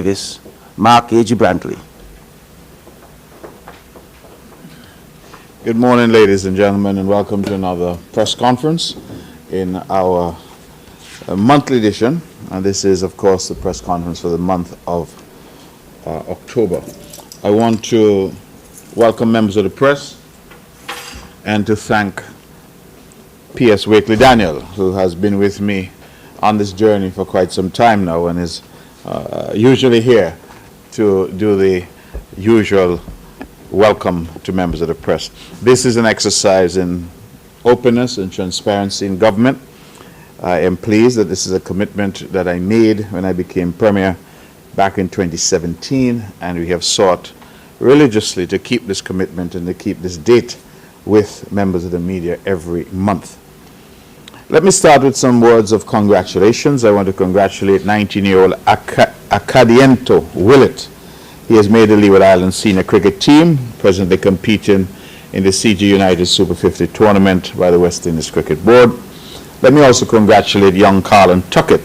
Nevis, Mark A.G. Brantley. Good morning, ladies and gentlemen, and welcome to another press conference in our monthly edition. And this is, of course, the press conference for the month of October. I want to welcome members of the press and to thank P.S. Wakely Daniel, who has been with me on this journey for quite some time now and is usually here to do the usual welcome to members of the press. This is an exercise in openness and transparency in government. I am pleased that this is a commitment that I made when I became Premier back in 2017, and we have sought religiously to keep this commitment and to keep this date with members of the media every month. Let me start with some words of congratulations. I want to congratulate 19-year-old Acadiento Willett. He has made the Leeward Islands senior cricket team, presently competing in the CG United Super 50 tournament by the West Indies Cricket Board. Let me also congratulate young Carlin Tuckett.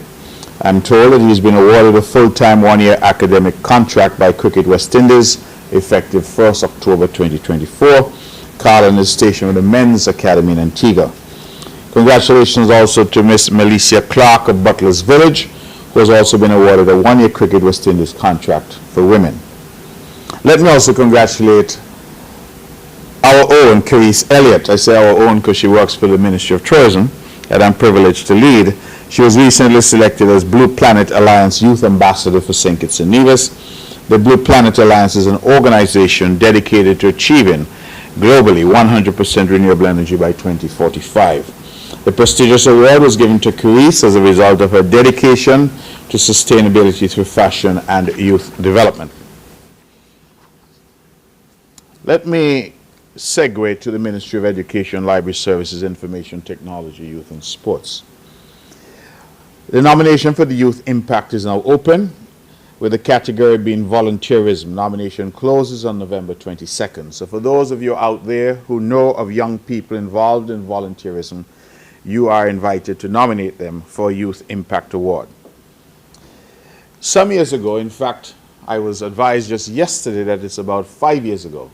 I'm told that he's been awarded a full-time one-year academic contract by Cricket West Indies, effective 1st October 2024. Carlin is stationed with the Men's Academy in Antigua. Congratulations also to Miss Melissa Clark of Butler's Village, who has also been awarded a one-year Cricket West Indies contract for women. Let me also congratulate our own Carice Elliott. I say our own because she works for the Ministry of Tourism that I'm privileged to lead. She was recently selected as Blue Planet Alliance Youth Ambassador for St. Kitts and Nevis. The Blue Planet Alliance is an organization dedicated to achieving globally 100% renewable energy by 2045. The prestigious award was given to Carice as a result of her dedication to sustainability through fashion and youth development. Let me segue to the Ministry of Education, Library Services, Information Technology, Youth and Sports. The nomination for the Youth Impact is now open, with the category being volunteerism. Nomination closes on November 22nd. So for those of you out there who know of young people involved in volunteerism, you are invited to nominate them for a Youth Impact Award. Some years ago, in fact, I was advised just yesterday that it's about 5 years ago,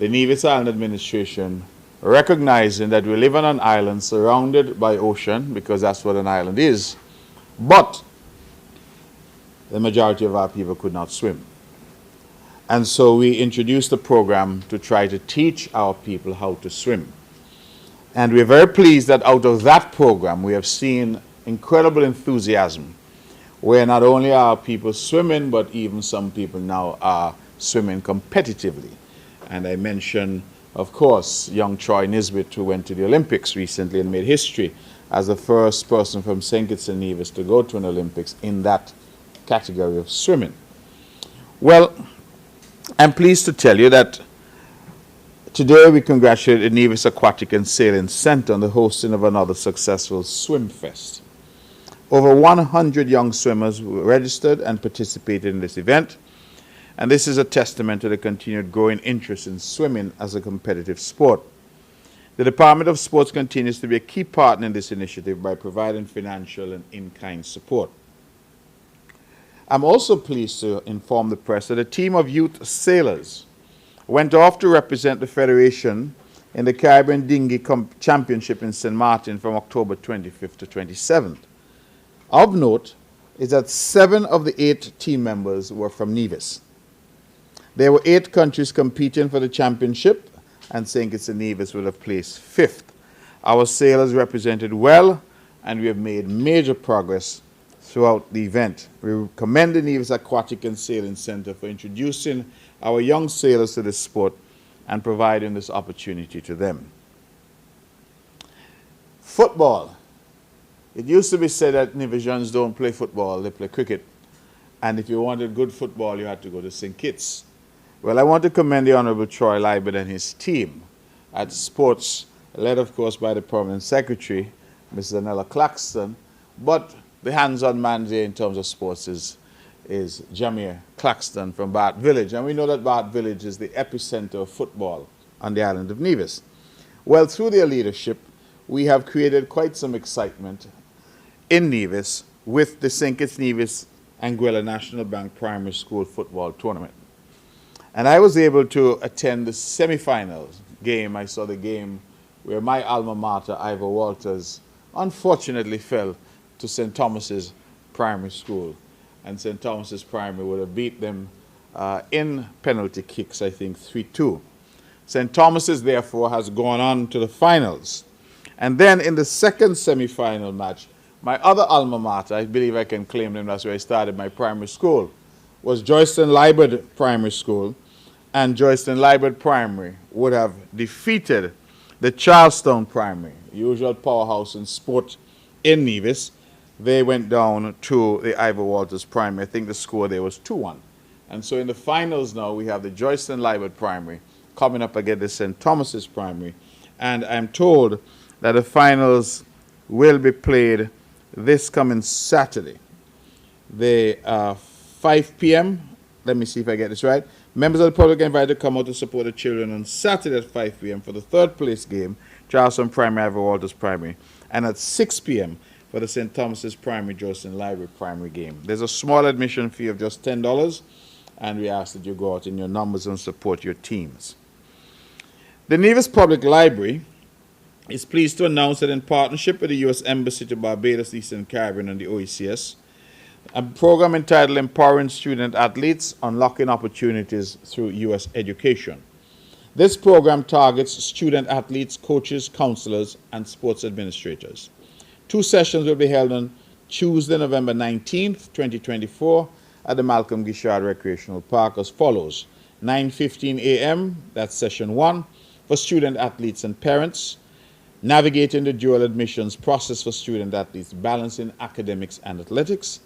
the Nevis Island Administration, recognizing that we live on an island surrounded by ocean, because that's what an island is, but the majority of our people could not swim. And so we introduced a program to try to teach our people how to swim. And we're very pleased that out of that program we have seen incredible enthusiasm, where not only are people swimming, but even some people now are swimming competitively. And I mentioned, of course, young Troy Nisbet, who went to the Olympics recently and made history as the first person from St. Kitts and Nevis to go to an Olympics in that category of swimming. Well, I'm pleased to tell you that today we congratulate the Nevis Aquatic and Sailing Center on the hosting of another successful Swim Fest. Over 100 young swimmers were registered and participated in this event, and this is a testament to the continued growing interest in swimming as a competitive sport. The Department of Sports continues to be a key partner in this initiative by providing financial and in-kind support. I'm also pleased to inform the press that a team of youth sailors went off to represent the Federation in the Caribbean Dinghy Championship in St. Martin from October 25th to 27th. Of note is that 7 of the 8 team members were from Nevis. There were 8 countries competing for the championship, and St. Kitts and Nevis would have placed 5th. Our sailors represented well, and we have made major progress throughout the event. We commend the Nevis Aquatic and Sailing Center for introducing our young sailors to this sport and providing this opportunity to them. Football. It used to be said that Nevisians don't play football, they play cricket. And if you wanted good football, you had to go to St. Kitts. Well, I want to commend the Honorable Troy Libert and his team at sports, led of course by the Permanent Secretary, Mrs. Anella Claxton, but the hands-on man there in terms of sports is Jamir Claxton from Bart Village. And we know that Bart Village is the epicenter of football on the island of Nevis. Well, through their leadership, we have created quite some excitement in Nevis with the St. Kitts Nevis Anguilla National Bank Primary School football tournament. And I was able to attend the semifinals game. I saw the game where my alma mater, Ivor Walters, unfortunately fell to St. Thomas's Primary School. And St. Thomas's Primary would have beat them in penalty kicks, I think 3-2. St. Thomas's, therefore, has gone on to the finals. And then in the second semi-final match, my other alma mater, I believe I can claim them, that's where I started my primary school, was Joyston Liebert Primary School. And Joyston Liebert Primary would have defeated the Charlestown Primary, usual powerhouse in sport in Nevis. They went down to the Ivor Walters Primary. I think the score there was 2-1. And so in the finals now, we have the Joyston Liebert Primary coming up against the St. Thomas's Primary. And I'm told that the finals will be played this coming Saturday. They are 5 p.m. Let me see if I get this right. Members of the public are invited to come out to support the children on Saturday at 5 p.m. for the third place game, Charleston Primary, Ivor Walters Primary, and at 6 p.m. for the St. Thomas's Primary, Joyston Library Primary game. There's a small admission fee of just $10, and we ask that you go out in your numbers and support your teams. The Nevis Public Library is pleased to announce that in partnership with the U.S. Embassy to Barbados, the Eastern Caribbean, and the OECS, a program entitled Empowering Student Athletes, Unlocking Opportunities Through U.S. Education. This program targets student athletes, coaches, counselors, and sports administrators. 2 sessions will be held on Tuesday, November 19th, 2024, at the Malcolm Gishard Recreational Park as follows. 9:15 a.m., that's session 1, for student athletes and parents, navigating the dual admissions process for student athletes, balancing academics and athletics.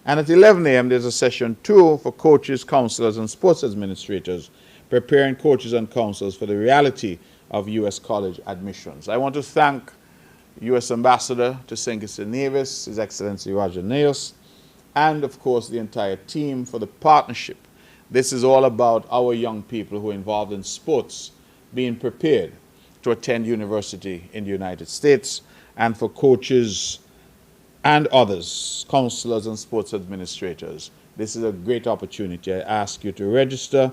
And at 11 a.m., there's a session 2 for coaches, counselors, and sports administrators, preparing coaches and counselors for the reality of U.S. college admissions. I want to thank U.S. Ambassador to St. Kitts and Nevis, His Excellency Roger Neos, and of course the entire team for the partnership. This is all about our young people who are involved in sports being prepared to attend university in the United States, and for coaches and others, counselors and sports administrators. This is a great opportunity. I ask you to register.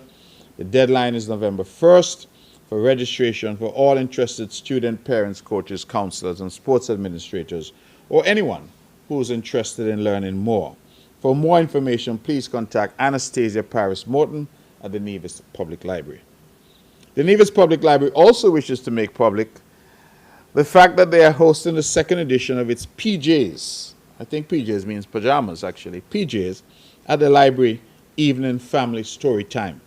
The deadline is November 1st for registration for all interested student, parents, coaches, counselors, and sports administrators, or anyone who is interested in learning more. For more information, please contact Anastasia Paris Morton at the Nevis Public Library. The Nevis Public Library also wishes to make public the fact that they are hosting the second edition of its PJs. I think PJs means pajamas, actually. PJs at the library evening family story time.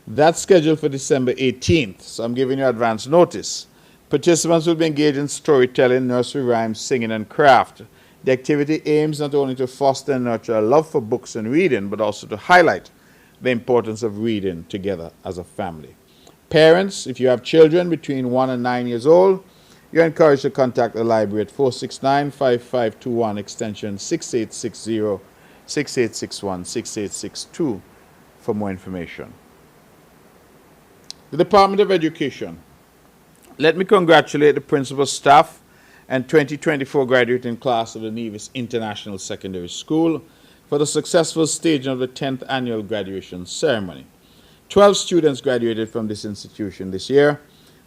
That's scheduled for December 18th, so I'm giving you advance notice. Participants will be engaged in storytelling, nursery rhymes, singing, and craft. The activity aims not only to foster and nurture a love for books and reading, but also to highlight the importance of reading together as a family. Parents, if you have children between 1 and 9 years old, you're encouraged to contact the library at 469-5521, extension 6860, 6861, 6862 for more information. The Department of Education. Let me congratulate the principal staff and 2024 graduating class of the Nevis International Secondary School for the successful staging of the 10th annual graduation ceremony. 12 students graduated from this institution this year.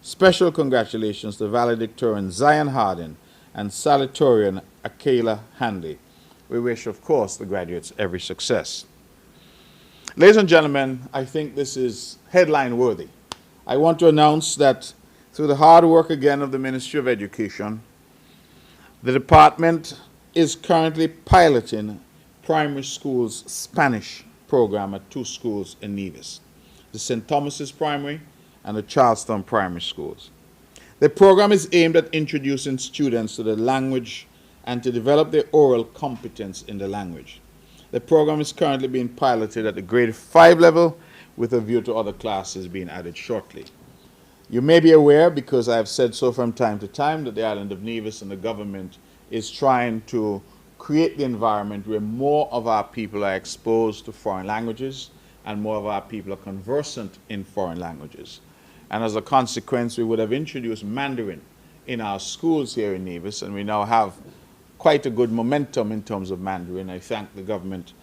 Special congratulations to valedictorian Zion Hardin and salutatorian Akela Handley. We wish, of course, the graduates every success. Ladies and gentlemen, I think this is headline worthy. I want to announce that through the hard work again of the Ministry of Education, the department is currently piloting primary schools Spanish program at 2 schools in Nevis, the St. Thomas's Primary and the Charlestown Primary Schools. The program is aimed at introducing students to the language and to develop their oral competence in the language. The program is currently being piloted at the grade 5 level with a view to other classes being added shortly. You may be aware, because I have said so from time to time, that the island of Nevis and the government is trying to create the environment where more of our people are exposed to foreign languages and more of our people are conversant in foreign languages. And as a consequence, we would have introduced Mandarin in our schools here in Nevis, and we now have quite a good momentum in terms of Mandarin. I thank the government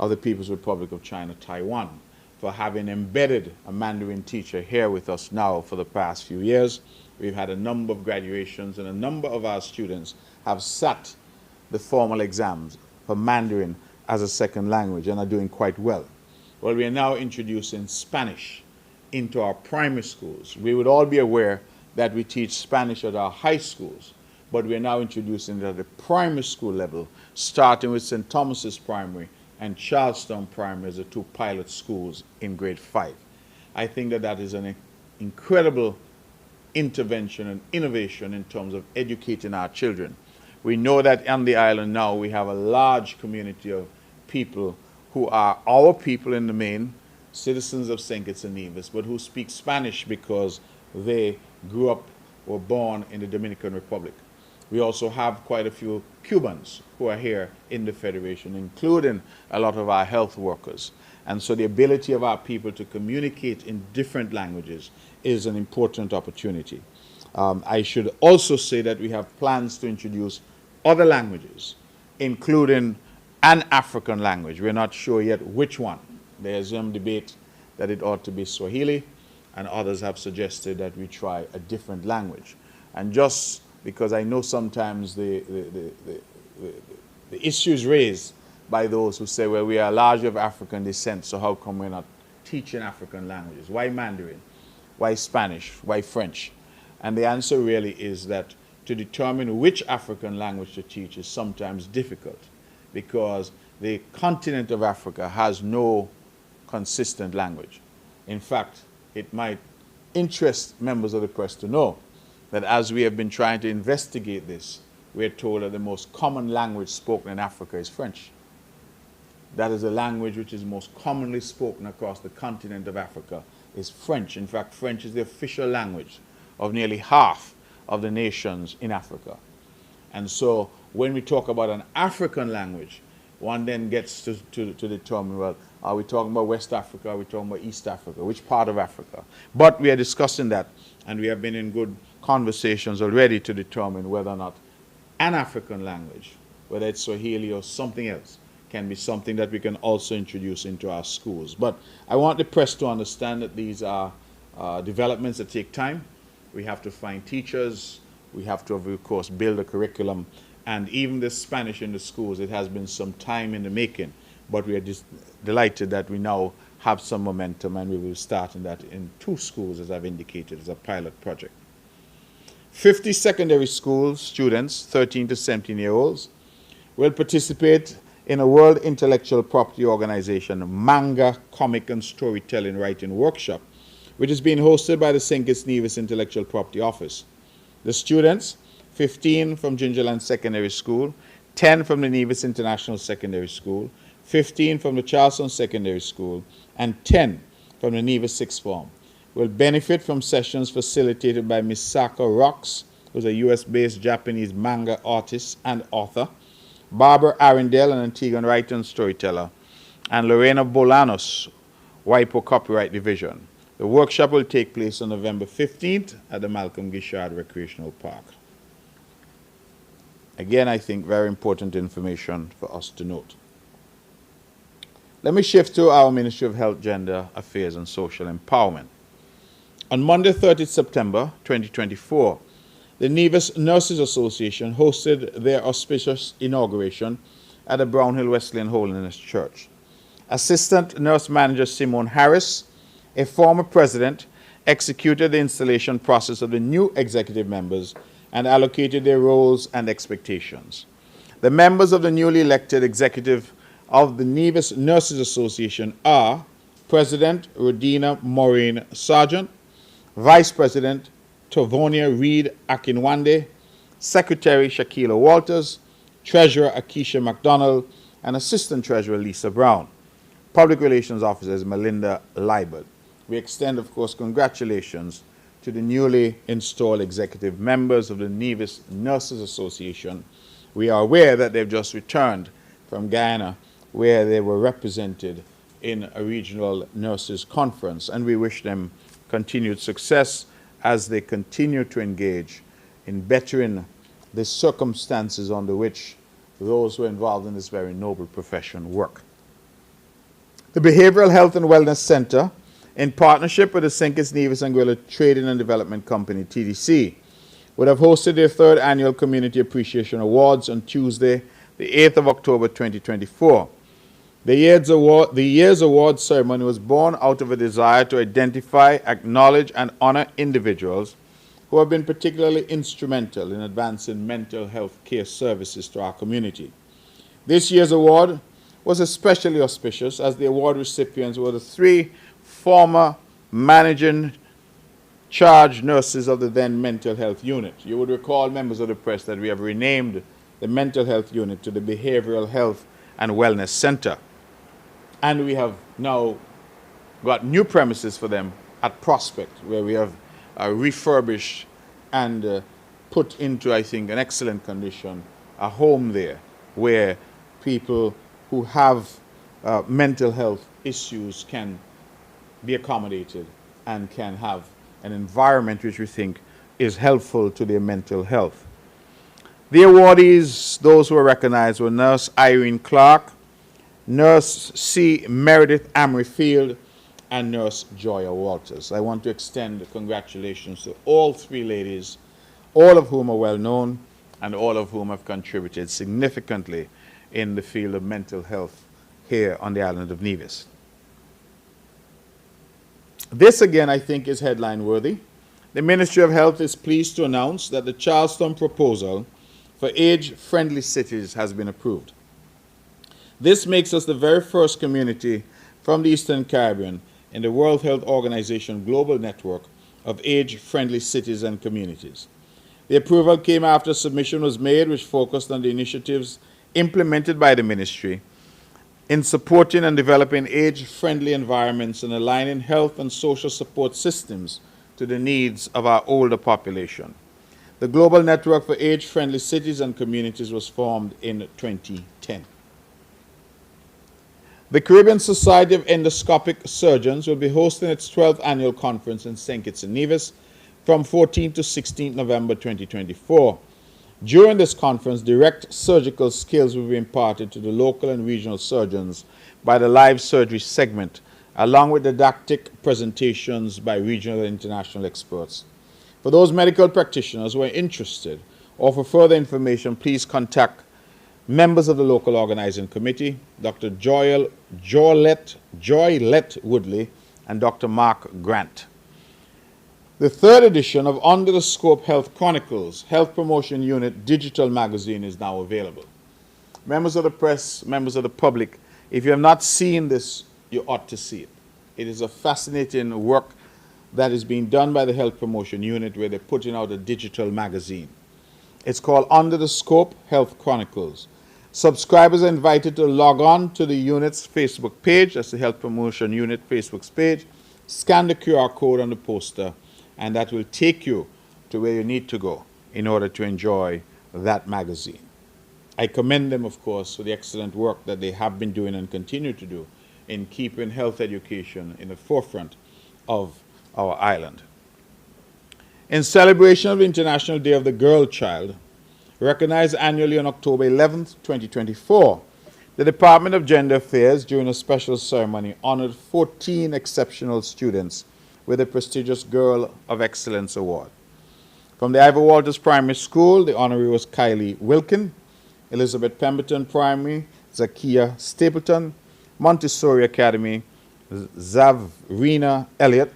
of the People's Republic of China, Taiwan, for having embedded a Mandarin teacher here with us now for the past few years. We've had a number of graduations, and a number of our students have sat the formal exams for Mandarin as a second language and are doing quite well. Well, we are now introducing Spanish into our primary schools. We would all be aware that we teach Spanish at our high schools, but we are now introducing it at the primary school level, starting with St. Thomas's Primary and Charlestown Primary as the two pilot schools in grade 5. I think that that is an incredible intervention and innovation in terms of educating our children. We know that on the island now we have a large community of people who are our people in the main, citizens of St. Kitts and Nevis, but who speak Spanish because they grew up or born in the Dominican Republic. We also have quite a few Cubans who are here in the Federation, including a lot of our health workers. And so the ability of our people to communicate in different languages is an important opportunity. I should also say that we have plans to introduce other languages, including an African language. We're not sure yet which one. There's some debate that it ought to be Swahili, and others have suggested that we try a different language. And just because I know sometimes the issues raised by those who say, well, we are largely of African descent, so how come we're not teaching African languages? Why Mandarin? Why Spanish? Why French? And the answer really is that to determine which African language to teach is sometimes difficult, because the continent of Africa has no consistent language. In fact, it might interest members of the press to know that as we have been trying to investigate this, we're told that the most common language spoken in Africa is French. That is a language which is most commonly spoken across the continent of Africa, is French. In fact, French is the official language of nearly half of the nations in Africa. And so when we talk about an African language, one then gets to determine, well, are we talking about West Africa? Are we talking about East Africa? Which part of Africa? But we are discussing that, and we have been in good conversations already to determine whether or not an African language, whether it's Swahili or something else, can be something that we can also introduce into our schools. But I want the press to understand that these are developments that take time. We have to find teachers. We have to, of course, build a curriculum. And even the Spanish in the schools, it has been some time in the making. But we are just delighted that we now have some momentum, and we will start in that in 2 schools, as I've indicated, as a pilot project. 50 secondary school students, 13 to 17-year-olds, will participate in a World Intellectual Property Organization manga, comic, and storytelling writing workshop, which is being hosted by the St. Kitts Nevis Intellectual Property Office. The students, 15 from Gingerland Secondary School, 10 from the Nevis International Secondary School, 15 from the Charleston Secondary School, and 10 from the Nevis Sixth Form, will benefit from sessions facilitated by Misaka Rocks, who's a US-based Japanese manga artist and author, Barbara Arundel, an Antiguan writer and storyteller, and Lorena Bolanos, WIPO Copyright Division. The workshop will take place on November 15th at the Malcolm Gishard Recreational Park. Again, I think very important information for us to note. Let me shift to our Ministry of Health, Gender Affairs and Social Empowerment. On Monday, 30th September 2024, the Nevis Nurses Association hosted their auspicious inauguration at the Brownhill Wesleyan Holiness Church. Assistant Nurse Manager Simone Harris, a former president, executed the installation process of the new executive members and allocated their roles and expectations. The members of the newly elected executive of the Nevis Nurses Association are President Rodina Maureen Sargent, Vice President Tovonia Reed Akinwande, Secretary Shakila Walters, Treasurer Akisha McDonald, and Assistant Treasurer Lisa Brown. Public Relations Officer is Melinda Liebert. We extend, of course, congratulations to the newly installed executive members of the Nevis Nurses Association. We are aware that they've just returned from Guyana, where they were represented in a regional nurses conference, and we wish them continued success as they continue to engage in bettering the circumstances under which those who are involved in this very noble profession work. The Behavioral Health and Wellness Center, in partnership with the St. Kitts Nevis and Guyana Trading and Development Company, TDC, would have hosted their third annual Community Appreciation Awards on Tuesday, the 8th of October 2024. The year's award ceremony was born out of a desire to identify, acknowledge, and honor individuals who have been particularly instrumental in advancing mental health care services to our community. This year's award was especially auspicious as the award recipients were the three former managing charge nurses of the then mental health unit. You would recall, members of the press, that we have renamed the mental health unit to the Behavioral Health and Wellness Center. And we have now got new premises for them at Prospect, where we have refurbished and put into, I think, an excellent condition, a home there where people who have mental health issues can be accommodated and can have an environment which we think is helpful to their mental health. The awardees, those who were recognized, were Nurse Irene Clark, Nurse C. Meredith Amory-Field, and Nurse Joya Walters. I want to extend congratulations to all three ladies, all of whom are well known and all of whom have contributed significantly in the field of mental health here on the island of Nevis. This, again, I think is headline worthy. The Ministry of Health is pleased to announce that the Charleston proposal for age-friendly cities has been approved. This makes us the very first community from the Eastern Caribbean in the World Health Organization global network of age-friendly cities and communities. The approval came after submission was made which focused on the initiatives implemented by the ministry in supporting and developing age-friendly environments and aligning health and social support systems to the needs of our older population. The Global Network for Age-Friendly Cities and Communities was formed in 2010. The Caribbean Society of Endoscopic Surgeons will be hosting its 12th annual conference in St. Kitts and Nevis from 14 to 16 November 2024. During this conference, direct surgical skills will be imparted to the local and regional surgeons by the live surgery segment, along with didactic presentations by regional and international experts. For those medical practitioners who are interested or for further information, please contact members of the local organizing committee, Dr. Joylette Woodley and Dr. Mark Grant. The third edition of Under the Scope Health Chronicles, Health Promotion Unit digital magazine is now available. Members of the press, members of the public, if you have not seen this, you ought to see it. It is a fascinating work that is being done by the Health Promotion Unit where they're putting out a digital magazine. It's called Under the Scope Health Chronicles. Subscribers are invited to log on to the unit's Facebook page, that's the Health Promotion Unit Facebook page, scan the QR code on the poster, and that will take you to where you need to go in order to enjoy that magazine. I commend them, of course, for the excellent work that they have been doing and continue to do in keeping health education in the forefront of our island. In celebration of the International Day of the Girl Child, recognized annually on October 11th, 2024, the Department of Gender Affairs, during a special ceremony, honored 14 exceptional students with the prestigious Girl of Excellence Award. From the Ivor Walters Primary School, the honoree was Kylie Wilkin, Elizabeth Pemberton Primary, Zakia Stapleton, Montessori Academy, Zavrina Elliott,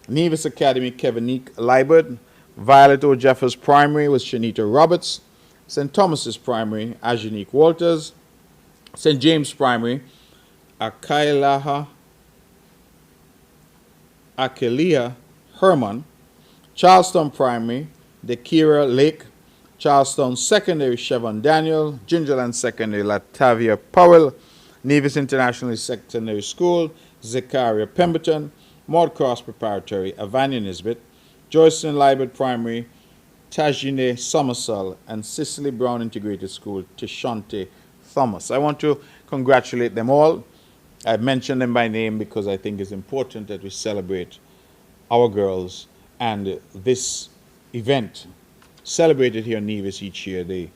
Nevis Academy, Kevinique Liebert, Violet O. Jeffers Primary was Shanita Roberts, St. Thomas's Primary, Ajanique Walters, St. James Primary, Akelia Herman, Charlestown Primary, Dekira Lake, Charlestown Secondary, Chevon Daniel, Gingerland Secondary, Latavia Powell, Nevis International Secondary School, Zachariah Pemberton, Maud Cross Preparatory, Avania Nisbet, Joycean Liebert Primary, Tajine Somersall, and Cicely Brown Integrated School, Tishante Thomas. I want to congratulate them all. I've mentioned them by name because I think it's important that we celebrate our girls, and this event, celebrated here in Nevis each year, the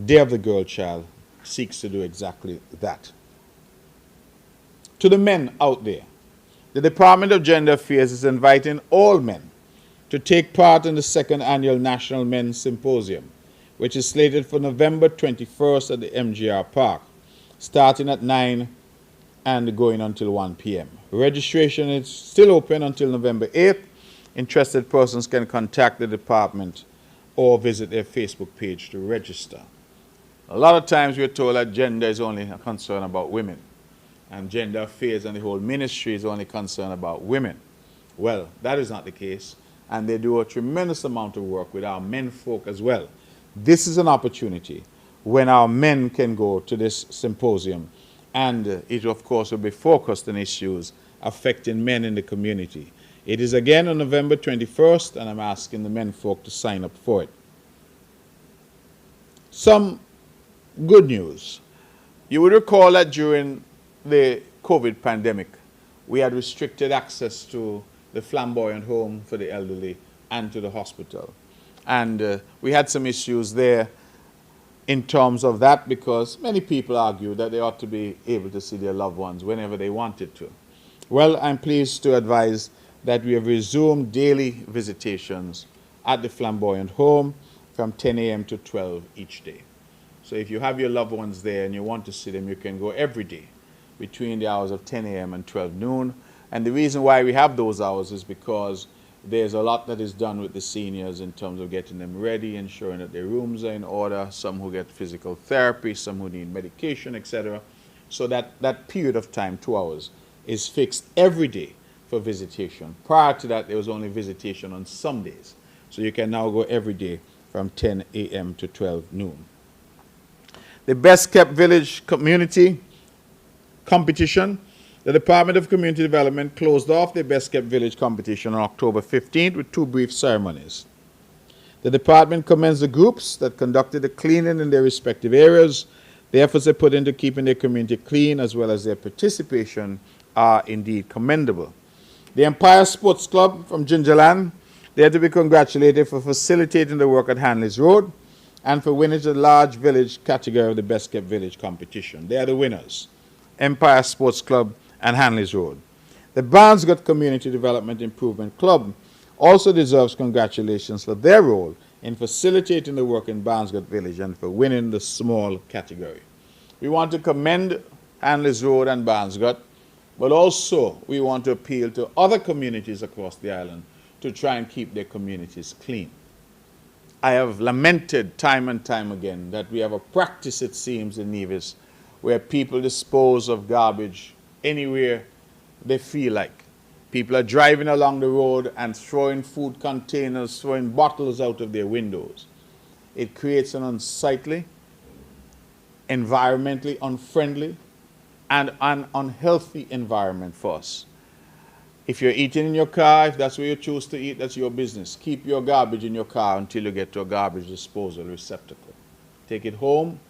Day of the Girl Child, seeks to do exactly that. To the men out there, the Department of Gender Affairs is inviting all men to take part in the second annual National Men's Symposium, which is slated for November 21st at the MGR Park, starting at 9 and going until 1 p.m. Registration is still open until November 8th. Interested persons can contact the department or visit their Facebook page to register. A lot of times we're told that gender is only a concern about women, and gender affairs and the whole ministry is only concerned about women. Well, that is not the case, and they do a tremendous amount of work with our men folk as well. This is an opportunity when our men can go to this symposium, and it of course will be focused on issues affecting men in the community. It is again on November 21st, and I'm asking the men folk to sign up for it. Some good news. You would recall that during the COVID pandemic, we had restricted access to the flamboyant home for the elderly and to the hospital. And we had some issues there in terms of that, because many people argue that they ought to be able to see their loved ones whenever they wanted to. Well, I'm pleased to advise that we have resumed daily visitations at the flamboyant home from 10 a.m. to 12 each day. So if you have your loved ones there and you want to see them, you can go every day between the hours of 10 a.m. and 12 noon. And the reason why we have those hours is because there's a lot that is done with the seniors in terms of getting them ready, ensuring that their rooms are in order, some who get physical therapy, some who need medication, etc. So that period of time, 2 hours, is fixed every day for visitation. Prior to that, there was only visitation on some days. So you can now go every day from 10 a.m. to 12 noon. The Best Kept Village Community Competition. The Department of Community Development closed off the Best Kept Village competition on October 15th with 2 brief ceremonies. The department commends the groups that conducted the cleaning in their respective areas. The efforts they put into keeping their community clean as well as their participation are indeed commendable. The Empire Sports Club from Gingerland, they are to be congratulated for facilitating the work at Hanley's Road and for winning the large village category of the Best Kept Village competition. They are the winners, Empire Sports Club and Hanley's Road. The Barnesgut Community Development Improvement Club also deserves congratulations for their role in facilitating the work in Barnesgut Village and for winning the small category. We want to commend Hanley's Road and Barnesgut, but also we want to appeal to other communities across the island to try and keep their communities clean. I have lamented time and time again that we have a practice, it seems, in Nevis where people dispose of garbage anywhere they feel like. People are driving along the road and throwing food containers, throwing bottles out of their windows. It creates an unsightly, environmentally unfriendly, and an unhealthy environment for us. If you're eating in your car, if that's where you choose to eat, that's your business. Keep your garbage in your car until you get to a garbage disposal receptacle. Take it home.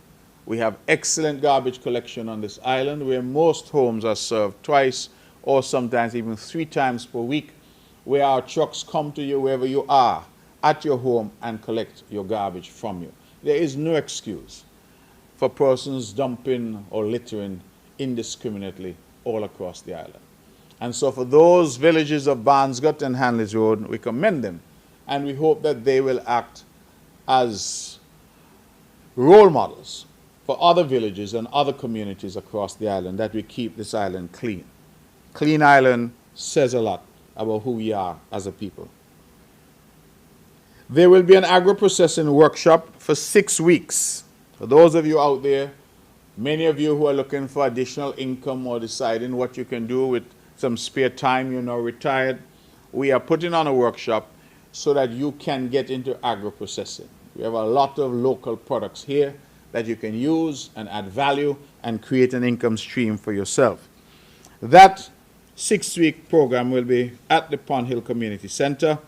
We have excellent garbage collection on this island where most homes are served twice or sometimes even 3 times per week, where our trucks come to you wherever you are at your home and collect your garbage from you. There is no excuse for persons dumping or littering indiscriminately all across the island. And so for those villages of Barnesgut and Hanley's Road, we commend them, and we hope that they will act as role models for other villages and other communities across the island, that we keep this island clean. Clean island says a lot about who we are as a people. There will be an agro-processing workshop for 6 weeks. For those of you out there, many of you who are looking for additional income or deciding what you can do with some spare time, you're now retired, we are putting on a workshop so that you can get into agro-processing. We have a lot of local products here that you can use and add value and create an income stream for yourself. That 6-week program will be at the Pond Hill Community Center,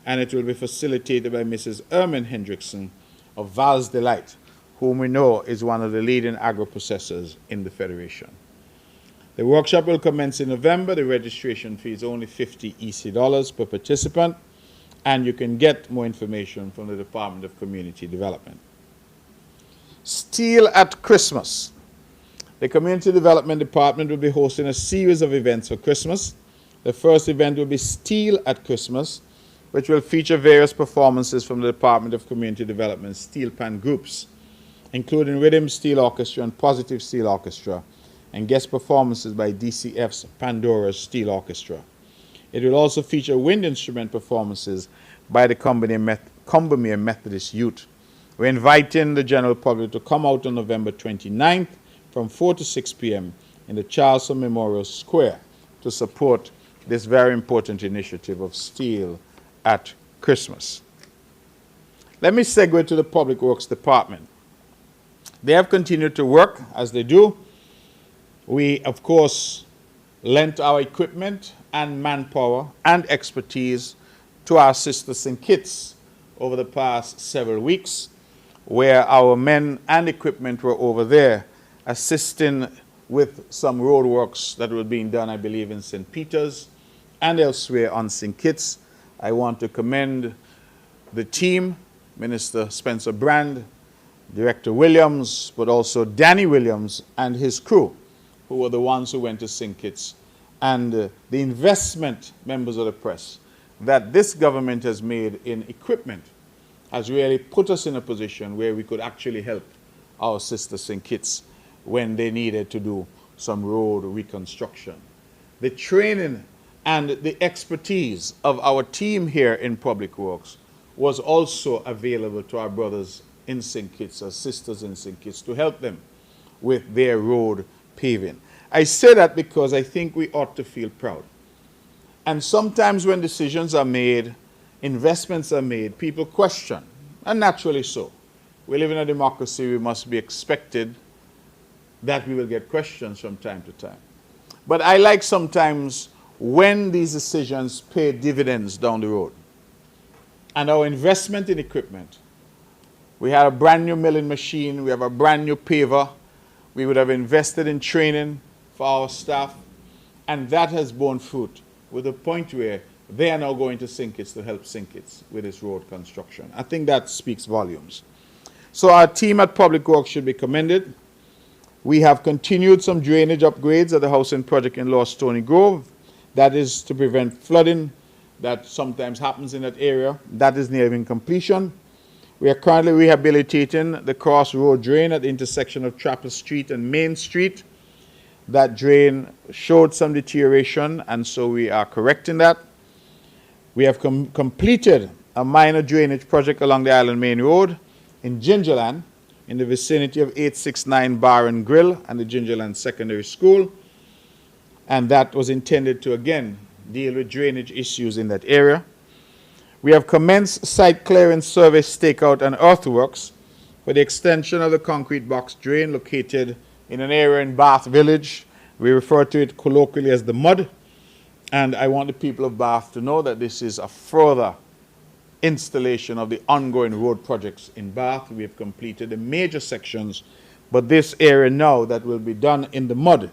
and it will be facilitated by Mrs. Ermin Hendrickson of Val's Delight, whom we know is one of the leading agro-processors in the Federation. The workshop will commence in November. The registration fee is only $50 EC per participant, and you can get more information from the Department of Community Development. Steel at Christmas. The Community Development Department will be hosting a series of events for Christmas. The first event will be Steel at Christmas, which will feature various performances from the Department of Community Development steel pan groups, including Rhythm Steel Orchestra and Positive Steel Orchestra, and guest performances by DCF's Pandora's Steel Orchestra. It will also feature wind instrument performances by the Combermere Methodist Youth. We're inviting the general public to come out on November 29th from 4 to 6 p.m. in the Charleston Memorial Square to support this very important initiative of Steel at Christmas. Let me segue to the Public Works Department. They have continued to work as they do. We, of course, lent our equipment and manpower and expertise to our Sister St. Kitts over the past several weeks, where our men and equipment were over there assisting with some road works that were being done, I believe, in St. Peter's and elsewhere on St. Kitts. I want to commend the team, Minister Spencer Brand, Director Williams, but also Danny Williams and his crew, who were the ones who went to St. Kitts, and the investment, members of the press, that this government has made in equipment has really put us in a position where we could actually help our Sister St. Kitts when they needed to do some road reconstruction. The training and the expertise of our team here in Public Works was also available to our brothers in St. Kitts, our sisters in St. Kitts, to help them with their road paving. I say that because I think we ought to feel proud. And sometimes when decisions are made, investments are made, people question, and naturally so. We live in a democracy, we must be expected that we will get questions from time to time. But I like sometimes when these decisions pay dividends down the road. And our investment in equipment, we had a brand new milling machine, we have a brand new paver, we would have invested in training for our staff, and that has borne fruit with the point where they are now going to St. Kitts to help St. Kitts with this road construction. I think that speaks volumes. So our team at Public Works should be commended. We have continued some drainage upgrades at the housing project in Lower Stony Grove. That is to prevent flooding that sometimes happens in that area. That is nearing completion. We are currently rehabilitating the cross road drain at the intersection of Trapper Street and Main Street. That drain showed some deterioration, and so we are correcting that. We have completed a minor drainage project along the Island Main Road in Gingerland, in the vicinity of 869 Bar and Grill and the Gingerland Secondary School. And that was intended to, again, deal with drainage issues in that area. We have commenced site clearance survey, stakeout, and earthworks for the extension of the concrete box drain located in an area in Bath Village. We refer to it colloquially as the mud. And I want the people of Bath to know that this is a further installation of the ongoing road projects in Bath. We have completed the major sections, but this area now that will be done in the mud,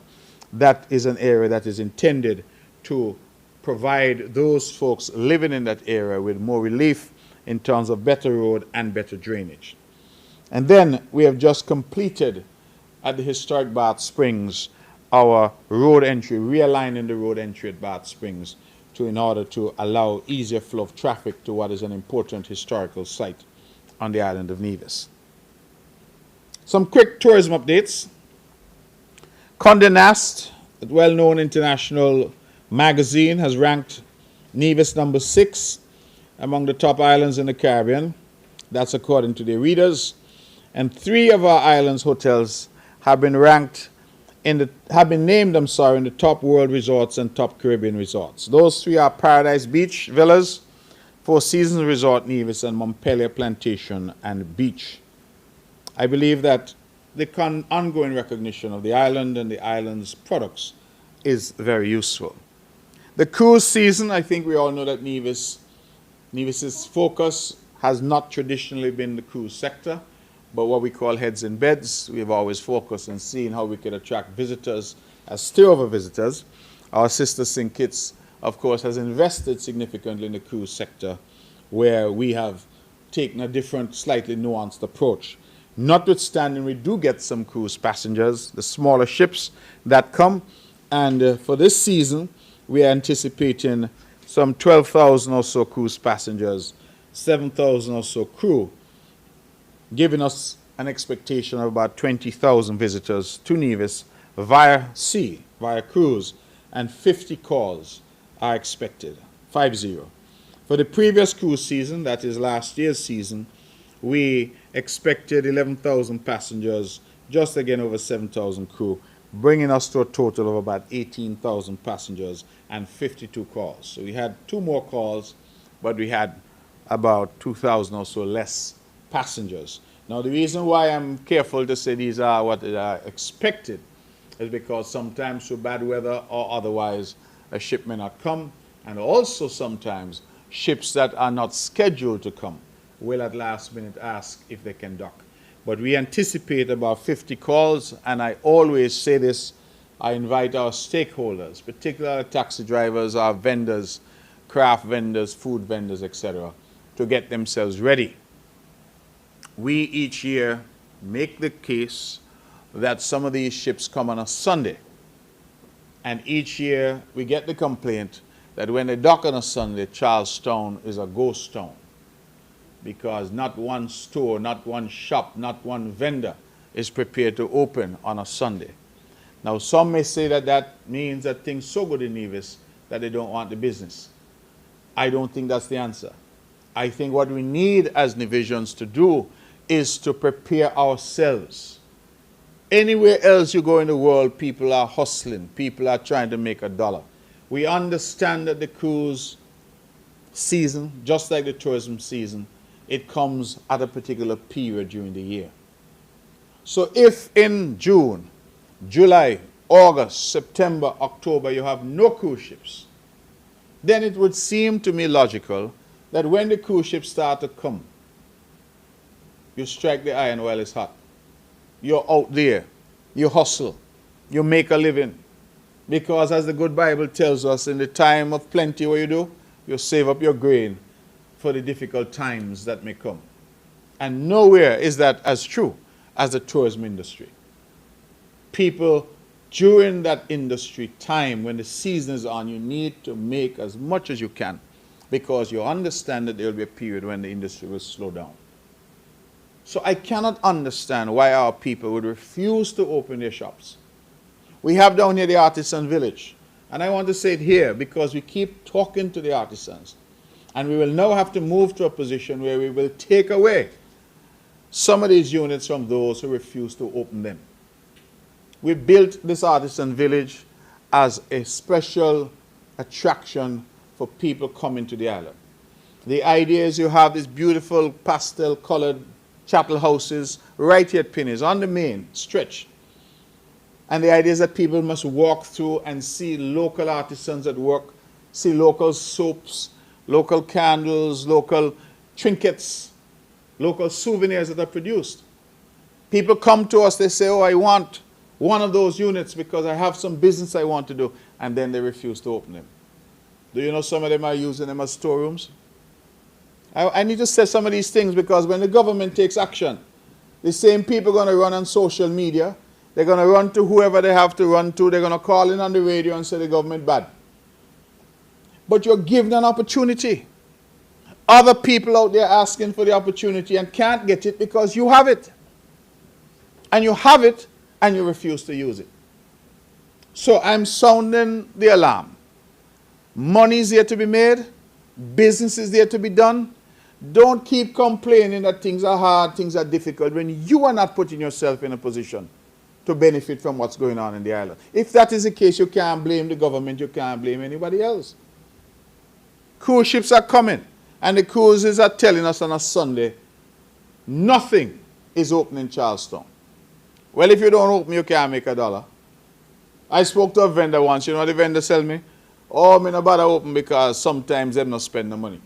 that is an area that is intended to provide those folks living in that area with more relief in terms of better road and better drainage. And then we have just completed at the historic Bath Springs our road entry, realigning the road entry at Bath Springs in order to allow easier flow of traffic to what is an important historical site on the island of Nevis. Some quick tourism updates. Condé Nast, a well-known international magazine, has ranked Nevis number 6 among the top islands in the Caribbean. That's according to their readers. And 3 of our islands' hotels have been named in the top world resorts and top Caribbean resorts. Those 3 are Paradise Beach Villas, Four Seasons Resort Nevis, and Montpelier Plantation and Beach. I believe that the ongoing recognition of the island and the island's products is very useful. The cruise season, I think we all know that Nevis's focus has not traditionally been the cruise sector, but what we call heads in beds. We have always focused on seeing how we could attract visitors as stay-over visitors. Our sister St. Kitts, of course, has invested significantly in the cruise sector, where we have taken a different, slightly nuanced approach. Notwithstanding, we do get some cruise passengers, the smaller ships that come. And for this season, we are anticipating some 12,000 or so cruise passengers, 7,000 or so crew, giving us an expectation of about 20,000 visitors to Nevis via sea, via cruise, and 50 calls are expected, 50. For the previous cruise season, that is last year's season, we expected 11,000 passengers, just again over 7,000 crew, bringing us to a total of about 18,000 passengers and 52 calls. So we had 2 more calls, but we had about 2,000 or so less passengers. Now, the reason why I'm careful to say these are what are expected is because sometimes through bad weather or otherwise a ship may not come, and also sometimes ships that are not scheduled to come will at last minute ask if they can dock. But we anticipate about 50 calls, and I always say this, I invite our stakeholders, particularly taxi drivers, our vendors, craft vendors, food vendors, etc., to get themselves ready. We each year make the case that some of these ships come on a Sunday. And each year we get the complaint that when they dock on a Sunday, Charlestown is a ghost town, because not one store, not one shop, not one vendor is prepared to open on a Sunday. Now, some may say that that means that things so good in Nevis that they don't want the business. I don't think that's the answer. I think what we need as Nevisians to do is to prepare ourselves. Anywhere else you go in the world, people are hustling. People are trying to make a dollar. We understand that the cruise season, just like the tourism season, it comes at a particular period during the year. So if in June, July, August, September, October, you have no cruise ships, then it would seem to me logical that when the cruise ships start to come, you strike the iron while it's hot. You're out there. You hustle. You make a living. Because as the good Bible tells us, in the time of plenty, what you do? You save up your grain for the difficult times that may come. And nowhere is that as true as the tourism industry. People, during that industry time, when the season is on, you need to make as much as you can, because you understand that there will be a period when the industry will slow down. So I cannot understand why our people would refuse to open their shops. We have down here the artisan village. And I want to say it here because we keep talking to the artisans. And we will now have to move to a position where we will take away some of these units from those who refuse to open them. We built this artisan village as a special attraction for people coming to the island. The idea is you have these beautiful pastel-colored chattel houses right here at Penny's on the main stretch. And the idea is that people must walk through and see local artisans at work, see local soaps, local candles, local trinkets, local souvenirs that are produced. People come to us, they say, oh, I want one of those units because I have some business I want to do, and then they refuse to open them. Do you know some of them are using them as storerooms? I need to say some of these things because when the government takes action, the same people are going to run on social media. They're going to run to whoever they have to run to. They're going to call in on the radio and say the government bad. But you're given an opportunity. Other people out there asking for the opportunity and can't get it because you have it. And you have it and you refuse to use it. So I'm sounding the alarm. Money is there to be made. Business is there to be done. Don't keep complaining that things are hard, things are difficult, when you are not putting yourself in a position to benefit from what's going on in the island. If that is the case, you can't blame the government, you can't blame anybody else. Cruise ships are coming, and the cruises are telling us on a Sunday, nothing is open in Charlestown. Well, if you don't open, you can't make a dollar. I spoke to a vendor once, you know what the vendor tell me? Oh, I'm not bother open because sometimes they're not spend the money.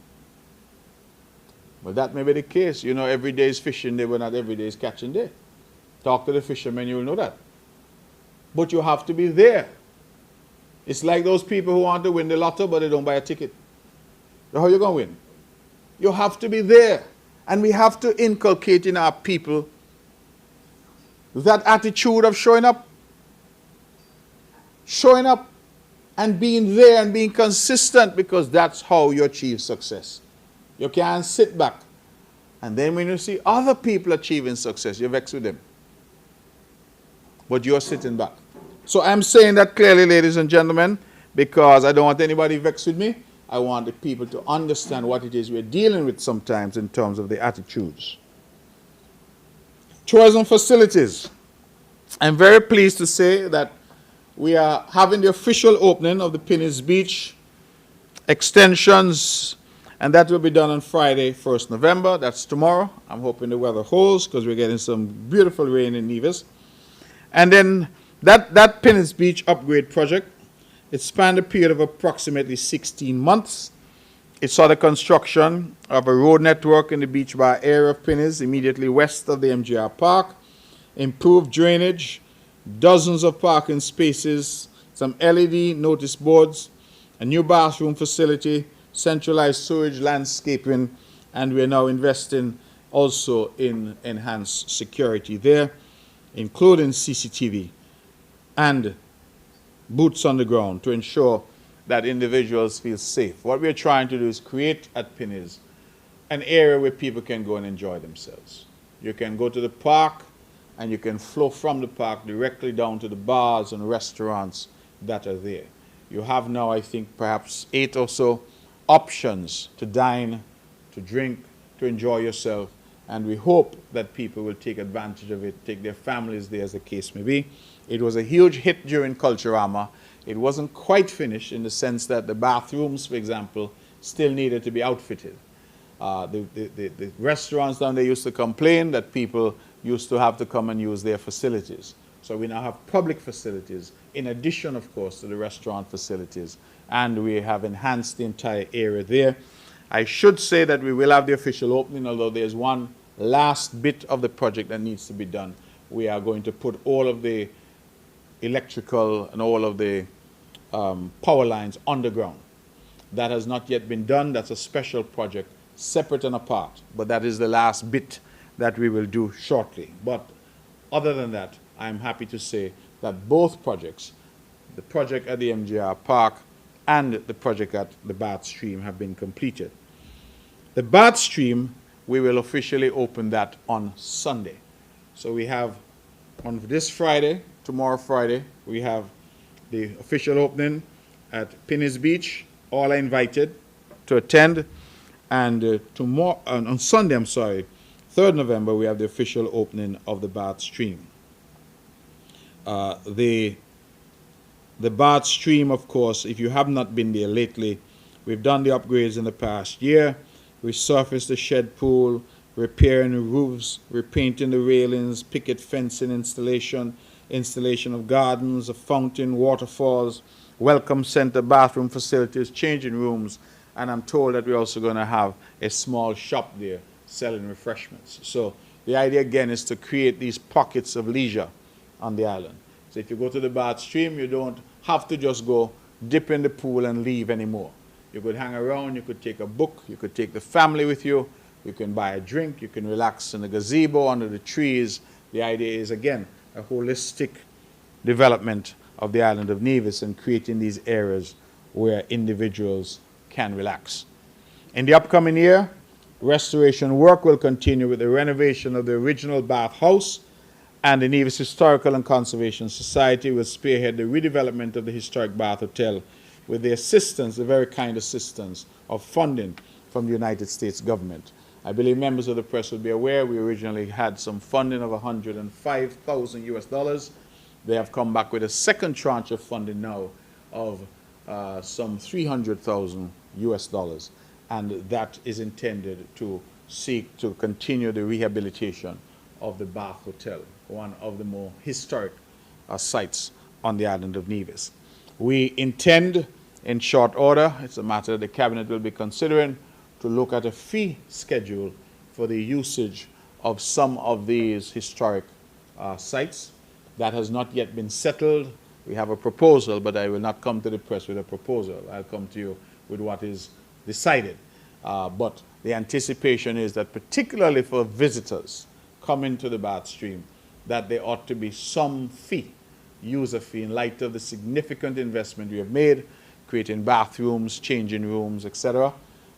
But that may be the case. You know, every day is fishing day, but not every day is catching day. Talk to the fishermen, you will know that. But you have to be there. It's like those people who want to win the lotto, but they don't buy a ticket. So how are you going to win? You have to be there. And we have to inculcate in our people that attitude of showing up and being there and being consistent, because that's how you achieve success. You can't sit back and then when you see other people achieving success, you're vexed with them. But you're sitting back. So I'm saying that clearly, ladies and gentlemen, because I don't want anybody vexed with me. I want the people to understand what it is we're dealing with sometimes in terms of the attitudes. Tourism facilities. I'm very pleased to say that we are having the official opening of the Penny's Beach extensions, and that will be done on Friday, 1st November. That's tomorrow. I'm hoping the weather holds because we're getting some beautiful rain in Nevis. And then that Penny's Beach upgrade project, it spanned a period of approximately 16 months. It saw the construction of a road network in the beach bar area of Penny's, immediately west of the MGR Park, improved drainage, dozens of parking spaces, some LED notice boards, a new bathroom facility, centralized storage, landscaping, and we're now investing also in enhanced security there, including CCTV and boots on the ground to ensure that individuals feel safe. What we're trying to do is create at Penny's an area where people can go and enjoy themselves. You can go to the park and you can flow from the park directly down to the bars and restaurants that are there. You have now, I think, perhaps 8 or so options to dine, to drink, to enjoy yourself, and we hope that people will take advantage of it, take their families there as the case may be. It was a huge hit during Culturama. It wasn't quite finished in the sense that the bathrooms, for example, still needed to be outfitted. The restaurants down there used to complain that people used to have to come and use their facilities. So we now have public facilities, in addition, of course, to the restaurant facilities, and we have enhanced the entire area there. I should say that we will have the official opening, although there's one last bit of the project that needs to be done. We are going to put all of the electrical and all of the power lines underground. That has not yet been done. That's a special project, separate and apart, but that is the last bit that we will do shortly. But other than that, I'm happy to say that both projects, the project at the MGR Park and the project at the Bath Stream, have been completed. The Bath Stream, we will officially open that on Sunday. So we have on this Friday, tomorrow Friday, we have the official opening at Penny's Beach. All are invited to attend. And tomorrow, on Sunday, 3rd November, we have the official opening of the Bath Stream. The Bath Stream, of course, if you have not been there lately, we've done the upgrades in the past year. We surfaced the shed pool, repairing the roofs, repainting the railings, picket fencing installation of gardens, a fountain, waterfalls, welcome center, bathroom facilities, changing rooms, and I'm told that we're also going to have a small shop there selling refreshments. So the idea again is to create these pockets of leisure on the island. So if you go to the Bath Stream, you don't have to just go dip in the pool and leave anymore. You could hang around, you could take a book, you could take the family with you, you can buy a drink, you can relax in the gazebo under the trees. The idea is, again, a holistic development of the island of Nevis and creating these areas where individuals can relax. In the upcoming year, restoration work will continue with the renovation of the original bathhouse, and the Nevis Historical and Conservation Society will spearhead the redevelopment of the historic Bath Hotel with the assistance, the very kind assistance of funding from the United States government. I believe members of the press will be aware we originally had some funding of $105,000 US. They have come back with a second tranche of funding now of some $300,000 US, and that is intended to seek to continue the rehabilitation of the Bath Hotel, one of the more historic sites on the island of Nevis. We intend, in short order, it's a matter that the Cabinet will be considering, to look at a fee schedule for the usage of some of these historic sites. That has not yet been settled. We have a proposal, but I will not come to the press with a proposal. I'll come to you with what is decided. But the anticipation is that particularly for visitors coming to the Bath Stream, that there ought to be some fee, user fee, in light of the significant investment we have made, creating bathrooms, changing rooms, etc.,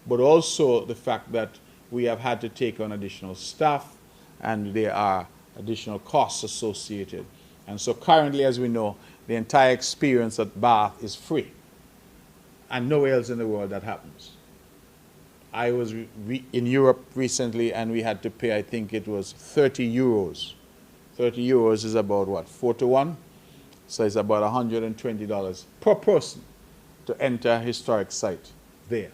but also the fact that we have had to take on additional staff and there are additional costs associated. And so currently, as we know, the entire experience at Bath is free. And nowhere else in the world that happens. I was in Europe recently and we had to pay, I think it was 30 euros. 30 euros is about what, 4 to 1? So it's about $120 per person to enter a historic site there.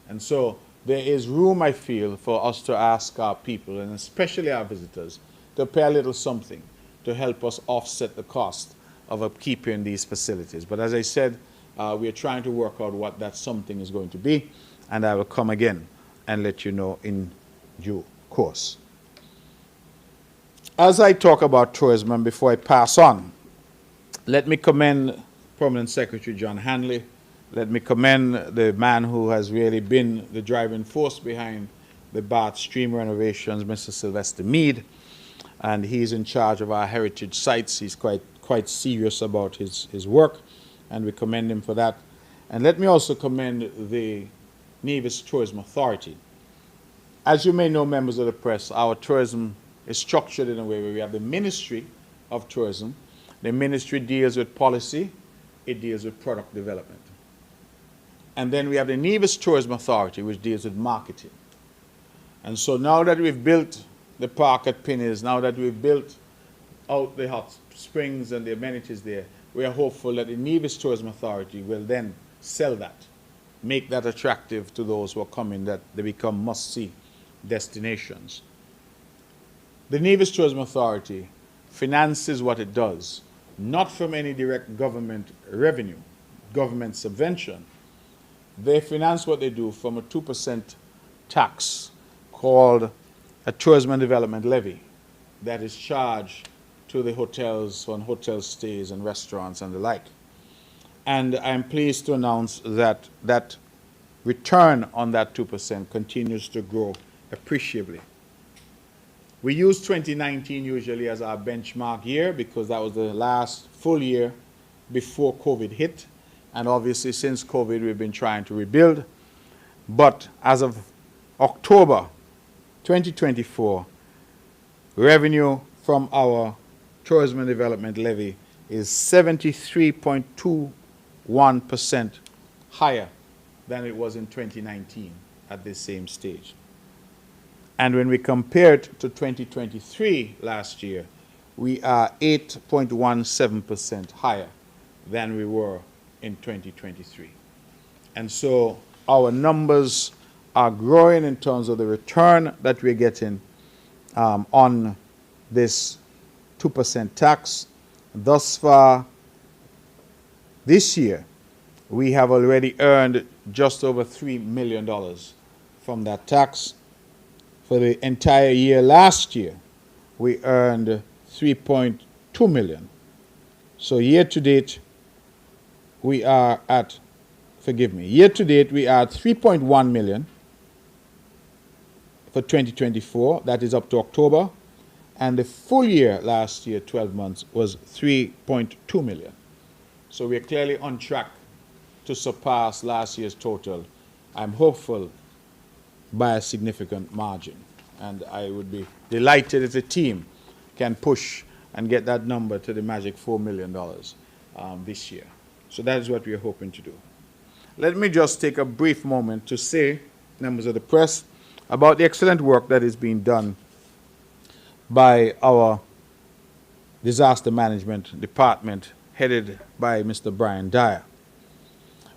And so there is room, I feel, for us to ask our people, and especially our visitors, to pay a little something to help us offset the cost of upkeeping these facilities. But as I said, we are trying to work out what that something is going to be, and I will come again and let you know in due course. As I talk about tourism, and before I pass on, let me commend Permanent Secretary John Hanley. Let me commend the man who has really been the driving force behind the Bath Stream renovations, Mr. Sylvester Mead, and he's in charge of our heritage sites. He's quite serious about his work, and we commend him for that. And let me also commend the Nevis Tourism Authority. As you may know, members of the press, our tourism is structured in a way where we have the Ministry of Tourism. The ministry deals with policy, it deals with product development. And then we have the Nevis Tourism Authority, which deals with marketing. And so now that we've built the park at Pinneys, now that we've built out the hot springs and the amenities there, we are hopeful that the Nevis Tourism Authority will then sell that, make that attractive to those who are coming, that they become must-see destinations. The Nevis Tourism Authority finances what it does, not from any direct government revenue, government subvention. They finance what they do from a 2% tax called a tourism and development levy that is charged to the hotels on hotel stays and restaurants and the like. And I'm pleased to announce that that return on that 2% continues to grow appreciably. We use 2019 usually as our benchmark year because that was the last full year before COVID hit. And obviously since COVID we've been trying to rebuild. But as of October 2024, revenue from our tourism and development levy is 73.21% higher than it was in 2019 at this same stage. And when we compare it to 2023 last year, we are 8.17% higher than we were in 2023. And so our numbers are growing in terms of the return that we're getting on this 2% tax. Thus far, this year, we have already earned just over $3 million from that tax. For the entire year last year, we earned $3.2 million. So year to date, we are at, year to date we are at $3.1 million for 2024. That is up to October. And the full year last year, 12 months, was $3.2 million. So we are clearly on track to surpass last year's total. I'm hopeful by a significant margin. And I would be delighted if the team can push and get that number to the magic $4 million this year. So that is what we are hoping to do. Let me just take a brief moment to say, members of the press, about the excellent work that is being done by our disaster management department headed by Mr. Brian Dyer.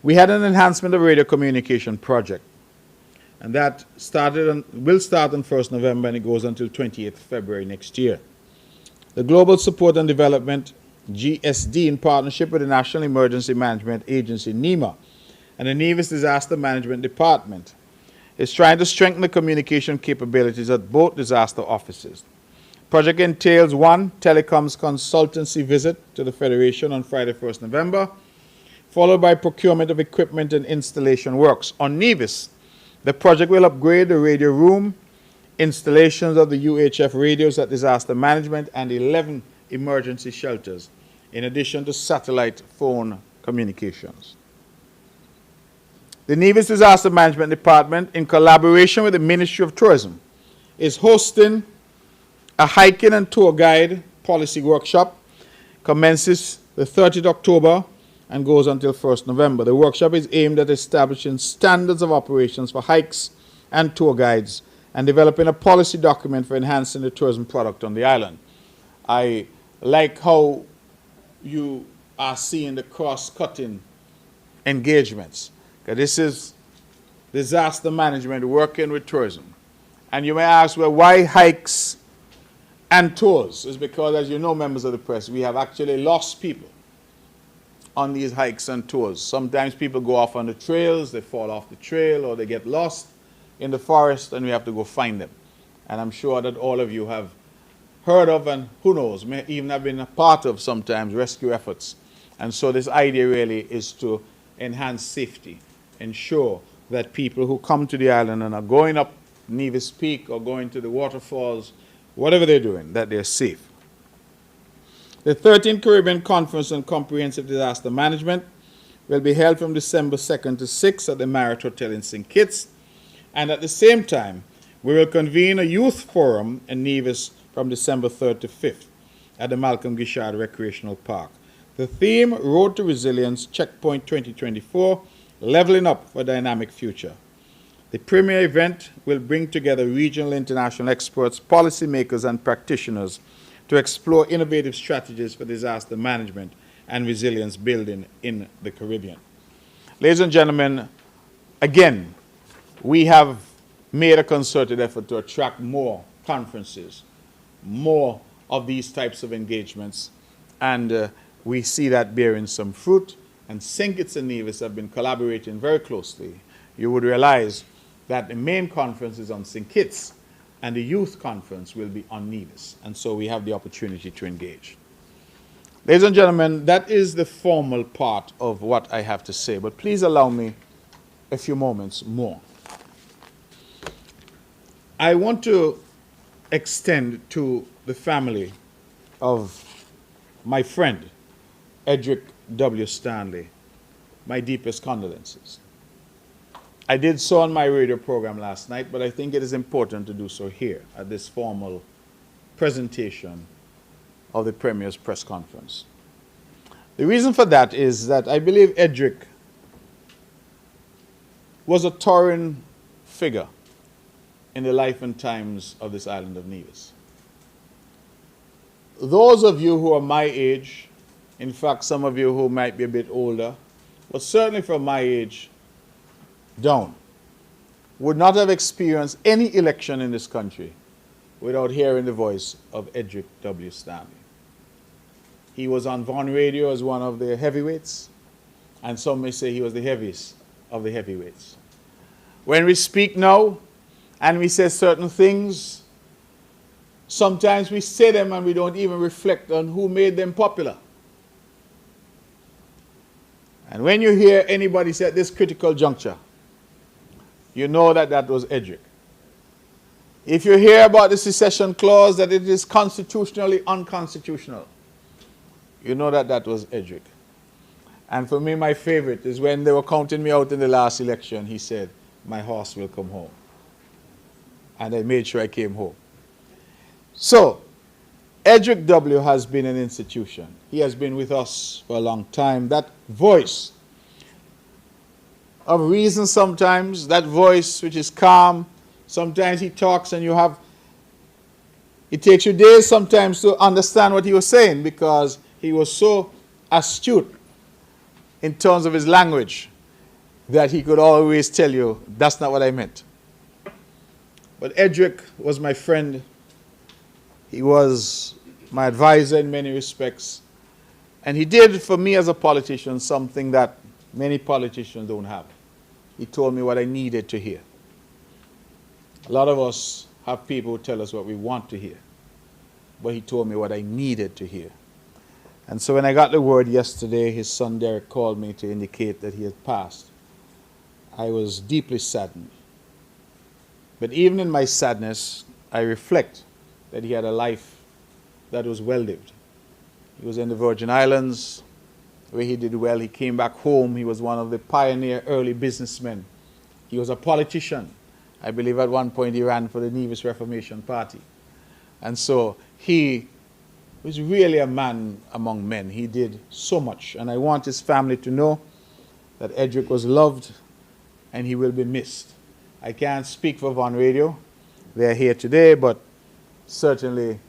We had an enhancement of radio communication project, and that will start on 1st November and it goes until 28th February next year. The Global Support and Development, GSD, in partnership with the National Emergency Management Agency, NEMA, and the Nevis Disaster Management Department, is trying to strengthen the communication capabilities at both disaster offices. Project entails one telecoms consultancy visit to the Federation on Friday, 1st November, followed by procurement of equipment and installation works. On Nevis, the project will upgrade the radio room installations of the UHF radios at disaster management, and 11 emergency shelters, in addition to satellite phone communications. The Nevis Disaster Management Department, in collaboration with the Ministry of Tourism, is hosting a hiking and tour guide policy workshop. Commences the 30th October and goes until 1st November. The workshop is aimed at establishing standards of operations for hikes and tour guides and developing a policy document for enhancing the tourism product on the island. I like how you are seeing the cross-cutting engagements. This is disaster management working with tourism. And you may ask, well, why hikes and tours? It's because, as you know, members of the press, we have actually lost people on these hikes and tours. Sometimes people go off on the trails, they fall off the trail, or they get lost in the forest, and we have to go find them. And I'm sure that all of you have heard of, and who knows, may even have been a part of sometimes rescue efforts. And so this idea really is to enhance safety, ensure that people who come to the island and are going up Nevis Peak or going to the waterfalls, whatever they're doing, that they're safe. The 13th Caribbean Conference on Comprehensive Disaster Management will be held from December 2nd to 6th at the Marriott Hotel in St. Kitts. And at the same time, we will convene a youth forum in Nevis from December 3rd to 5th at the Malcolm Gishard Recreational Park. The theme, Road to Resilience, Checkpoint 2024, Leveling Up for a Dynamic Future. The premier event will bring together regional international experts, policymakers, and practitioners to explore innovative strategies for disaster management and resilience building in the Caribbean. Ladies and gentlemen, again, we have made a concerted effort to attract more conferences, more of these types of engagements, and we see that bearing some fruit, and St. Kitts and Nevis have been collaborating very closely. You would realize that the main conference is on St. Kitts, and the youth conference will be on Nevis, and so we have the opportunity to engage. Ladies and gentlemen, that is the formal part of what I have to say, but please allow me a few moments more. I want to extend to the family of my friend, Edric W. Stanley, my deepest condolences. I did so on my radio program last night, but I think it is important to do so here at this formal presentation of the Premier's press conference. The reason for that is that I believe Edric was a towering figure in the life and times of this island of Nevis. Those of you who are my age, in fact, some of you who might be a bit older, but certainly from my age down, would not have experienced any election in this country without hearing the voice of Edric W. Stanley. He was on Vaughan Radio as one of the heavyweights, and some may say he was the heaviest of the heavyweights. When we speak now and we say certain things, sometimes we say them and we don't even reflect on who made them popular. And when you hear anybody say at this critical juncture, you know that that was Edric. If you hear about the secession clause, that it is constitutionally unconstitutional, you know that that was Edric. And for me, my favorite is when they were counting me out in the last election, he said, "My horse will come home." And I made sure I came home. So, Edric W. has been an institution. He has been with us for a long time. That voice of reason sometimes, that voice which is calm. Sometimes he talks and it takes you days sometimes to understand what he was saying because he was so astute in terms of his language that he could always tell you, that's not what I meant. But Edric was my friend. He was my advisor in many respects. And he did for me as a politician something that many politicians don't have. He told me what I needed to hear. A lot of us have people who tell us what we want to hear. But he told me what I needed to hear. And so when I got the word yesterday, his son Derek called me to indicate that he had passed. I was deeply saddened But even in my sadness, I reflect that he had a life that was well lived. He was in the Virgin Islands, where he did well. He came back home. He was one of the pioneer early businessmen. He was a politician. I believe at one point he ran for the Nevis Reformation Party. And so he was really a man among men. He did so much. And I want his family to know that Edric was loved and he will be missed. I can't speak for Von Radio. They're here today, but certainly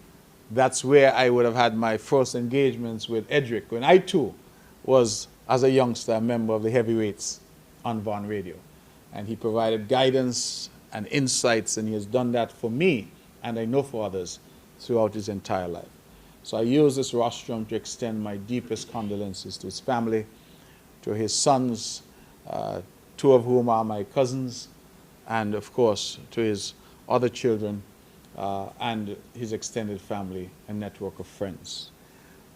that's where I would have had my first engagements with Edric, when I too was, as a youngster, a member of the heavyweights on Von Radio. And he provided guidance and insights, and he has done that for me, and I know for others, throughout his entire life. So I use this rostrum to extend my deepest condolences to his family, to his sons, two of whom are my cousins, and of course to his other children and his extended family and network of friends.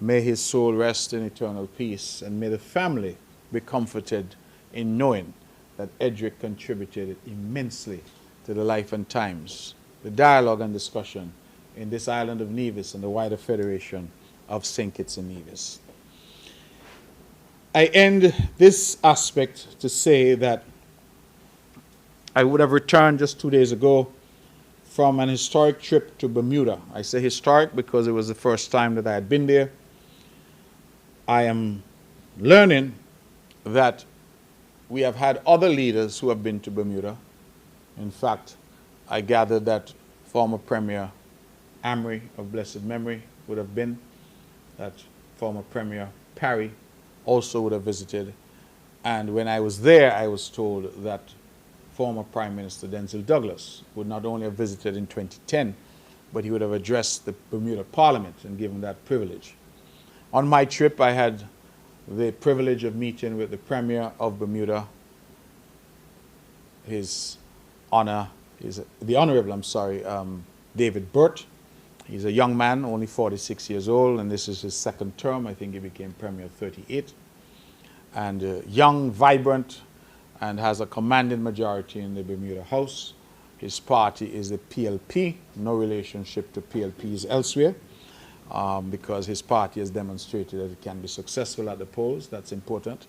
May his soul rest in eternal peace, and may the family be comforted in knowing that Edric contributed immensely to the life and times, the dialogue and discussion in this island of Nevis and the wider Federation of St. Kitts and Nevis. I end this aspect to say that I would have returned just 2 days ago from an historic trip to Bermuda. I say historic because it was the first time that I had been there. I am learning that we have had other leaders who have been to Bermuda. In fact, I gathered that former Premier Amory of blessed memory would have been, that former Premier Parry also would have visited. And when I was there, I was told that former Prime Minister Denzil Douglas would not only have visited in 2010, but he would have addressed the Bermuda Parliament and given that privilege. On my trip, I had the privilege of meeting with the Premier of Bermuda, the Honorable, David Burt. He's a young man, only 46 years old, and this is his second term. I think he became Premier at 38. And young, vibrant, and has a commanding majority in the Bermuda House. His party is the PLP, no relationship to PLPs elsewhere, because his party has demonstrated that it can be successful at the polls. That's important.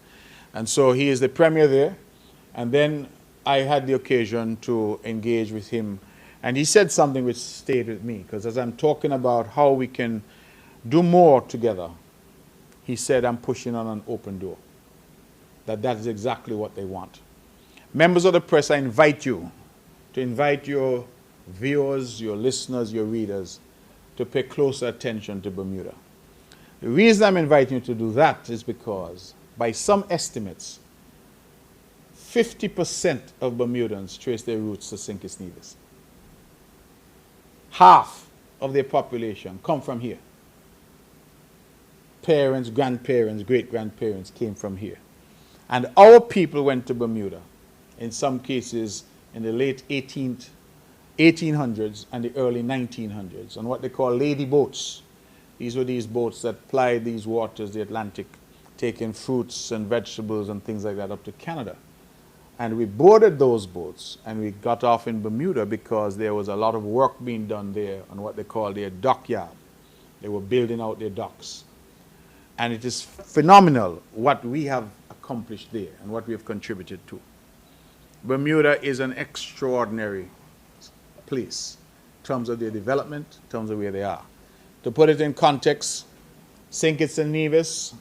And so he is the Premier there. And then I had the occasion to engage with him, and he said something which stayed with me, because as I'm talking about how we can do more together, he said, I'm pushing on an open door. That is exactly what they want. Members of the press, I invite you to invite your viewers, your listeners, your readers to pay closer attention to Bermuda. The reason I'm inviting you to do that is because, by some estimates, 50% of Bermudans trace their roots to St. Kitts and Nevis. Half of their population come from here. Parents, grandparents, great-grandparents came from here. And our people went to Bermuda, in some cases in the late 1800s and the early 1900s, on what they call lady boats. These were these boats that plied these waters, the Atlantic, taking fruits and vegetables and things like that up to Canada. And we boarded those boats and we got off in Bermuda because there was a lot of work being done there on what they call their dockyard. They were building out their docks. And it is phenomenal what we have accomplished there and what we have contributed to. Bermuda is an extraordinary place in terms of their development, in terms of where they are. To put it in context, St. Kitts and Nevis,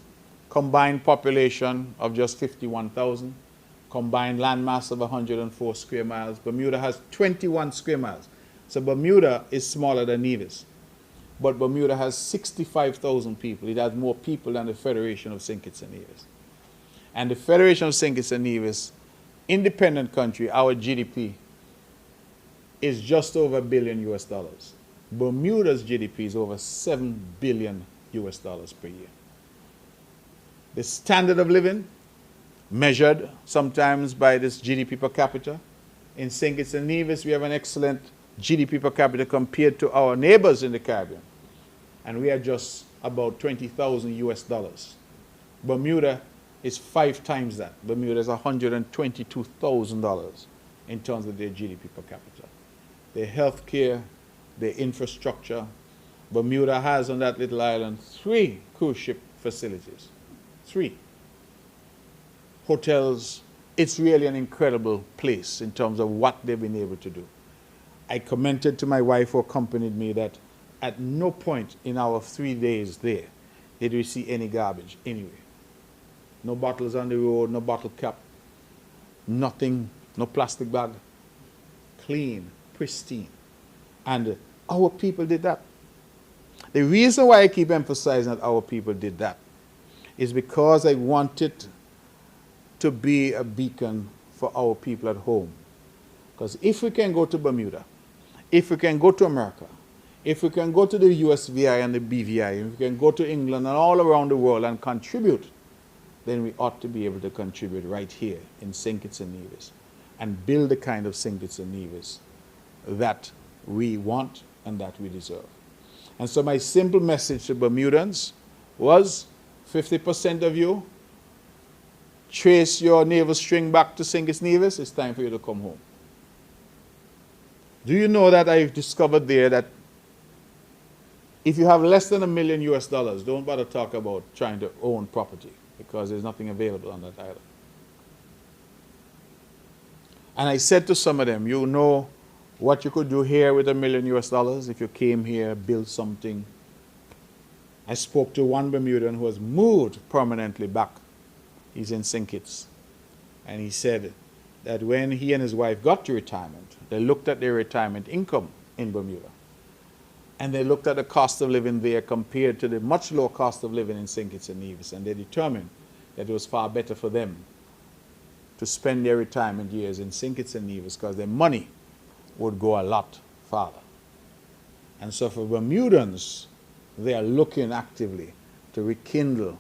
combined population of just 51,000, combined landmass of 104 square miles. Bermuda has 21 square miles. So Bermuda is smaller than Nevis. But Bermuda has 65,000 people. It has more people than the Federation of St. Kitts and Nevis. And the Federation of St. Kitts and Nevis, independent country, our GDP is just over $1 billion US. Bermuda's GDP is over $7 billion US per year. The standard of living, measured sometimes by this GDP per capita. In St. Kitts and Nevis, we have an excellent GDP per capita compared to our neighbors in the Caribbean. And we are just about $20,000 US. Bermuda is 5 times that. Bermuda is $122,000 in terms of their GDP per capita. their health care, their infrastructure. Bermuda has on that little island 3 cruise ship facilities. 3 hotels. It's really an incredible place in terms of what they've been able to do. I commented to my wife who accompanied me that at no point in our 3 days there did we see any garbage anywhere. No bottles on the road, no bottle cap, nothing, no plastic bag. Clean, pristine. And our people did that. The reason why I keep emphasizing that our people did that is because I wanted to be a beacon for our people at home. Because if we can go to Bermuda, if we can go to America, if we can go to the USVI and the BVI, if we can go to England and all around the world and contribute, then we ought to be able to contribute right here in St. Kitts and Nevis and build the kind of St. Kitts and Nevis that we want and that we deserve. And so my simple message to Bermudans was 50% of you trace your navel string back to St. Kitts and Nevis, it's time for you to come home. Do you know that I've discovered there that if you have less than $1 million US, don't bother talk about trying to own property because there's nothing available on that island. And I said to some of them, you know what you could do here with $1 million US if you came here, built something. I spoke to one Bermudan who has moved permanently back. He's in St. Kitts. And he said that when he and his wife got to retirement, they looked at their retirement income in Bermuda. And they looked at the cost of living there compared to the much lower cost of living in St. Kitts and Nevis. And they determined that it was far better for them to spend their retirement years in St. Kitts and Nevis because their money would go a lot farther. And so for Bermudans, they are looking actively to rekindle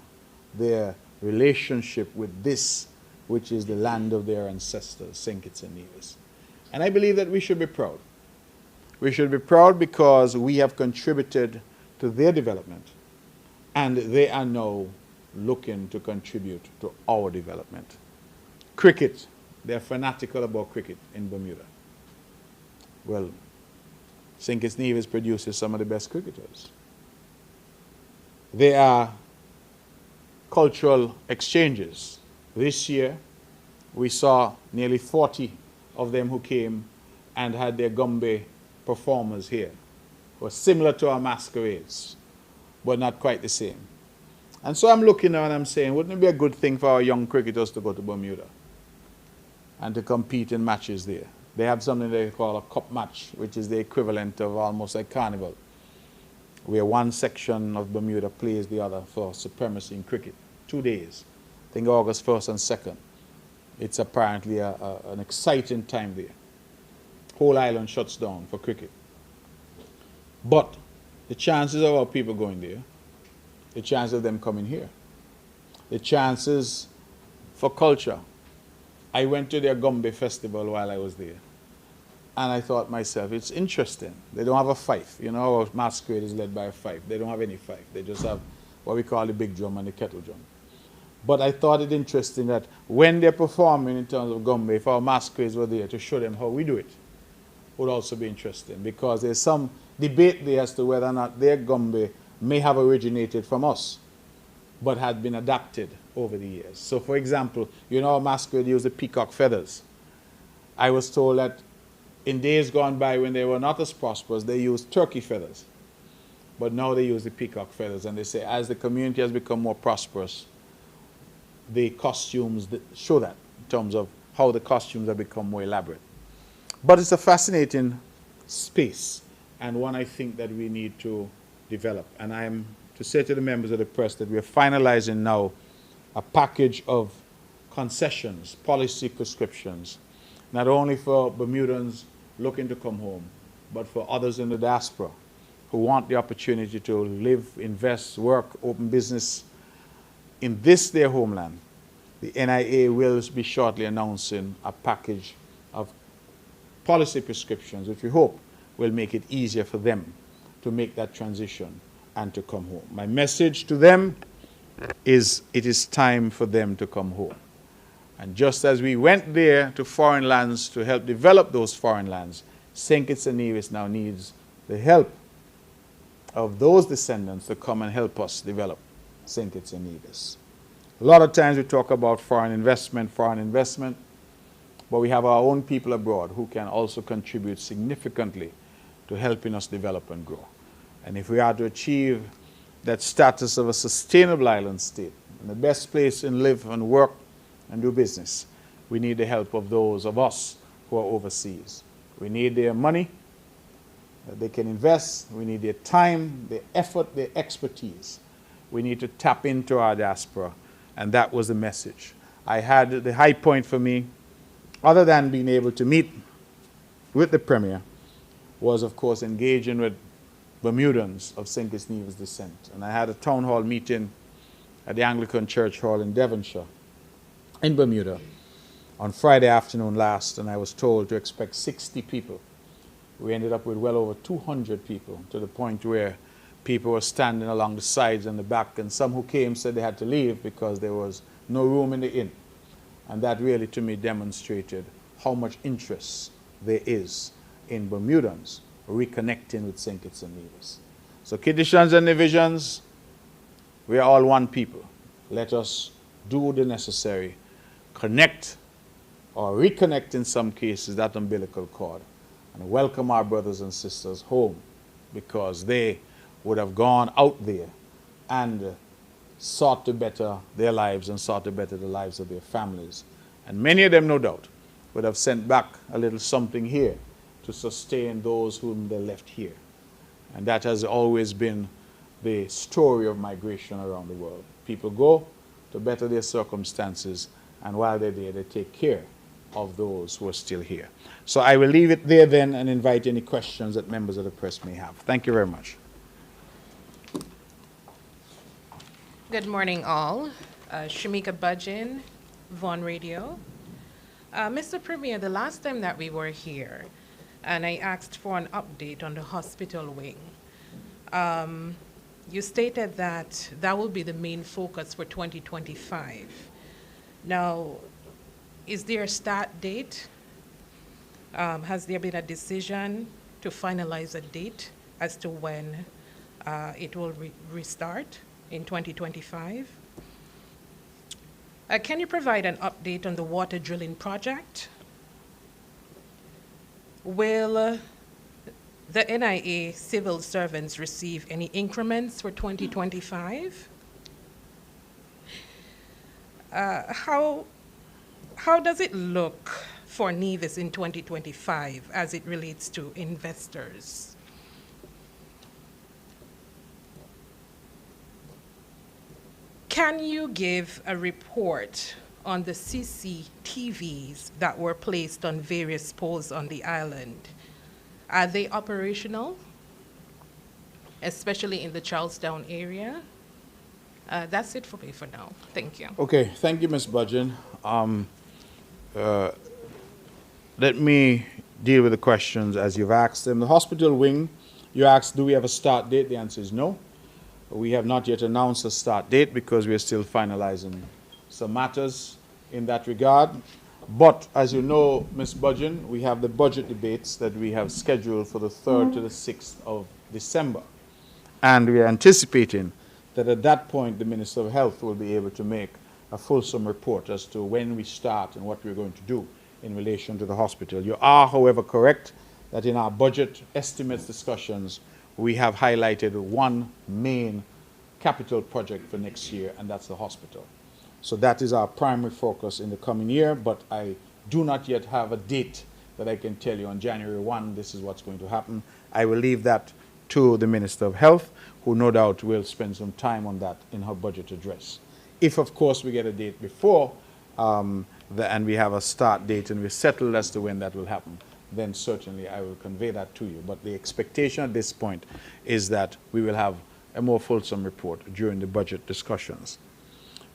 their relationship with this, which is the land of their ancestors, St. Kitts and Nevis. And I believe that we should be proud. We should be proud because we have contributed to their development, and they are now looking to contribute to our development. Cricket, they're fanatical about cricket in Bermuda. Well, St. Kitts and Nevis produces some of the best cricketers. There are cultural exchanges. This year, we saw nearly 40 of them who came and had their Gombe performers here. It was similar to our masquerades, but not quite the same. And so I'm looking now and I'm saying, wouldn't it be a good thing for our young cricketers to go to Bermuda and to compete in matches there? They have something they call a cup match, which is the equivalent of almost like carnival, where one section of Bermuda plays the other for supremacy in cricket. 2 days. I think August 1st and 2nd. It's apparently an exciting time there. Whole island shuts down for cricket. But the chances of our people going there, the chances of them coming here, the chances for culture. I went to their Gombe festival while I was there. And I thought myself, it's interesting. They don't have a fife. You know, our masquerade is led by a fife. They don't have any fife. They just have what we call the big drum and the kettle drum. But I thought it interesting that when they're performing in terms of Gombe, if our masquerades were there to show them how we do it, would also be interesting because there's some debate there as to whether or not their Gombe may have originated from us, but had been adapted over the years. So for example, you know, our masquerade used the peacock feathers. I was told that in days gone by when they were not as prosperous, they used turkey feathers. But now they use the peacock feathers, and they say as the community has become more prosperous, the costumes show that in terms of how the costumes have become more elaborate. But it's a fascinating space, and one I think that we need to develop. And I am to say to the members of the press that we are finalizing now a package of concessions, policy prescriptions, not only for Bermudans looking to come home, but for others in the diaspora who want the opportunity to live, invest, work, open business in this, their homeland. The NIA will be shortly announcing a package of policy prescriptions, which we hope will make it easier for them to make that transition and to come home. My message to them is it is time for them to come home. And just as we went there to foreign lands to help develop those foreign lands, St. Kitts and Nevis now needs the help of those descendants to come and help us develop St. Kitts and Nevis. A lot of times we talk about foreign investment, but we have our own people abroad who can also contribute significantly to helping us develop and grow. And if we are to achieve that status of a sustainable island state, and the best place to live and work and do business, we need the help of those of us who are overseas. We need their money that they can invest. We need their time, their effort, their expertise. We need to tap into our diaspora. And that was the message. I had the high point for me, other than being able to meet with the Premier, was of course engaging with Bermudans of St. Kitts Nevis descent. And I had a town hall meeting at the Anglican Church Hall in Devonshire, in Bermuda, on Friday afternoon last, and I was told to expect 60 people. We ended up with well over 200 people, to the point where people were standing along the sides and the back, and some who came said they had to leave because there was no room in the inn. And that really, to me, demonstrated how much interest there is in Bermudans reconnecting with St. Kitts and Nevis. So Kittitians and Nevisians, we are all one people. Let us do the necessary, connect or reconnect in some cases that umbilical cord, and welcome our brothers and sisters home, because they would have gone out there and sought to better their lives and sought to better the lives of their families. And many of them, no doubt, would have sent back a little something here to sustain those whom they left here. And that has always been the story of migration around the world. People go to better their circumstances, and while they're there, they take care of those who are still here. So I will leave it there then and invite any questions that members of the press may have. Thank you very much. Good morning, all. Shamika Budgeon, Vaughan Radio. Mr. Premier, the last time that we were here, and I asked for an update on the hospital wing, you stated that that will be the main focus for 2025. Now, is there a start date? Has there been a decision to finalize a date as to when it will restart in 2025? Can you provide an update on the water drilling project? Will the NIA civil servants receive any increments for 2025? How does it look for Nevis in 2025 as it relates to investors? Can you give a report on the CCTVs that were placed on various poles on the island? Are they operational, especially in the Charlestown area? That's it for me for now. Thank you. Okay, thank you, Ms. Budgeon. Let me deal with the questions as you've asked them. The hospital wing, you asked, do we have a start date? The answer is no. We have not yet announced a start date because we are still finalizing some matters in that regard. But as you know, Ms. Budgeon, we have the budget debates that we have scheduled for the 3rd to the 6th of December. And we are anticipating that at that point, the Minister of Health will be able to make a fulsome report as to when we start and what we're going to do in relation to the hospital. You are, however, correct that in our budget estimates discussions, we have highlighted one main capital project for next year, and that's the hospital. So that is our primary focus in the coming year, but I do not yet have a date that I can tell you on January 1, this is what's going to happen. I will leave that to the Minister of Health, who no doubt will spend some time on that in her budget address. If, of course, we get a date before and we have a start date and we're settled as to when that will happen, then certainly I will convey that to you. But the expectation at this point is that we will have a more fulsome report during the budget discussions.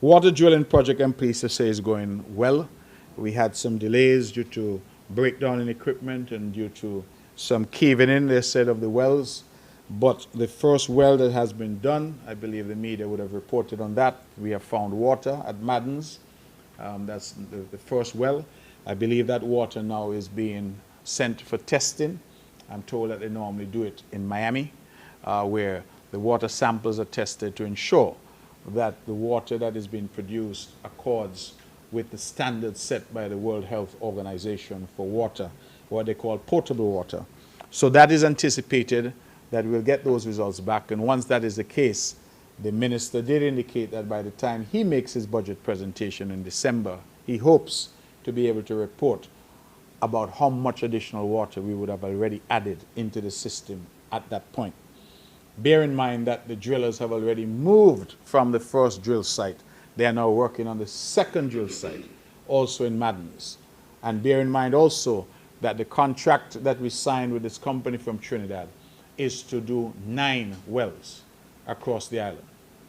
Water drilling project, I'm pleased to say, is going well. We had some delays due to breakdown in equipment and due to some caving in, they said, of the wells. But the first well that has been done, I believe the media would have reported on that. We have found water at Madden's. That's the first well. I believe that water now is being sent for testing I'm told that they normally do it in Miami, where the water samples are tested to ensure that the water that is being produced accords with the standards set by the World Health Organization for water, what they call potable water. So that is anticipated that we'll get those results back. And once that is the case, the minister did indicate that by the time he makes his budget presentation in December, he hopes to be able to report about how much additional water we would have already added into the system at that point. Bear in mind that the drillers have already moved from the first drill site. They are now working on the second drill site, also in Madden's. And bear in mind also that the contract that we signed with this company from Trinidad is to do 9 wells across the island.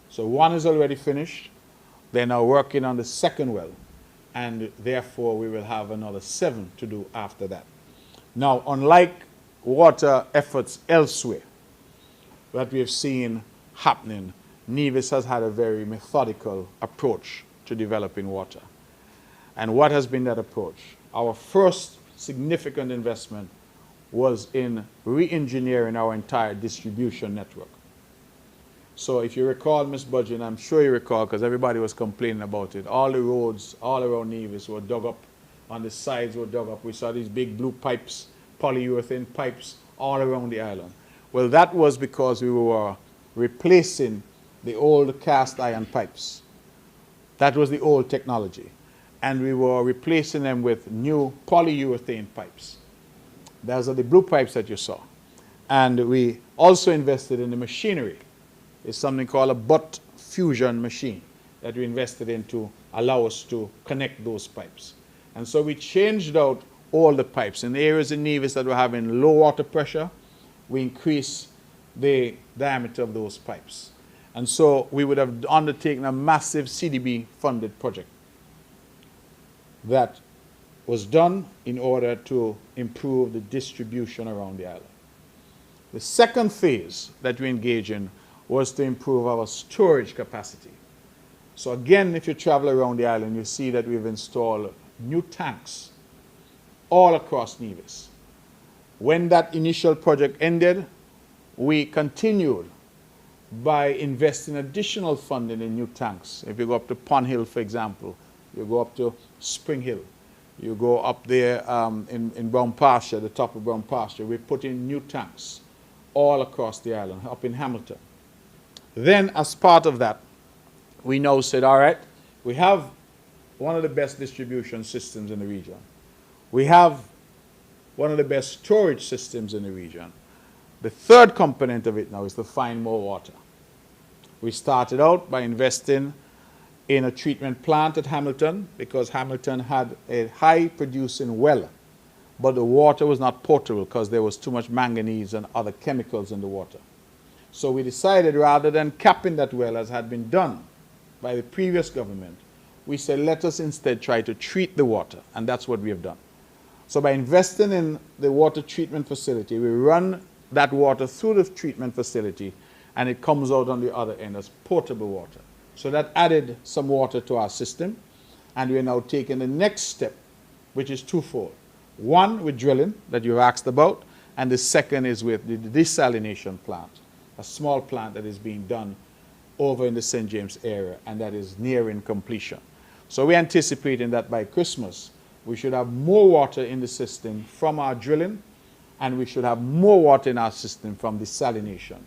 So 1 is already finished. They're now working on the second well, and therefore we will have another 7 to do after that. Now, unlike water efforts elsewhere that we have seen happening, Nevis has had a very methodical approach to developing water. And what has been that approach? Our first significant investment was in re-engineering our entire distribution network. So if you recall, Ms. Budgeon, I'm sure you recall because everybody was complaining about it, all the roads all around Nevis were dug up, on the sides were dug up. We saw these big blue pipes, polyurethane pipes all around the island. Well, that was because we were replacing the old cast iron pipes. That was the old technology. And we were replacing them with new polyurethane pipes. Those are the blue pipes that you saw. And we also invested in the machinery. It's something called a butt fusion machine that we invested in to allow us to connect those pipes. And so we changed out all the pipes. In the areas in Nevis that were having low water pressure, we increased the diameter of those pipes. And so we would have undertaken a massive CDB funded project that was done in order to improve the distribution around the island. The second phase that we engaged in was to improve our storage capacity. So again, if you travel around the island, you see that we've installed new tanks all across Nevis. When that initial project ended, we continued by investing additional funding in new tanks. If you go up to Pond Hill, for example, you go up to Spring Hill, you go up there in Brown Pasture, the top of Brown Pasture, we put in new tanks all across the island, up in Hamilton. Then, as part of that, we now said, all right, we have one of the best distribution systems in the region. We have one of the best storage systems in the region. The third component of it now is to find more water. We started out by investing in a treatment plant at Hamilton because Hamilton had a high producing well, but the water was not potable because there was too much manganese and other chemicals in the water. So we decided rather than capping that well as had been done by the previous government, we said let us instead try to treat the water, and that's what we have done. So by investing in the water treatment facility, we run that water through the treatment facility and it comes out on the other end as potable water. So that added some water to our system, and we are now taking the next step, which is twofold. One with drilling that you asked about, and the second is with the desalination plant, a small plant that is being done over in the St. James area and that is nearing completion. So we're anticipating that by Christmas we should have more water in the system from our drilling, and we should have more water in our system from desalination.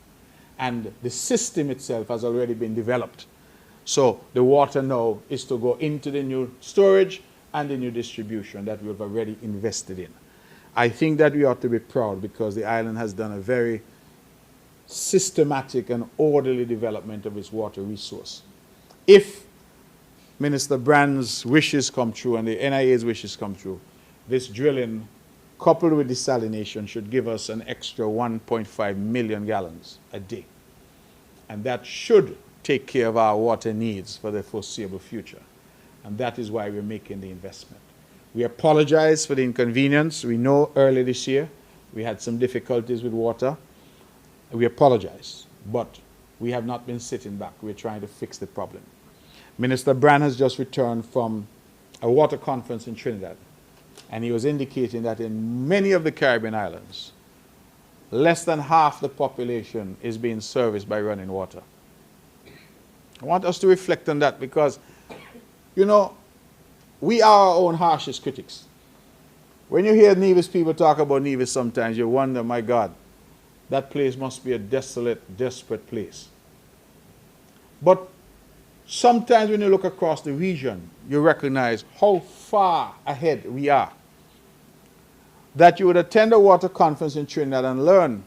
And the system itself has already been developed. So the water now is to go into the new storage and the new distribution that we've already invested in. I think that we ought to be proud because the island has done a very systematic and orderly development of its water resource. If Minister Brand's wishes come true and the NIA's wishes come true, this drilling coupled with desalination should give us an extra 1.5 million gallons a day. And that should take care of our water needs for the foreseeable future. And that is why we're making the investment. We apologize for the inconvenience. We know early this year we had some difficulties with water. We apologize, but we have not been sitting back. We're trying to fix the problem. Minister Brand has just returned from a water conference in Trinidad, and he was indicating that in many of the Caribbean islands, less than half the population is being serviced by running water. I want us to reflect on that because, you know, we are our own harshest critics. When you hear Nevis people talk about Nevis sometimes, you wonder, my God, that place must be a desolate, desperate place. But sometimes when you look across the region, you recognize how far ahead we are. That you would attend a water conference in Trinidad and learn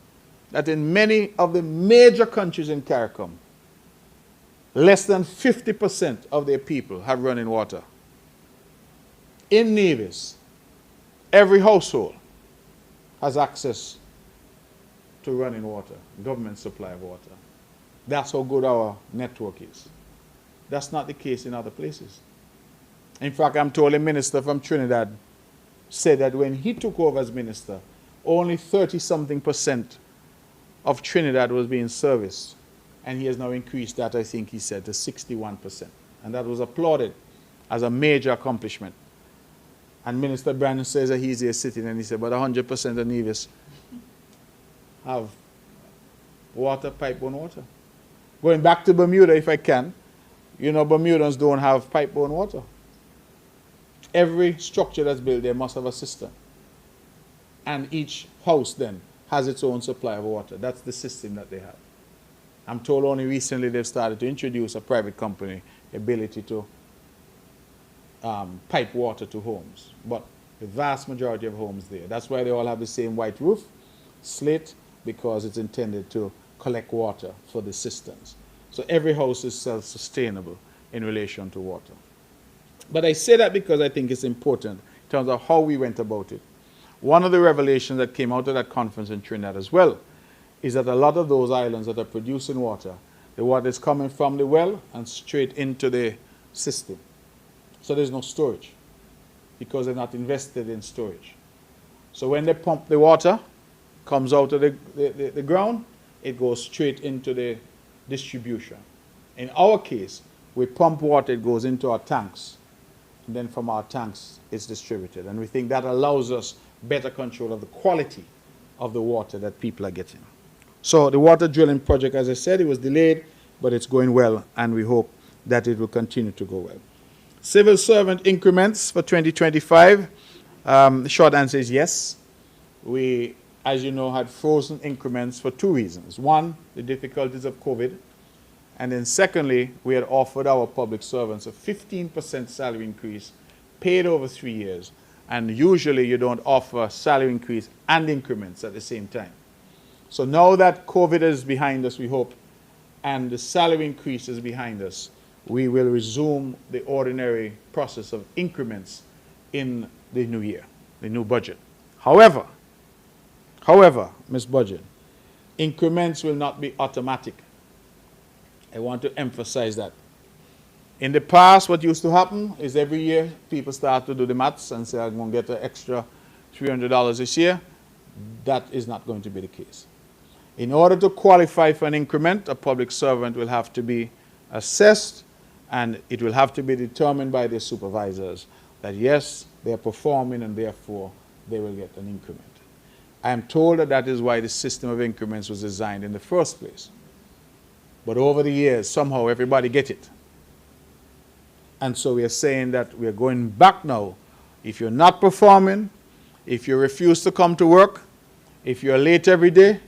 that in many of the major countries in CARICOM, less than 50% of their people have running water. In Nevis, every household has access to running water, government supply of water. That's how good our network is. That's not the case in other places. In fact, I'm told a minister from Trinidad said that when he took over as minister, only 30-something% of Trinidad was being serviced. And he has now increased that, I think he said, to 61%. And that was applauded as a major accomplishment. And Minister Brandon says that he's here sitting and he said, but 100% of Nevis have water, pipe-borne water. Going back to Bermuda, if I can, you know, Bermudans don't have pipe-borne water. Every structure that's built there must have a cistern. And each house then has its own supply of water. That's the system that they have. I'm told only recently they've started to introduce a private company ability to pipe water to homes. But the vast majority of homes there. That's why they all have the same white roof, slate, because it's intended to collect water for the cisterns. So every house is self-sustainable in relation to water. But I say that because I think it's important in terms of how we went about it. One of the revelations that came out of that conference in Trinidad as well is that a lot of those islands that are producing water, the water is coming from the well and straight into the system. So there's no storage because they're not invested in storage. So when they pump the water, comes out of the ground, it goes straight into the distribution. In our case, we pump water, it goes into our tanks, and then from our tanks, it's distributed. And we think that allows us better control of the quality of the water that people are getting. So the water drilling project, as I said, it was delayed, but it's going well, and we hope that it will continue to go well. Civil servant increments for 2025, the short answer is yes. We, as you know, had frozen increments for two reasons. One, the difficulties of COVID, and then secondly, we had offered our public servants a 15% salary increase paid over 3 years, and usually you don't offer salary increase and increments at the same time. So now that COVID is behind us, we hope, and the salary increase is behind us, we will resume the ordinary process of increments in the new year, the new budget. However, Ms. Budget, increments will not be automatic. I want to emphasize that. In the past, what used to happen is every year people start to do the maths and say, I'm going to get an extra $300 this year. That is not going to be the case. In order to qualify for an increment, a public servant will have to be assessed, and it will have to be determined by their supervisors that yes, they are performing and therefore they will get an increment. I am told that that is why the system of increments was designed in the first place. But over the years, somehow everybody get it. And so we are saying that we are going back now. If you're not performing, if you refuse to come to work, if you're late every day,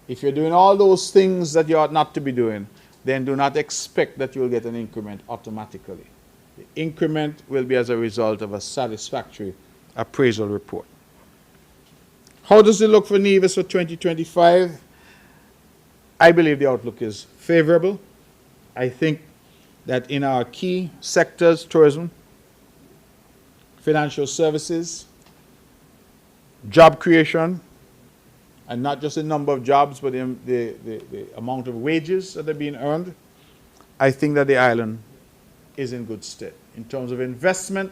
if you're doing all those things that you ought not to be doing, then do not expect that you'll get an increment automatically. The increment will be as a result of a satisfactory appraisal report. How does it look for Nevis for 2025? I believe the outlook is favorable. I think that in our key sectors, tourism, financial services, job creation, and not just the number of jobs, but the amount of wages that are being earned, I think that the island is in good stead. In terms of investment,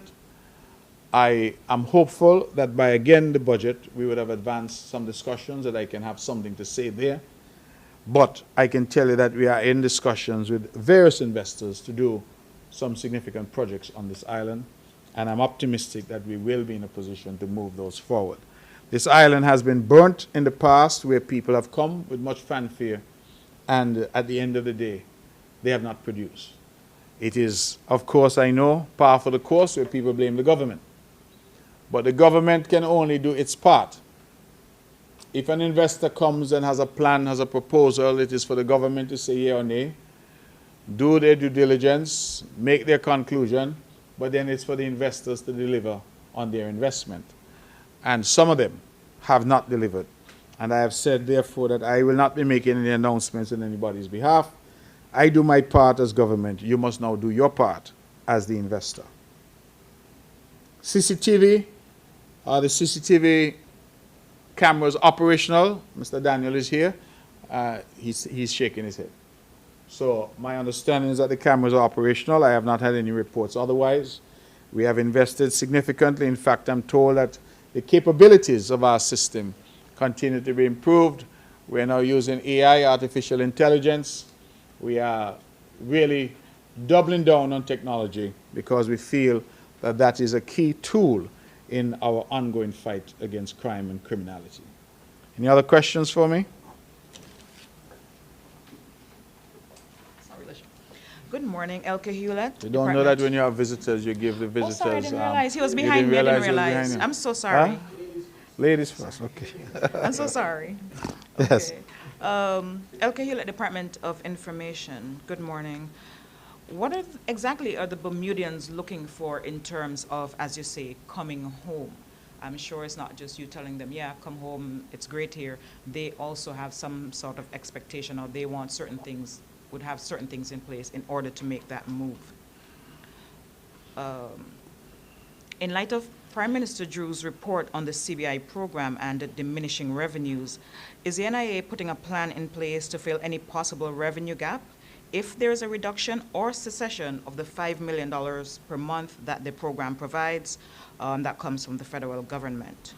I am hopeful that by, again, the budget, we would have advanced some discussions, that I can have something to say there. But I can tell you that we are in discussions with various investors to do some significant projects on this island, and I'm optimistic that we will be in a position to move those forward. This island has been burnt in the past where people have come with much fanfare and at the end of the day, they have not produced. It is, of course, I know, par for the course where people blame the government. But the government can only do its part. If an investor comes and has a plan, has a proposal, it is for the government to say yea or nay, do their due diligence, make their conclusion, but then it's for the investors to deliver on their investment. And some of them have not delivered. And I have said, therefore, that I will not be making any announcements on anybody's behalf. I do my part as government. You must now do your part as the investor. CCTV, the CCTV cameras operational. Mr. Daniel is here. He's shaking his head. So my understanding is that the cameras are operational. I have not had any reports otherwise. We have invested significantly. In fact, I'm told that the capabilities of our system continue to be improved. We're now using AI, artificial intelligence. We are really doubling down on technology because we feel that that is a key tool in our ongoing fight against crime and criminality. Any other questions for me? Good morning, Elke Hewlett. You don't know that when you have visitors, you give the visitors... Oh, sorry, I didn't realize. He was behind me. I didn't realize. I'm so sorry. Huh? Ladies first, okay. I'm so sorry. Yes. Okay. Elke Hewlett, Department of Information. Good morning. What exactly are the Bermudians looking for in terms of, as you say, coming home? I'm sure it's not just you telling them, yeah, come home, it's great here. They also have some sort of expectation, or they want certain things, would have certain things in place in order to make that move. In light of Prime Minister Drew's report on the CBI program and the diminishing revenues, is the NIA putting a plan in place to fill any possible revenue gap if there is a reduction or cessation of the $5 million per month that the program provides that comes from the federal government?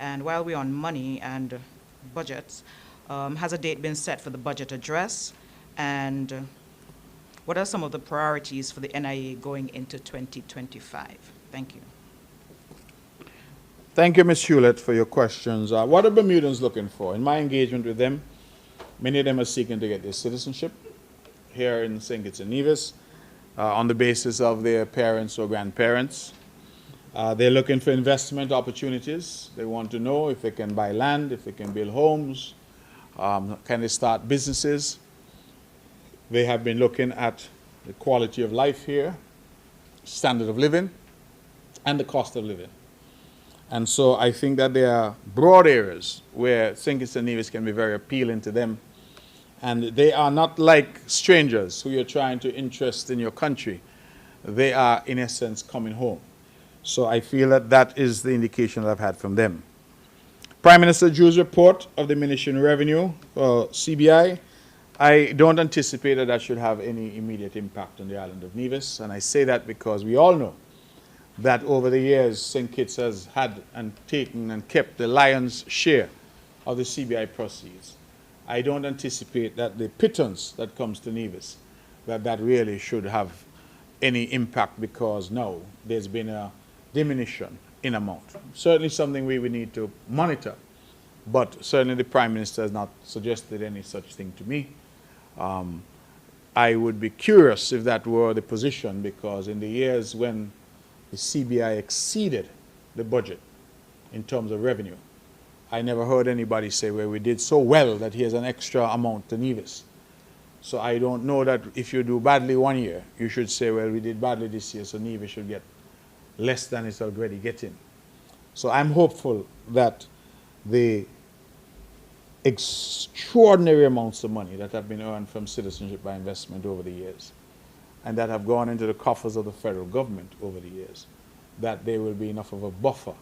And while we're on money and budgets, has a date been set for the budget address? And what are some of the priorities for the NIA going into 2025? Thank you. Thank you, Ms. Hewlett, for your questions. What are Bermudans looking for? In my engagement with them, many of them are seeking to get their citizenship here in St. Kitts and Nevis on the basis of their parents or grandparents. They're looking for investment opportunities. They want to know if they can buy land, if they can build homes, can they start businesses. They have been looking at the quality of life here, standard of living, and the cost of living. And so I think that there are broad areas where St. Kitts and Nevis can be very appealing to them. And they are not like strangers who you're trying to interest in your country. They are, in essence, coming home. So I feel that that is the indication that I've had from them. Prime Minister Drew's report of diminishing revenue for CBI, I don't anticipate that that should have any immediate impact on the island of Nevis. And I say that because we all know that over the years, St. Kitts has had and taken and kept the lion's share of the CBI proceeds. I don't anticipate that the pittance that comes to Nevis, that really should have any impact because now there's been a diminution in amount. Certainly something we would need to monitor, but certainly the Prime Minister has not suggested any such thing to me. I would be curious if that were the position, because in the years when the CBI exceeded the budget in terms of revenue, I never heard anybody say, well, we did so well that here's an extra amount to Nevis. So I don't know that if you do badly one year, you should say, well, we did badly this year, so Nevis should get less than it's already getting. So I'm hopeful that the extraordinary amounts of money that have been earned from citizenship by investment over the years and that have gone into the coffers of the federal government over the years, that there will be enough of a buffer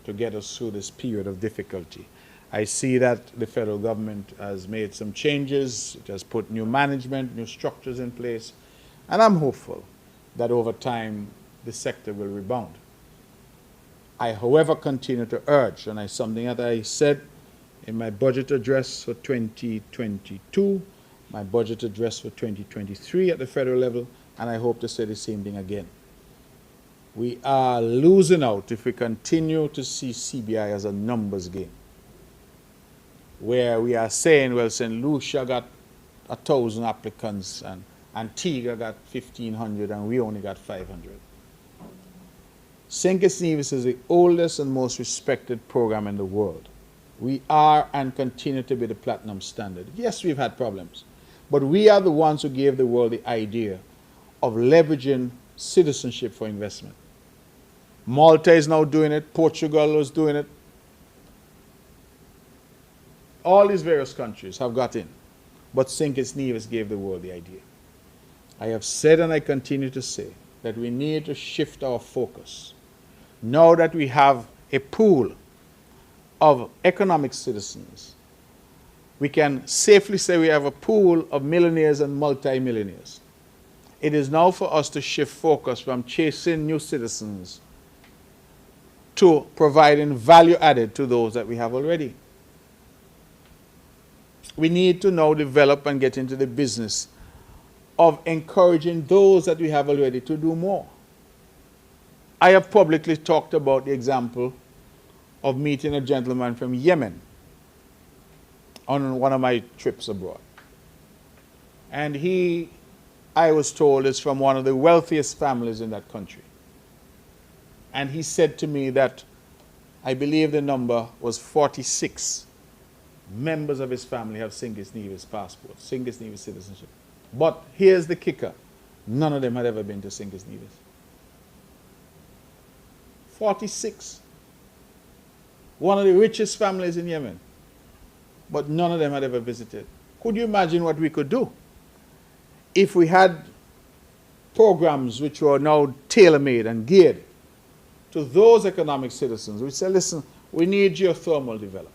to get us through this period of difficulty. I see that the federal government has made some changes, it has put new management, new structures in place, and I'm hopeful that over time the sector will rebound. I, however, continue to urge, and it's something that I said in my budget address for 2022, my budget address for 2023 at the federal level, and I hope to say the same thing again. we are losing out if we continue to see CBI as a numbers game, where we are saying, well, St. Lucia got 1,000 applicants and Antigua got 1,500 and we only got 500. St. Kitts Nevis is the oldest and most respected program in the world. We are and continue to be the platinum standard. Yes, we've had problems, but we are the ones who gave the world the idea of leveraging citizenship for investment. Malta is now doing it. Portugal was doing it. All these various countries have got in, but St. Kitts Nevis gave the world the idea. I have said and I continue to say that we need to shift our focus. Now that we have a pool of economic citizens, we can safely say we have a pool of millionaires and multi-millionaires. It is now for us to shift focus from chasing new citizens to providing value added to those that we have already. We need to now develop and get into the business of encouraging those that we have already to do more. I have publicly talked about the example of meeting a gentleman from Yemen on one of my trips abroad. And he, I was told, is from one of the wealthiest families in that country. And he said to me that I believe the number was 46 members of his family have St. Kitts Nevis passports, St. Kitts Nevis citizenship. But here's the kicker. None of them had ever been to St. Kitts Nevis. 46. One of the richest families in Yemen. But none of them had ever visited. Could you imagine what we could do if we had programs which were now tailor-made and geared to those economic citizens? We say, listen, we need geothermal developed.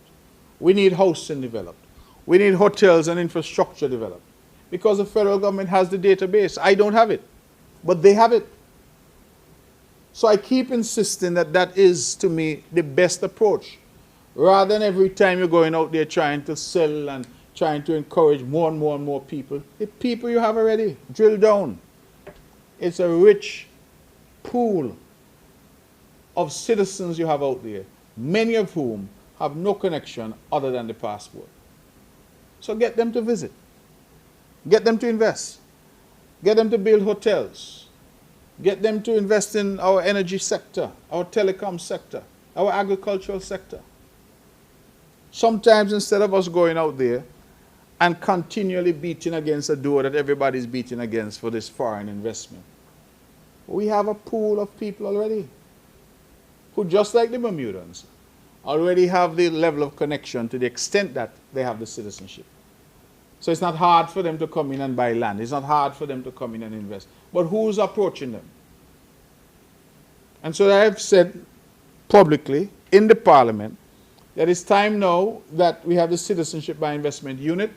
We need housing developed. We need hotels and infrastructure developed. Because the federal government has the database. I don't have it, but they have it. So I keep insisting that that is, to me, the best approach. Rather than every time you're going out there trying to sell and trying to encourage more and more and more people. The people you have already, drill down. It's a rich pool of citizens you have out there, many of whom have no connection other than the passport. So get them to visit. Get them to invest. Get them to build hotels. Get them to invest in our energy sector, our telecom sector, our agricultural sector. Sometimes instead of us going out there and continually beating against a door that everybody's beating against for this foreign investment, we have a pool of people already who, just like the Bermudans, already have the level of connection to the extent that they have the citizenship. So it's not hard for them to come in and buy land. It's not hard for them to come in and invest. But who's approaching them? And so I have said publicly in the Parliament that it's time now that we have the Citizenship by Investment Unit,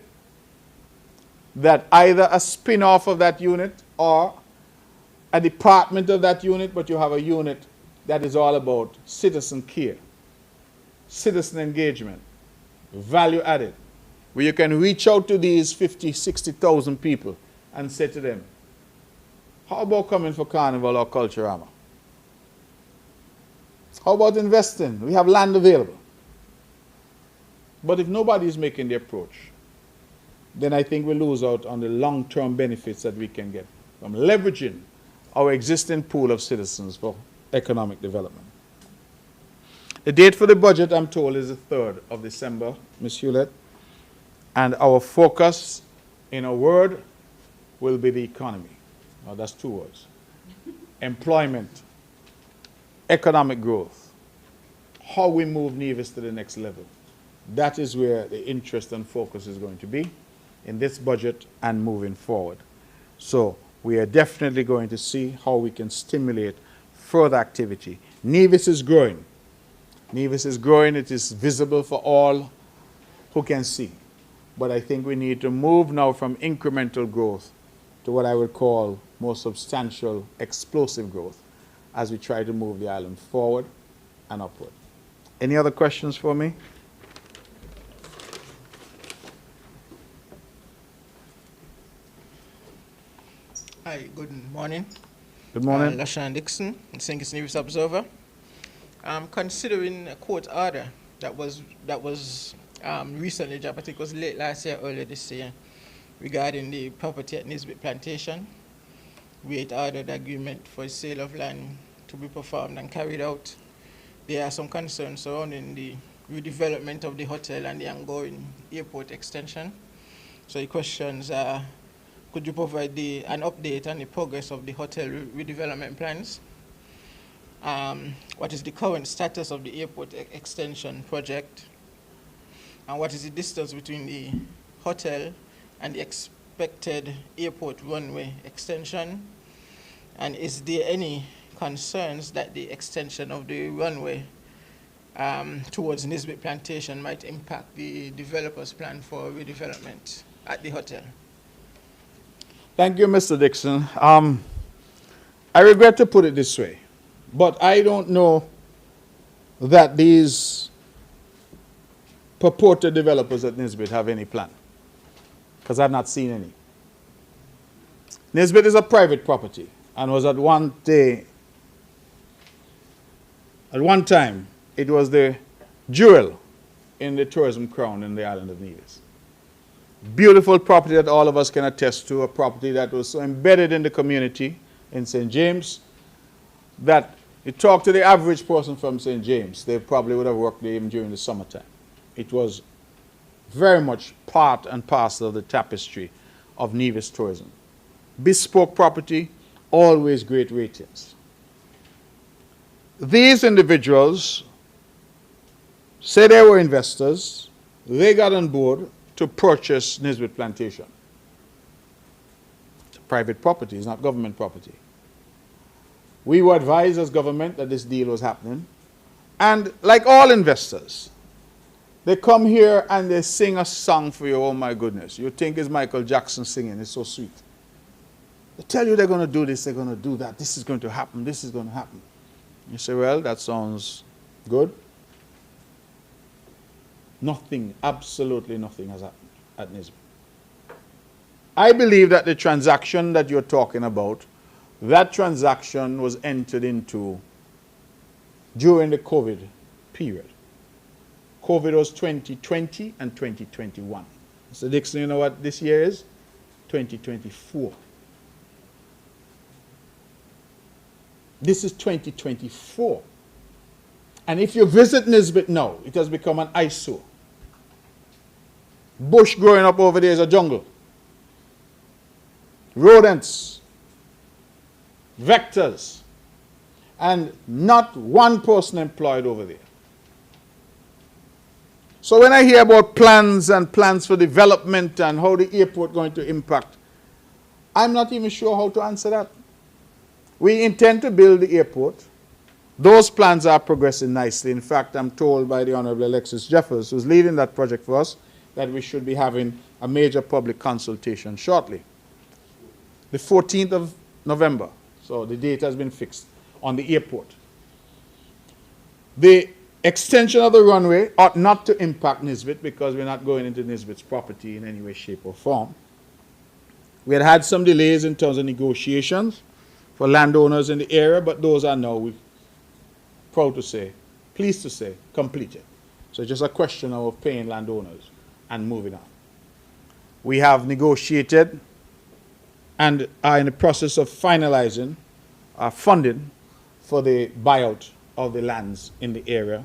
that either a spin-off of that unit or a department of that unit, but you have a unit that is all about citizen care, citizen engagement, value added, where you can reach out to these 50, 60,000 people and say to them, how about coming for Carnival or Culturama? How about investing? We have land available. But if nobody is making the approach, then I think we lose out on the long-term benefits that we can get from leveraging our existing pool of citizens for economic development. The date for the budget, I'm told, is the 3rd of December, Ms. Hewlett. And our focus, in a word, will be the economy. Now, that's 2 words. Employment, economic growth, how we move Nevis to the next level. That is where the interest and focus is going to be in this budget and moving forward. So we are definitely going to see how we can stimulate further activity. Nevis is growing. Nevis is growing. It is visible for all who can see. But I think we need to move now from incremental growth to what I would call more substantial, explosive growth as we try to move the island forward and upward. Any other questions for me? Hi, good morning. Good morning. Lashan Dixon, St. Kitts Nevis Observer. Considering a court order that was recently dropped, I think it was late last year, earlier this year, regarding the property at Nisbet Plantation, we had ordered agreement for sale of land to be performed and carried out. There are some concerns surrounding the redevelopment of the hotel and the ongoing airport extension. So the questions are, could you provide an update on the progress of the hotel redevelopment plans? What is the current status of the airport extension project? And what is the distance between the hotel and the expected airport runway extension? And is there any concerns that the extension of the runway towards Nisbet Plantation might impact the developer's plan for redevelopment at the hotel? Thank you, Mr. Dixon. I regret to put it this way, but I don't know that these purported developers at Nisbet have any plan, because I've not seen any. Nisbet is a private property and was at one time, it was the jewel in the tourism crown in the island of Nevis. Beautiful property that all of us can attest to, a property that was so embedded in the community in St. James that you talk to the average person from St. James, they probably would have worked there even during the summertime. It was very much part and parcel of the tapestry of Nevis tourism. Bespoke property, always great ratings. These individuals say they were investors, they got on board to purchase Nisbet Plantation. It's a private property, it's not government property. We were advised as government that this deal was happening. And like all investors, they come here and they sing a song for you, oh my goodness. You think it's Michael Jackson singing, it's so sweet. They tell you they're going to do this, they're going to do that, this is going to happen, this is going to happen. You say, well, that sounds good. Nothing, absolutely nothing has happened at Nisbet. I believe that the transaction that you're talking about, that transaction was entered into during the COVID period. COVID was 2020 and 2021. Mr. Dixon, you know what this year is? 2024. This is 2024. And if you visit Nisbet now, it has become an eyesore. Bush growing up over there is a jungle. Rodents, vectors, and not one person employed over there. So when I hear about plans and plans for development and how the airport going to impact, I'm not even sure how to answer that. We intend to build the airport. Those plans are progressing nicely. In fact, I'm told by the Honorable Alexis Jeffers, who's leading that project for us, that we should be having a major public consultation shortly. The 14th of November. So the date has been fixed on the airport. The extension of the runway ought not to impact Nisbet because we're not going into Nisbet's property in any way, shape, or form. We had had some delays in terms of negotiations for landowners in the area, but those are now, we're proud to say, pleased to say, completed. So it's just a question of paying landowners and moving on. We have negotiated and are in the process of finalizing funding for the buyout of the lands in the area,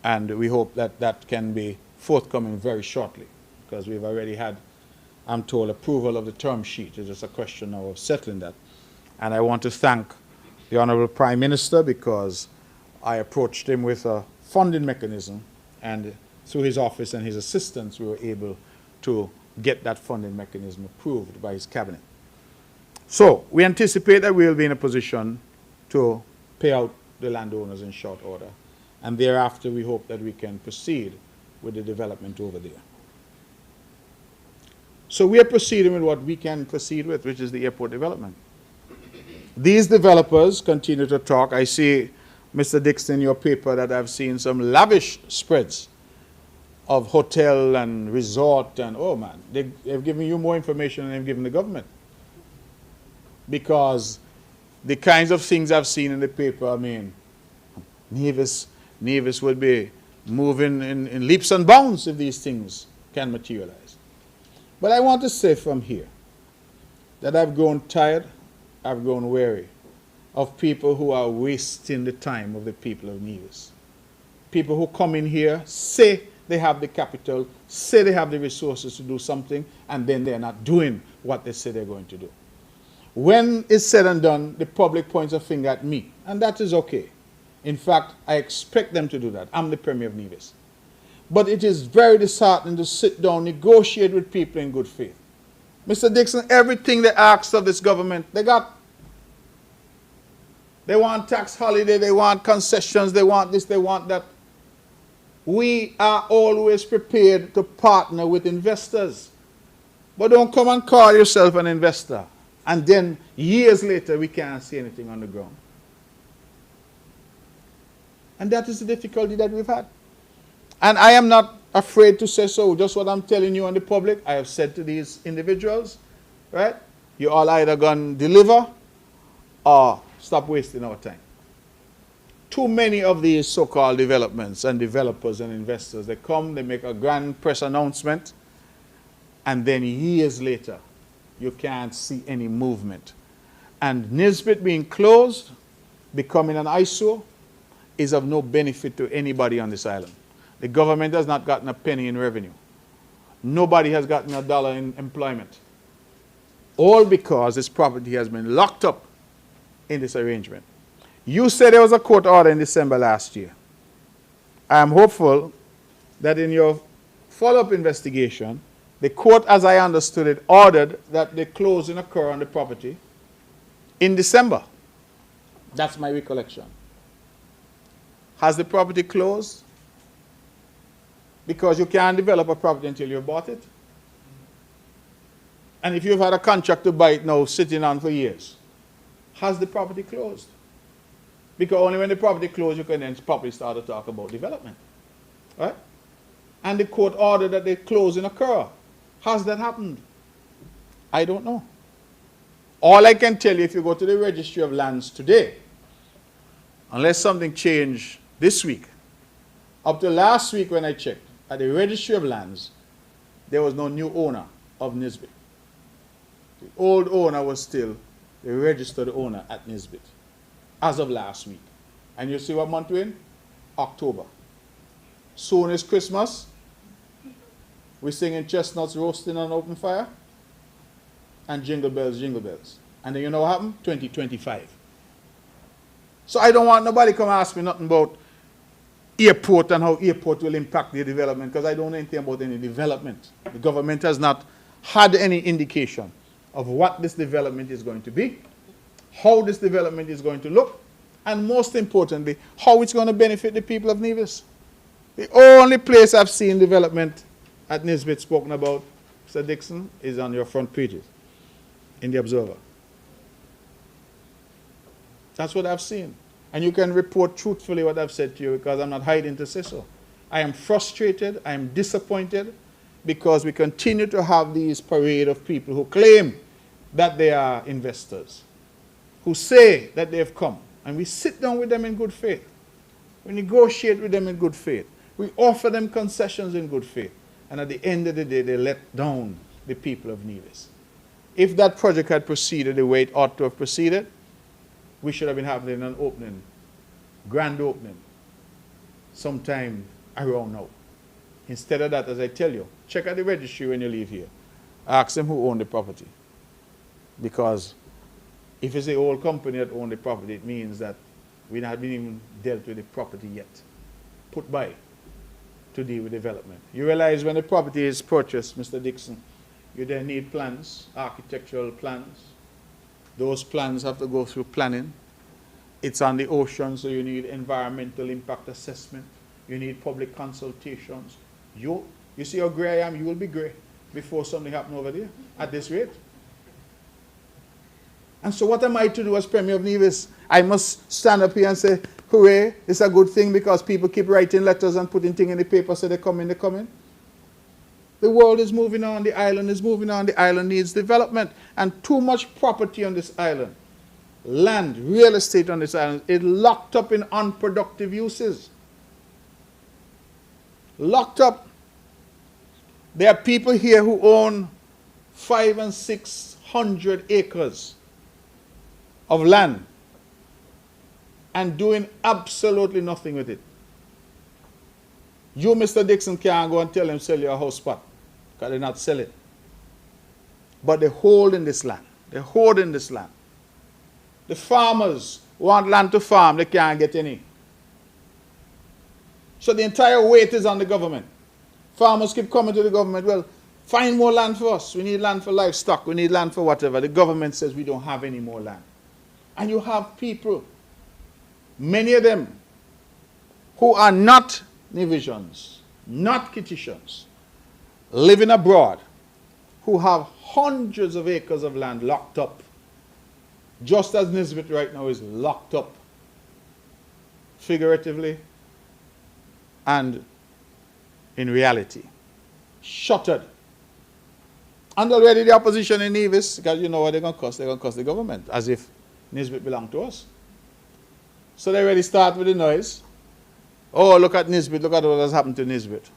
and we hope that that can be forthcoming very shortly because we've already had, I'm told, approval of the term sheet. It's just a question now of settling that. And I want to thank the Honorable Prime Minister because I approached him with a funding mechanism, and through his office and his assistants we were able to get that funding mechanism approved by his cabinet. So we anticipate that we will be in a position to pay out the landowners in short order, and thereafter we hope that we can proceed with the development over there. So we are proceeding with what we can proceed with, which is the airport development. These developers continue to talk. I see, Mr. Dixon, in your paper that I've seen some lavish spreads of hotel and resort, and oh man, they've given you more information than they've given the government. Because the kinds of things I've seen in the paper, I mean, Nevis would be moving in leaps and bounds if these things can materialize. But I want to say from here that I've grown tired, I've grown weary of people who are wasting the time of the people of Nevis. People who come in here, say they have the capital, say they have the resources to do something, and then they're not doing what they say they're going to do. When it's said and done, the public points a finger at me, and that is okay. In fact, I expect them to do that. I'm the Premier of Nevis. But it is very disheartening to sit down, negotiate with people in good faith. Mr. Dixon, everything they asked of this government, they got. They want tax holiday, they want concessions, they want this, they want that. We are always prepared to partner with investors. But don't come and call yourself an investor. And then years later, we can't see anything on the ground. And that is the difficulty that we've had. And I am not afraid to say so. Just what I'm telling you on the public, I have said to these individuals, right? You all either going to deliver or stop wasting our time. Too many of these so-called developments and developers and investors, they come, they make a grand press announcement, and then years later, you can't see any movement. And Nisbet being closed, becoming an eyesore, is of no benefit to anybody on this island. The government has not gotten a penny in revenue. Nobody has gotten a dollar in employment. All because this property has been locked up in this arrangement. You said there was a court order in December last year. I am hopeful that in your follow-up investigation, the court, as I understood it, ordered that the closing occur on the property in December. That's my recollection. Has the property closed? Because you can't develop a property until you've bought it. And if you've had a contract to buy it now sitting on for years, has the property closed? Because only when the property closed, you can then properly start to talk about development. Right? And the court ordered that the closing occur. Has that happened? I don't know. All I can tell you, if you go to the Registry of Lands today, unless something changed this week, up to last week when I checked, at the Registry of Lands, there was no new owner of Nisbet. The old owner was still the registered owner at Nisbet, as of last week. And you see what month we're in? October. Soon is Christmas. We're singing chestnuts roasting on open fire. And jingle bells, jingle bells. And then you know what happened? 2025. So I don't want nobody come ask me nothing about airport and how airport will impact the development, because I don't know anything about any development. The government has not had any indication of what this development is going to be, how this development is going to look, and most importantly, how it's going to benefit the people of Nevis. The only place I've seen development at Nisbet spoken about, Mr. Dixon, is on your front pages in the Observer. That's what I've seen. And you can report truthfully what I've said to you, because I'm not hiding to say so. I am frustrated, I am disappointed, because we continue to have these parade of people who claim that they are investors, who say that they've come. And we sit down with them in good faith. We negotiate with them in good faith. We offer them concessions in good faith. And at the end of the day, they let down the people of Nevis. If that project had proceeded the way it ought to have proceeded, we should have been having an opening, grand opening, sometime around now. Instead of that, as I tell you, check out the registry when you leave here. Ask them who owned the property. Because if it's the old company that owned the property, it means that we haven't even dealt with the property yet. Put by to deal with development. You realize when the property is purchased, Mr. Dixon, you then need plans, architectural plans. Those plans have to go through planning. It's on the ocean, so you need environmental impact assessment. You need public consultations. You see how gray I am? You will be gray before something happens over there at this rate. And so what am I to do as Premier of Nevis? I must stand up here and say, hooray, it's a good thing because people keep writing letters and putting things in the paper so they come in, they come in. The world is moving on, the island is moving on, the island needs development, and too much property on this island land, real estate on this island is locked up in unproductive uses. Locked up. There are people here who own 500 and 600 acres of land and doing absolutely nothing with it. You, Mr. Dixon, can't go and tell them sell your house spot because they not sell it. But they hold in this land. They hold in this land. The farmers want land to farm, they can't get any. So the entire weight is on the government. Farmers keep coming to the government, well, find more land for us. We need land for livestock. We need land for whatever. The government says we don't have any more land. And you have people, many of them, who are not Nevisians, not Kittitians, living abroad, who have hundreds of acres of land locked up, just as Nisbet right now is locked up, figuratively and in reality, shuttered. And already the opposition in Nevis, because you know what they're going to cost? They're going to cost the government, as if Nisbet belonged to us. So they already start with the noise. Oh, look at Nisbet, look at what has happened to Nisbet.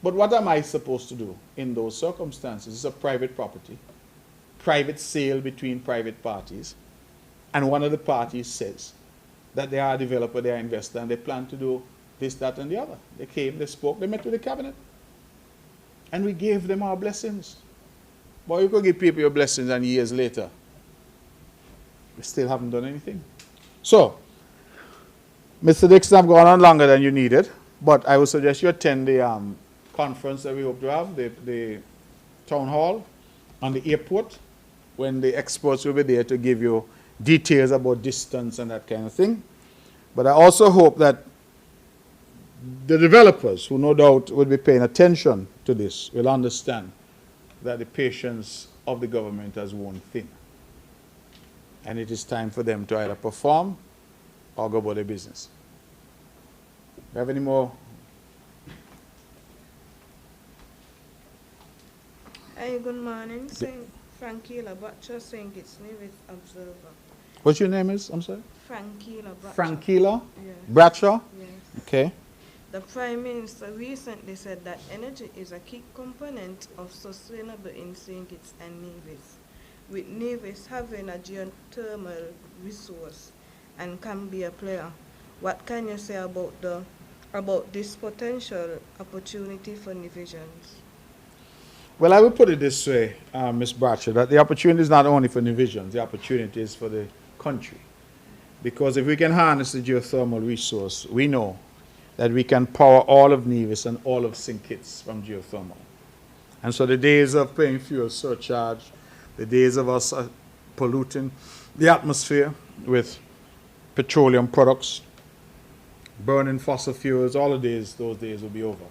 But what am I supposed to do in those circumstances? It's a private property, private sale between private parties, and one of the parties says that they are a developer, they are an investor, and they plan to do this, that, and the other. They came, they spoke, they met with the cabinet, and we gave them our blessings. But you could give people your blessings, and years later, we still haven't done anything. So, Mr. Dixon, I've gone on longer than you needed, but I would suggest you attend the conference that we hope to have, the town hall on the airport, when the experts will be there to give you details about distance and that kind of thing. But I also hope that the developers, who no doubt will be paying attention to this, will understand that the patience of the government has worn thin. And it is time for them to either perform or go about their business. Do you have any more? Hey, good morning. Saint Frankila Butcher, St. Kitts Nevis Observer. What's your name is? I'm sorry? Frankila Butcher. Frankila? Yes. Bradshaw? Yes. Okay. The Prime Minister recently said that energy is a key component of sustainable in St. Kitts and Nevis, with Nevis having a geothermal resource and can be a player. What can you say about this potential opportunity for Nevisians? Well, I will put it this way, Ms. Bradshaw, that the opportunity is not only for Nevisians, the opportunity is for the country. Because if we can harness the geothermal resource, we know that we can power all of Nevis and all of St. Kitts from geothermal. And so the days of paying fuel surcharge, the days of us polluting the atmosphere with petroleum products, burning fossil fuels, all of those days will be over.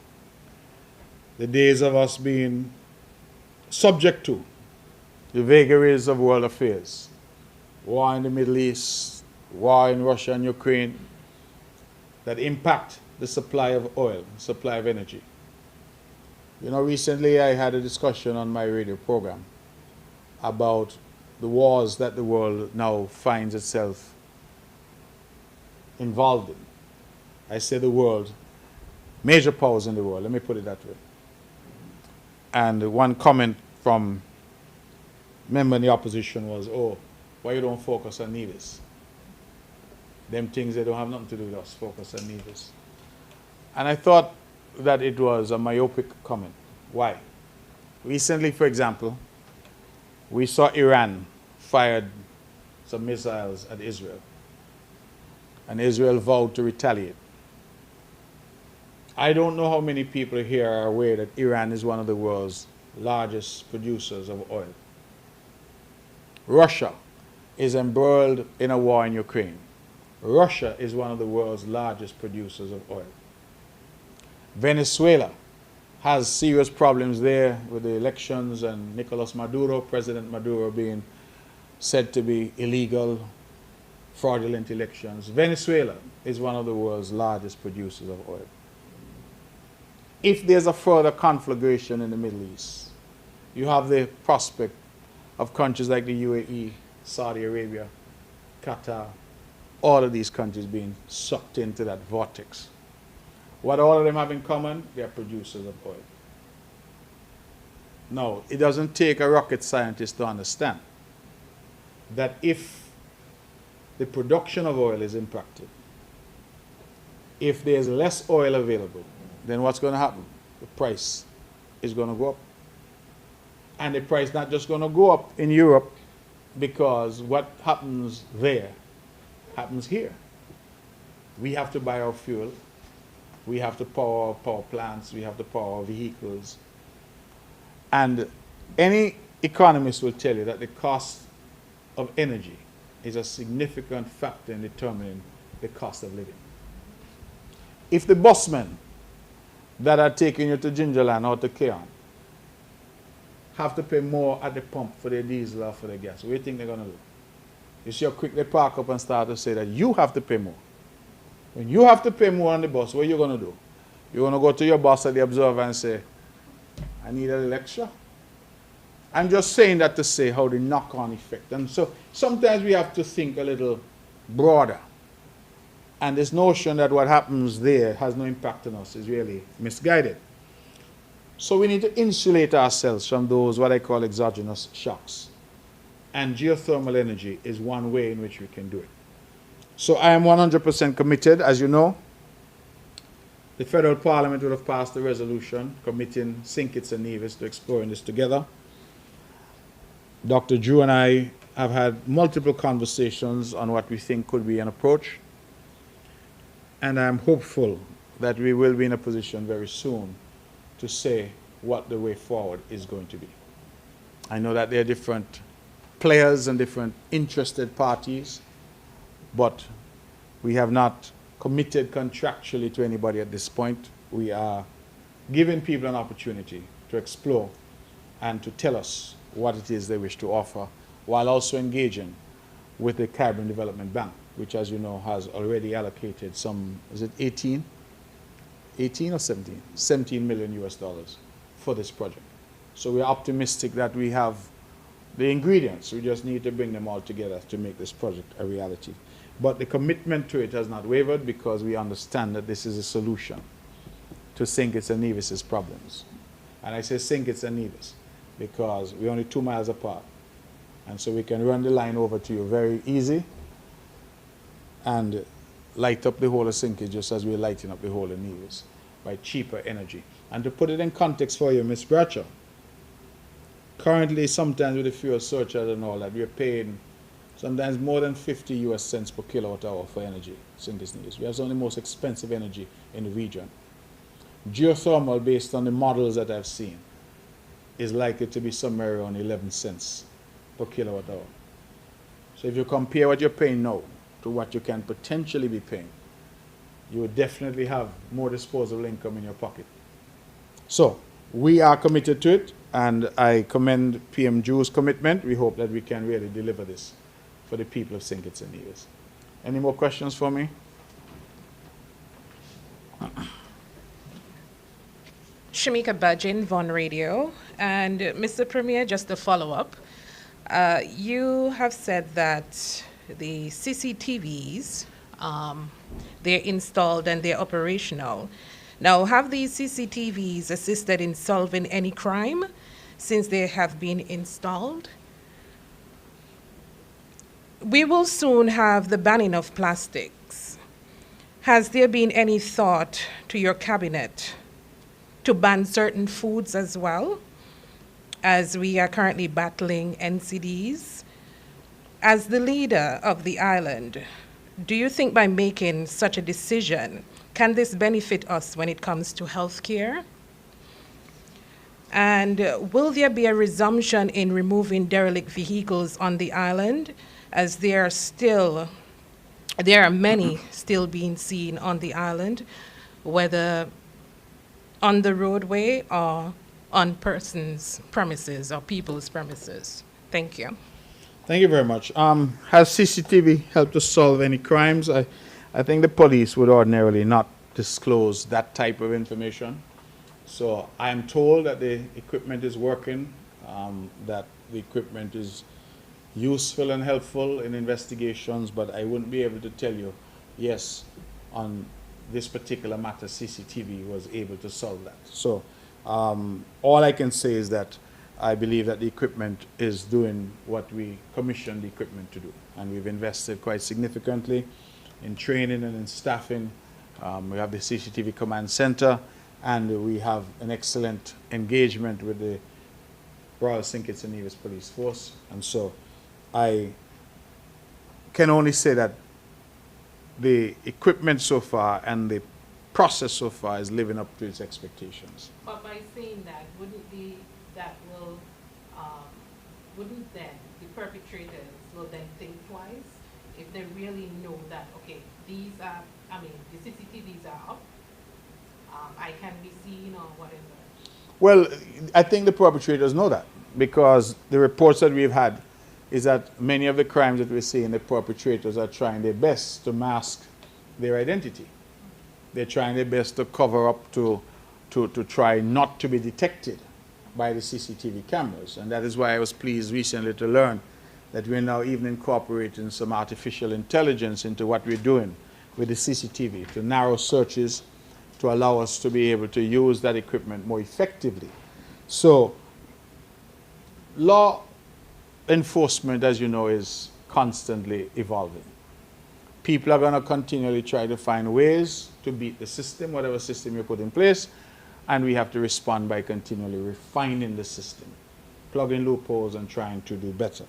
The days of us being subject to the vagaries of world affairs, war in the Middle East, war in Russia and Ukraine, that impact the supply of oil, supply of energy. You know, recently I had a discussion on my radio program about the wars that the world now finds itself involved in. I say the world, major powers in the world, let me put it that way. And one comment from a member in the opposition was, oh, why you don't focus on Nevis? Them things, they don't have nothing to do with us, focus on Nevis. And I thought that it was a myopic comment. Why? Recently, for example, we saw Iran fired some missiles at Israel. And Israel vowed to retaliate. I don't know how many people here are aware that Iran is one of the world's largest producers of oil. Russia is embroiled in a war in Ukraine. Russia is one of the world's largest producers of oil. Venezuela has serious problems there with the elections and Nicolas Maduro, President Maduro, being said to be illegal, fraudulent elections. Venezuela is one of the world's largest producers of oil. If there's a further conflagration in the Middle East, you have the prospect of countries like the UAE Saudi Arabia, Qatar, all of these countries being sucked into that vortex. What all of them have in common? They are producers of oil. Now, it doesn't take a rocket scientist to understand that if the production of oil is impacted, if there's less oil available, then what's going to happen? The price is going to go up. And the price not just going to go up in Europe, because what happens there happens here. We have to buy our fuel. We have to power our power plants. We have to power our vehicles. And any economist will tell you that the cost of energy is a significant factor in determining the cost of living. If the busmen that are taking you to Gingerland or to Keon have to pay more at the pump for their diesel or for their gas, what do you think they're going to do? You see how quick they park up and start to say that you have to pay more. When you have to pay more on the bus, what are you going to do? You're going to go to your boss at the Observer and say, I need a little extra. I'm just saying that to say how the knock-on effect. And so sometimes we have to think a little broader. And this notion that what happens there has no impact on us is really misguided. So we need to insulate ourselves from those what I call exogenous shocks. And geothermal energy is one way in which we can do it. So I am 100% committed. As you know, the federal parliament would have passed a resolution committing St. Kitts and Nevis to exploring this together. Dr. Drew and I have had multiple conversations on what we think could be an approach. And I'm hopeful that we will be in a position very soon to say what the way forward is going to be. I know that there are different players and different interested parties, but we have not committed contractually to anybody at this point. We are giving people an opportunity to explore and to tell us what it is they wish to offer, while also engaging with the Caribbean Development Bank, which, as you know, has already allocated some, is it 18 or 17? 17 million US dollars for this project. So we're optimistic that we have the ingredients. We just need to bring them all together to make this project a reality. But the commitment to it has not wavered, because we understand that this is a solution to St. Kitts and Nevis's problems. And I say St. Kitts and Nevis because we're only 2 miles apart. And so we can run the line over to you very easy and light up the whole of St. Kitts just as we're lighting up the whole of Nevis by cheaper energy. And to put it in context for you, Ms. Bradshaw, currently sometimes with the fuel surcharge and all that, we're paying sometimes more than 50 US cents per kilowatt hour for energy, St. Kitts and Nevis. We have some of the most expensive energy in the region. Geothermal, based on the models that I've seen, is likely to be somewhere around 11 cents per kilowatt hour. So if you compare what you're paying now to what you can potentially be paying, you would definitely have more disposable income in your pocket. So we are committed to it, and I commend PM Drew's commitment. We hope that we can really deliver this for the people of St. Kitts and Nevis. Any more questions for me? Shamika Bajin, Von Radio. And Mr. Premier, just to follow up, you have said that the CCTVs, they're installed and they're operational. Now, have these CCTVs assisted in solving any crime since they have been installed? We will soon have the banning of plastics. Has there been any thought to your cabinet to ban certain foods as well, as we are currently battling NCDs? As the leader of the island, do you think by making such a decision, can this benefit us when it comes to healthcare? And will there be a resumption in removing derelict vehicles on the island, as there are many still being seen on the island, whether on the roadway or on persons' premises or people's premises? Thank you. Thank you very much. Has CCTV helped to solve any crimes? I think the police would ordinarily not disclose that type of information. So I'm told that the equipment is working, that the equipment is useful and helpful in investigations, but I wouldn't be able to tell you, yes, on this particular matter, CCTV was able to solve that. So all I can say is that I believe that the equipment is doing what we commissioned the equipment to do. And we've invested quite significantly in training and in staffing. We have the CCTV Command Center, and we have an excellent engagement with the Royal St. Kitts and Nevis Police Force. And so I can only say that the equipment so far and the process so far is living up to its expectations. But by saying that, wouldn't then the perpetrators will then think twice if they really know that, okay, these are, I mean, the CCTVs are up, I can be seen or whatever? Well, I think the perpetrators know that, because the reports that we've had is that many of the crimes that we're seeing, the perpetrators are trying their best to mask their identity. They're trying their best to cover up to try not to be detected by the CCTV cameras. And that is why I was pleased recently to learn that we're now even incorporating some artificial intelligence into what we're doing with the CCTV to narrow searches, to allow us to be able to use that equipment more effectively. So law enforcement, as you know, is constantly evolving. People are going to continually try to find ways to beat the system, whatever system you put in place, and we have to respond by continually refining the system, plugging loopholes and trying to do better.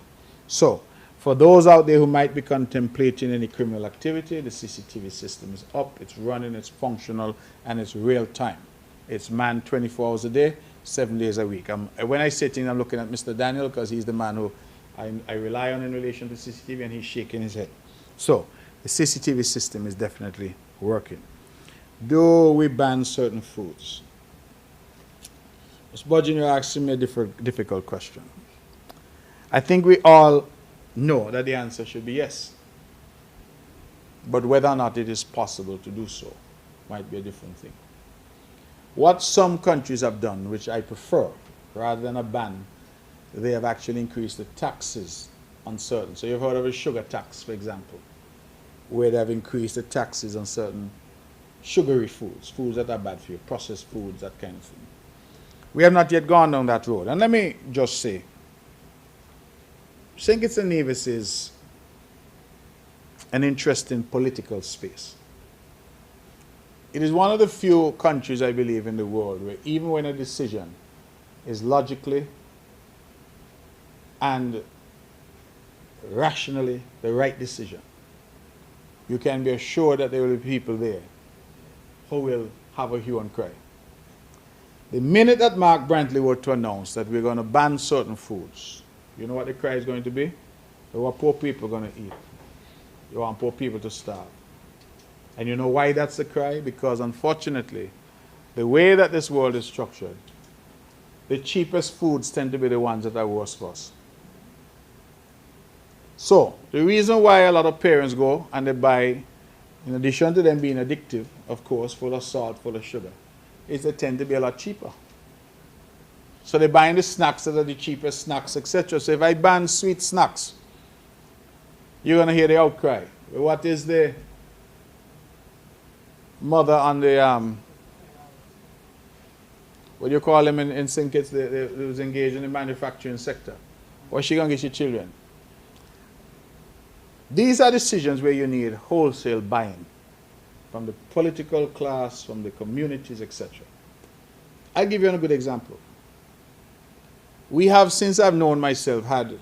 So for those out there who might be contemplating any criminal activity, the CCTV system is up, it's running, it's functional, and it's real time. It's manned 24 hours a day, 7 days a week. When I say things, I'm looking at Mr. Daniel, because he's the man who I rely on in relation to CCTV, and he's shaking his head. So the CCTV system is definitely working. Do we ban certain foods? Ms. Budgeon, you're asking me a difficult question. I think we all know that the answer should be yes. But whether or not it is possible to do so might be a different thing. What some countries have done, which I prefer, rather than a ban, they have actually increased the taxes on certain. So you've heard of a sugar tax, for example, where they have increased the taxes on certain sugary foods, foods that are bad for you, processed foods, that kind of thing. We have not yet gone down that road. And let me just say, St. Kitts and Nevis is an interesting political space. It is one of the few countries, I believe, in the world where even when a decision is logically and rationally the right decision, you can be assured that there will be people there who will have a hue and cry. The minute that Mark Brantley were to announce that we're going to ban certain foods, you know what the cry is going to be? What poor people are going to eat. You want poor people to starve. And you know why that's the cry? Because unfortunately, the way that this world is structured, the cheapest foods tend to be the ones that are worst for us. So, the reason why a lot of parents go and they buy, in addition to them being addictive, of course, full of salt, full of sugar, is they tend to be a lot cheaper. So they're buying the snacks that are the cheapest snacks, etc. So if I ban sweet snacks, you're going to hear the outcry. What is the mother on the, what do you call them in St. Kitts, they was engaged in the manufacturing sector? What's she going to get your children? These are decisions where you need wholesale buying from the political class, from the communities, etc. I'll give you a good example. We have, since I've known myself, had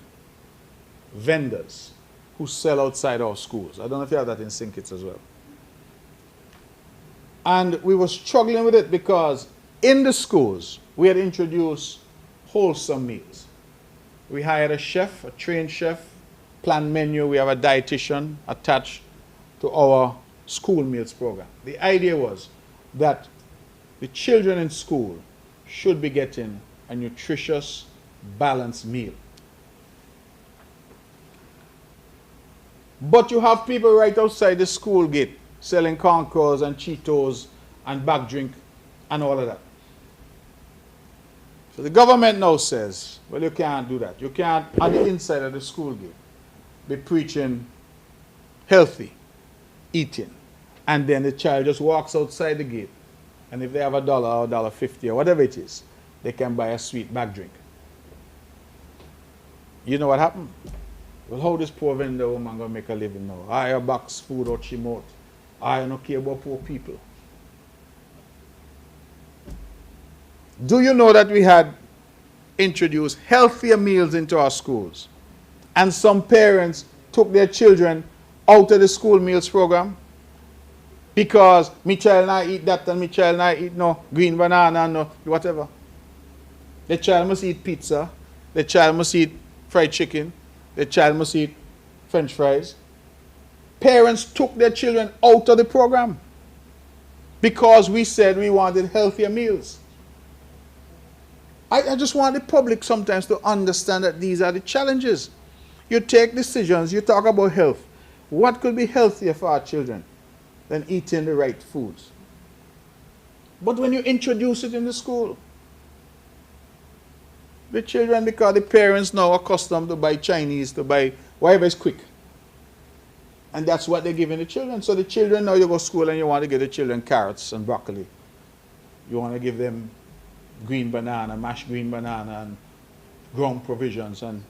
vendors who sell outside our schools. I don't know if you have that in St. Kitts as well. And we were struggling with it because in the schools, we had introduced wholesome meals. We hired a chef, a trained chef, planned menu. We have a dietitian attached to our school meals program. The idea was that the children in school should be getting a nutritious, balanced meal. But you have people right outside the school gate selling Concours and Cheetos and back drink and all of that. So the government now says, well, you can't do that. You can't, on the inside of the school gate, be preaching healthy eating. And then the child just walks outside the gate. And if they have $1 or $1.50 or whatever it is, they can buy a sweet back drink. You know what happened? Well, how this poor vendor woman gonna make a living now? I box food out she mouth. I don't care about poor people. Do you know that we had introduced healthier meals into our schools? And some parents took their children out of the school meals program because my child not eat that and my child not eat no green banana and no whatever. The child must eat pizza. The child must eat fried chicken. The child must eat French fries. Parents took their children out of the program because we said we wanted healthier meals. I just want the public sometimes to understand that these are the challenges. You take decisions, you talk about health. What could be healthier for our children than eating the right foods? But when you introduce it in the school, the children, because the parents now are accustomed to buy Chinese, to buy whatever is quick. And that's what they're giving the children. So the children, now you go to school and you want to give the children carrots and broccoli. You want to give them green banana, mashed green banana and ground provisions. And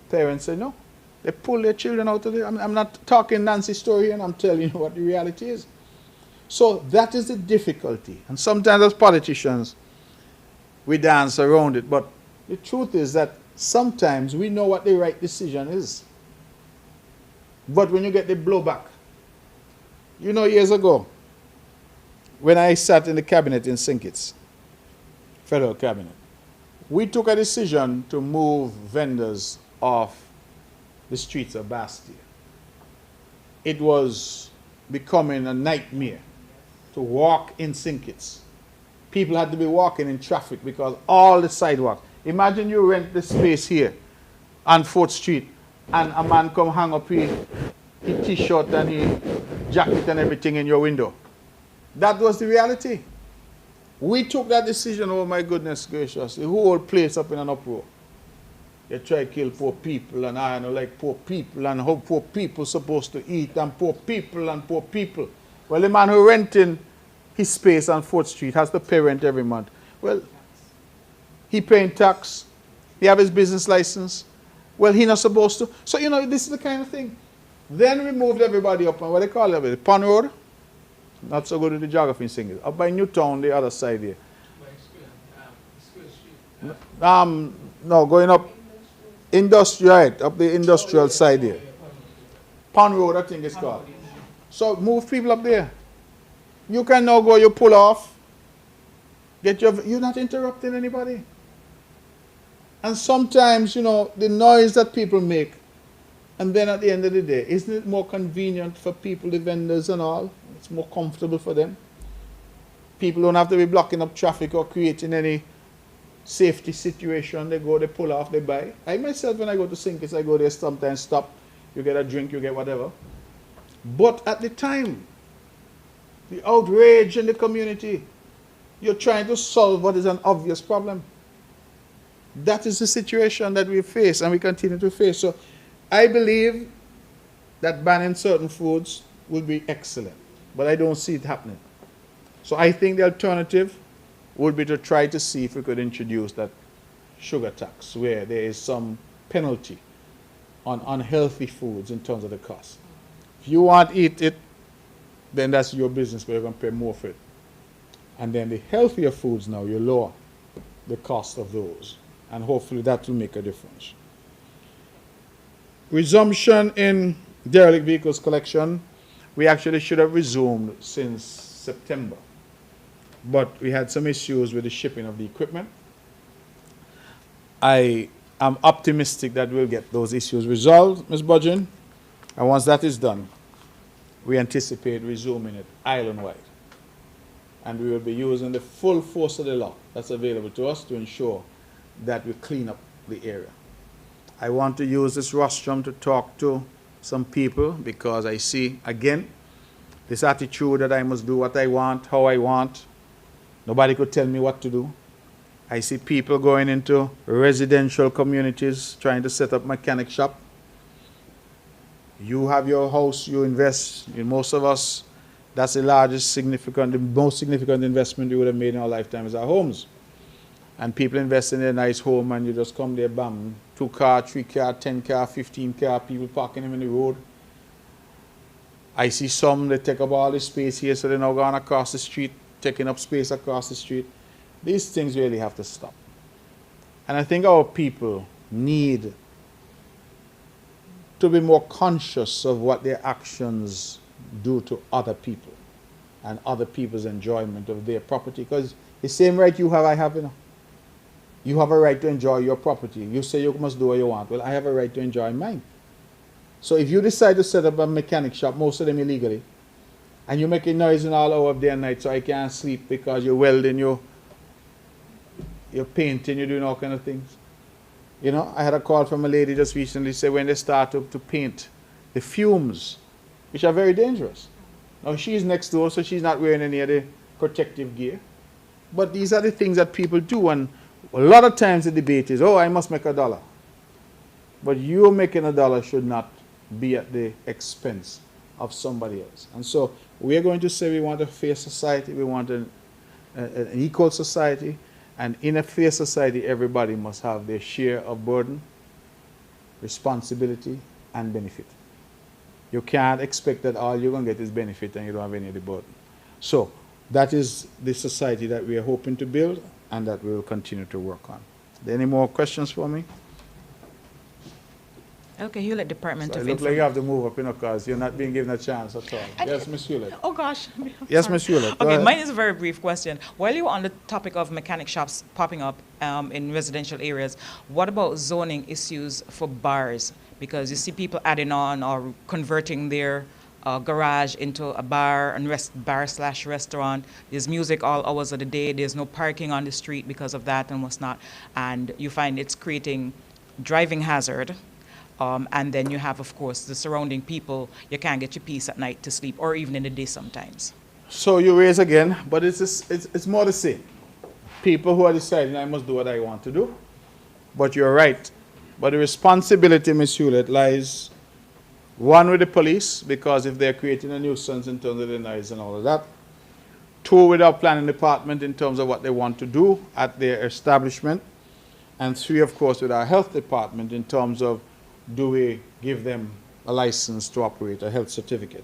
parents say no. They pull their children out of it. I'm not talking Nancy's story and I'm telling you what the reality is. So that is the difficulty. And sometimes as politicians, we dance around it. But the truth is that sometimes we know what the right decision is. But when you get the blowback, you know, years ago, when I sat in the cabinet in St. Kitts, federal cabinet, we took a decision to move vendors off the streets of Bastille. It was becoming a nightmare to walk in St. Kitts. People had to be walking in traffic because all the sidewalks. Imagine you rent the space here on 4th Street and a man come hang up his t-shirt and his jacket and everything in your window. That was the reality. We took that decision, oh my goodness gracious, the whole place up in an uproar. They try to kill poor people and I don't like poor people and how poor people supposed to eat and poor people and poor people. Well, the man who renting his space on 4th Street has to pay rent every month. Well, he paying tax, he have his business license. Well, he not supposed to. So, you know, this is the kind of thing. Then we moved everybody up on what they call it, Pond Road. Not so good with the geography in Singapore. Up by Newtown, the other side here. No, going up industrial, right, up the industrial side here. Pond Road, I think it's called. So move people up there. You can now go, you pull off. You're not interrupting anybody. And sometimes, you know, the noise that people make, and then at the end of the day, isn't it more convenient for people, the vendors and all? It's more comfortable for them. People don't have to be blocking up traffic or creating any safety situation. They go, they pull off, they buy. I myself, when I go to St. Kitts, I go there sometimes, stop. You get a drink, you get whatever. But at the time, the outrage in the community, you're trying to solve what is an obvious problem. That is the situation that we face and we continue to face. So I believe that banning certain foods will be excellent, but I don't see it happening. So I think the alternative would be to try to see if we could introduce that sugar tax where there is some penalty on unhealthy foods in terms of the cost. If you want to eat it, then that's your business, but you're going to pay more for it. And then the healthier foods now, you lower the cost of those. And hopefully that will make a difference. Resumption in derelict vehicles collection. We actually should have resumed since September. But we had some issues with the shipping of the equipment. I am optimistic that we'll get those issues resolved, Ms. Budgeon. And once that is done, we anticipate resuming it island-wide. And we will be using the full force of the law that's available to us to ensure that we clean up the area. I want to use this rostrum to talk to some people because I see, again, this attitude that I must do what I want, how I want. Nobody could tell me what to do. I see people going into residential communities trying to set up mechanic shop. You have your house, you invest. In most of us, that's the most significant investment we would have made in our lifetime is our homes. And people invest in a nice home and you just come there, bam, 2 car, 3 car, 10 car, 15 car, people parking them in the road. I see some, they take up all the space here, so they're now going across the street, taking up space across the street. These things really have to stop. And I think our people need to be more conscious of what their actions do to other people and other people's enjoyment of their property. Because the same right you have, I have, you know. You have a right to enjoy your property. You say you must do what you want. Well, I have a right to enjoy mine. So if you decide to set up a mechanic shop, most of them illegally, and you're making noise and all hour of day and night so I can't sleep because you're welding, you're painting, you're doing all kind of things. You know, I had a call from a lady just recently, said when they start up to paint, the fumes, which are very dangerous. Now she's next door, so she's not wearing any of the protective gear. But these are the things that people do, and a lot of times the debate is, oh, I must make $1. But you making $1 should not be at the expense of somebody else. And so we're going to say we want a fair society, we want an equal society, and in a fair society, everybody must have their share of burden, responsibility, and benefit. You can't expect that all you're going to get is benefit and you don't have any of the burden. So that is the society that we are hoping to build and that we will continue to work on. Are there any more questions for me? Okay, Hewlett Department So of it looks like you Information. have to move up, you know, because you're not being given a chance at all. Yes, Ms. Hewlett. Oh gosh. Yes, Sorry. Ms. Hewlett. Go Okay, ahead. mine is a very brief question. While you were on the topic of mechanic shops popping up in residential areas, what about zoning issues for bars? Because you see people adding on or converting their garage into a bar and bar/restaurant. There's music all hours of the day. There's no parking on the street because of that and what's not. And you find it's creating driving hazard. And then you have, of course, the surrounding people. You can't get your peace at night to sleep, or even in the day sometimes. So you raise again, but it's more the same. People who are deciding I must do what I want to do. But you're right. But the responsibility, Ms. Hewlett, lies, one, with the police, because if they're creating a nuisance in terms of the noise and all of that. Two, with our planning department in terms of what they want to do at their establishment. And three, of course, with our health department in terms of, do we give them a license to operate, a health certificate?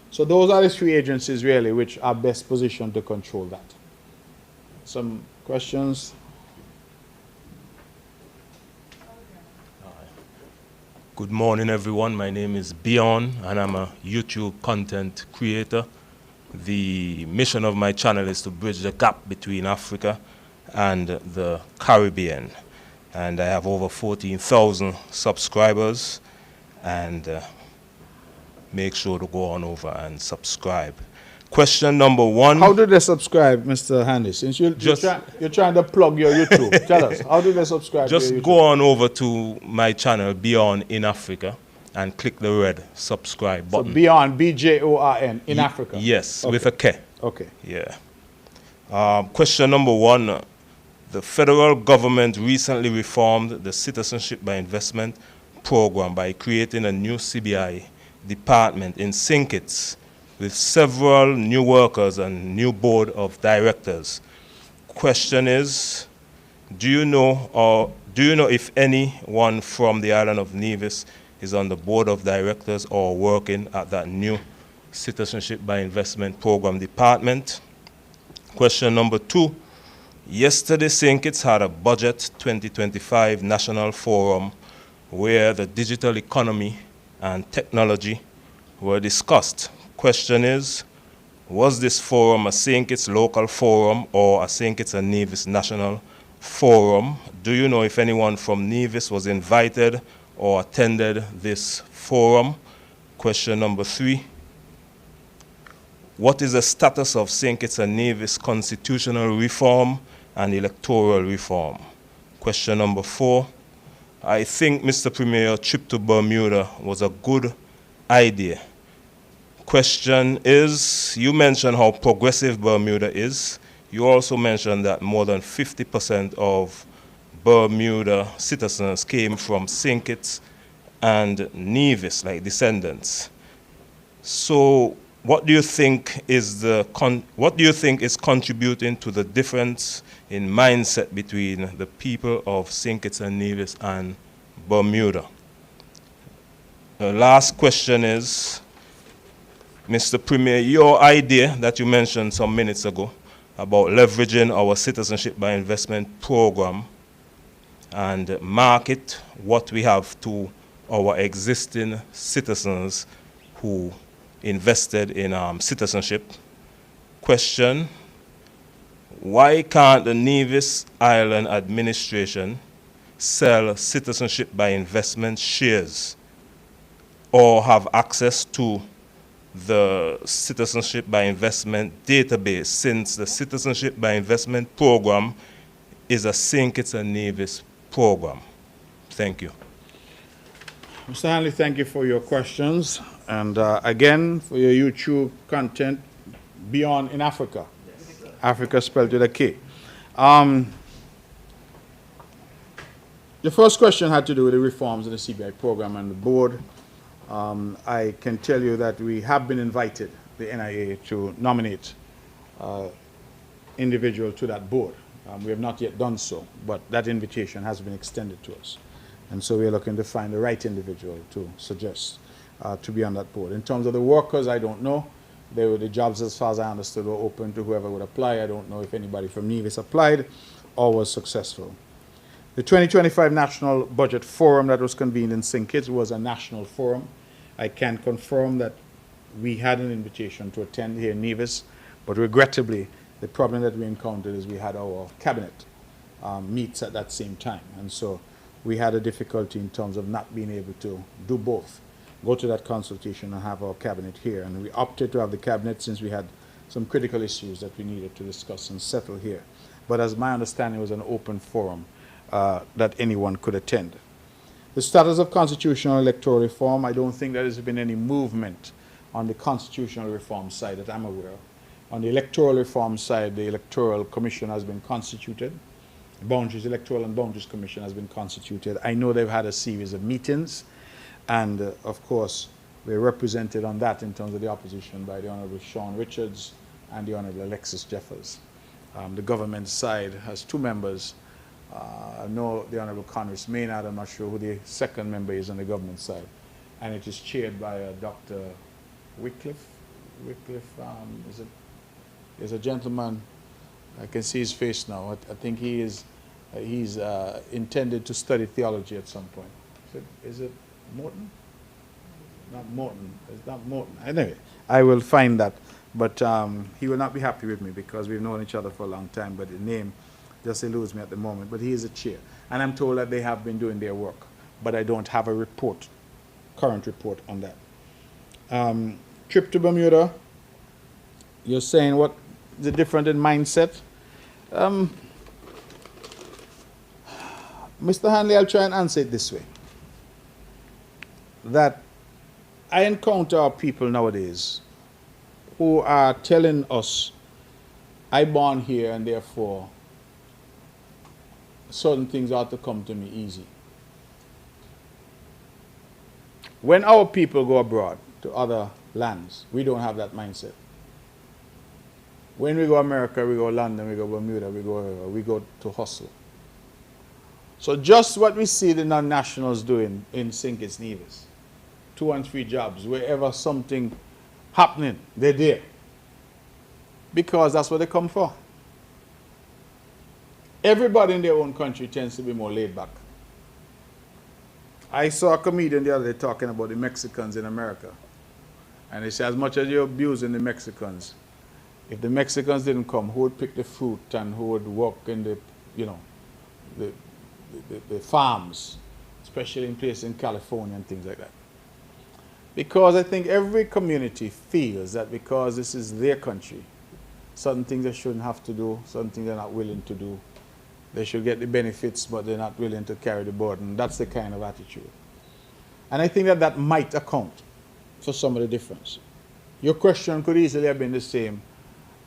So those are the three agencies really which are best positioned to control that. Some questions? Good morning, everyone. My name is Bjorn, and I'm a YouTube content creator. The mission of my channel is to bridge the gap between Africa and the Caribbean. And I have over 14,000 subscribers, and make sure to go on over and subscribe. Question number one. How do they subscribe, Mr. Handy? Since you're trying to plug your YouTube, tell us, how do they subscribe to your Just YouTube? go on over to my channel, Beyond in Africa, and click the red subscribe So button. Beyond, B-J-O-R-N, in Africa? Yes, Okay. with a K. Okay. Yeah. Question number one. The federal government recently reformed the Citizenship by Investment program by creating a new CBI department in St. Kitts with several new workers and new board of directors. Question is, do you know if anyone from the island of Nevis is on the board of directors or working at that new Citizenship by Investment program department? Question number two. Yesterday, St. Kitts had a Budget 2025 National Forum where the digital economy and technology were discussed. Question is, was this forum a St. Kitts local forum or a St. Kitts and Nevis national forum? Do you know if anyone from Nevis was invited or attended this forum? Question number three. What is the status of St. Kitts and Nevis constitutional reform and electoral reform? Question number four. I think, Mr. Premier, your trip to Bermuda was a good idea. Question is, you mentioned how progressive Bermuda is. you also mentioned that more than 50% of Bermuda citizens came from St. Kitts and Nevis, like descendants. So what do you think is contributing to the difference in mindset between the people of St. Kitts and Nevis and Bermuda? The last question is, Mr. Premier, your idea that you mentioned some minutes ago about leveraging our citizenship by investment program and market what we have to our existing citizens who invested in citizenship. Question, why can't the Nevis Island administration sell citizenship by investment shares or have access to the citizenship by investment database, since the citizenship by investment program is a St. Kitts and Nevis program? Thank you. Mr. Stanley, thank you for your questions. And again, for your YouTube content, Beyond in Africa. Yes. Africa spelled with a K. The first question had to do with the reforms in the CBI program and the board. I can tell you that we have been invited, the NIA, to nominate individual to that board. We have not yet done so, but that invitation has been extended to us. And so we're looking to find the right individual to suggest to be on that board. In terms of the workers, I don't know. The jobs, as far as I understood, were open to whoever would apply. I don't know if anybody from Nevis applied or was successful. The 2025 National Budget Forum that was convened in St. Kitts was a national forum. I can confirm that we had an invitation to attend here in Nevis, but regrettably, the problem that we encountered is we had our cabinet meets at that same time. And so we had a difficulty in terms of not being able to do both, go to that consultation and have our cabinet here. And we opted to have the cabinet since we had some critical issues that we needed to discuss and settle here. But as my understanding, it was an open forum that anyone could attend. The status of constitutional electoral reform, I don't think there has been any movement on the constitutional reform side that I'm aware of. On the electoral reform side, the Electoral Commission has been constituted. Electoral and Boundaries Commission has been constituted. I know they've had a series of meetings, and of course, we're represented on that in terms of the opposition by the Honorable Sean Richards and the Honorable Alexis Jeffers. The government side has two members. I know the Honorable Congress Maynard. I'm not sure who the second member is on the government side. And it is chaired by Dr. Wycliffe. Is a gentleman, I can see his face now. I think he's intended to study theology at some point. Is it Morton? Not Morton. It's not Morton. Anyway, I will find that. But he will not be happy with me because we've known each other for a long time, but the name just eludes me at the moment. But he is a chair. And I'm told that they have been doing their work, but I don't have a report, current report on that. Trip to Bermuda, you're saying what the difference in mindset? Mr. Hanley, I'll try and answer it this way. That I encounter people nowadays who are telling us, I born here and therefore certain things ought to come to me easy. When our people go abroad to other lands, we don't have that mindset. When we go America, we go London, we go Bermuda, we go to hustle. So just what we see the non-nationals doing in St. Kitts Nevis, 2 and 3 jobs, wherever something happening, they're there. Because that's what they come for. Everybody in their own country tends to be more laid back. I saw a comedian the other day talking about the Mexicans in America. And he said, as much as you're abusing the Mexicans, if the Mexicans didn't come, who would pick the fruit and who would work in the, the farms, especially in places in California and things like that? Because I think every community feels that because this is their country, certain things they shouldn't have to do, certain things they're not willing to do. They should get the benefits, but they're not willing to carry the burden. That's the kind of attitude. And I think that that might account for some of the difference. Your question could easily have been the same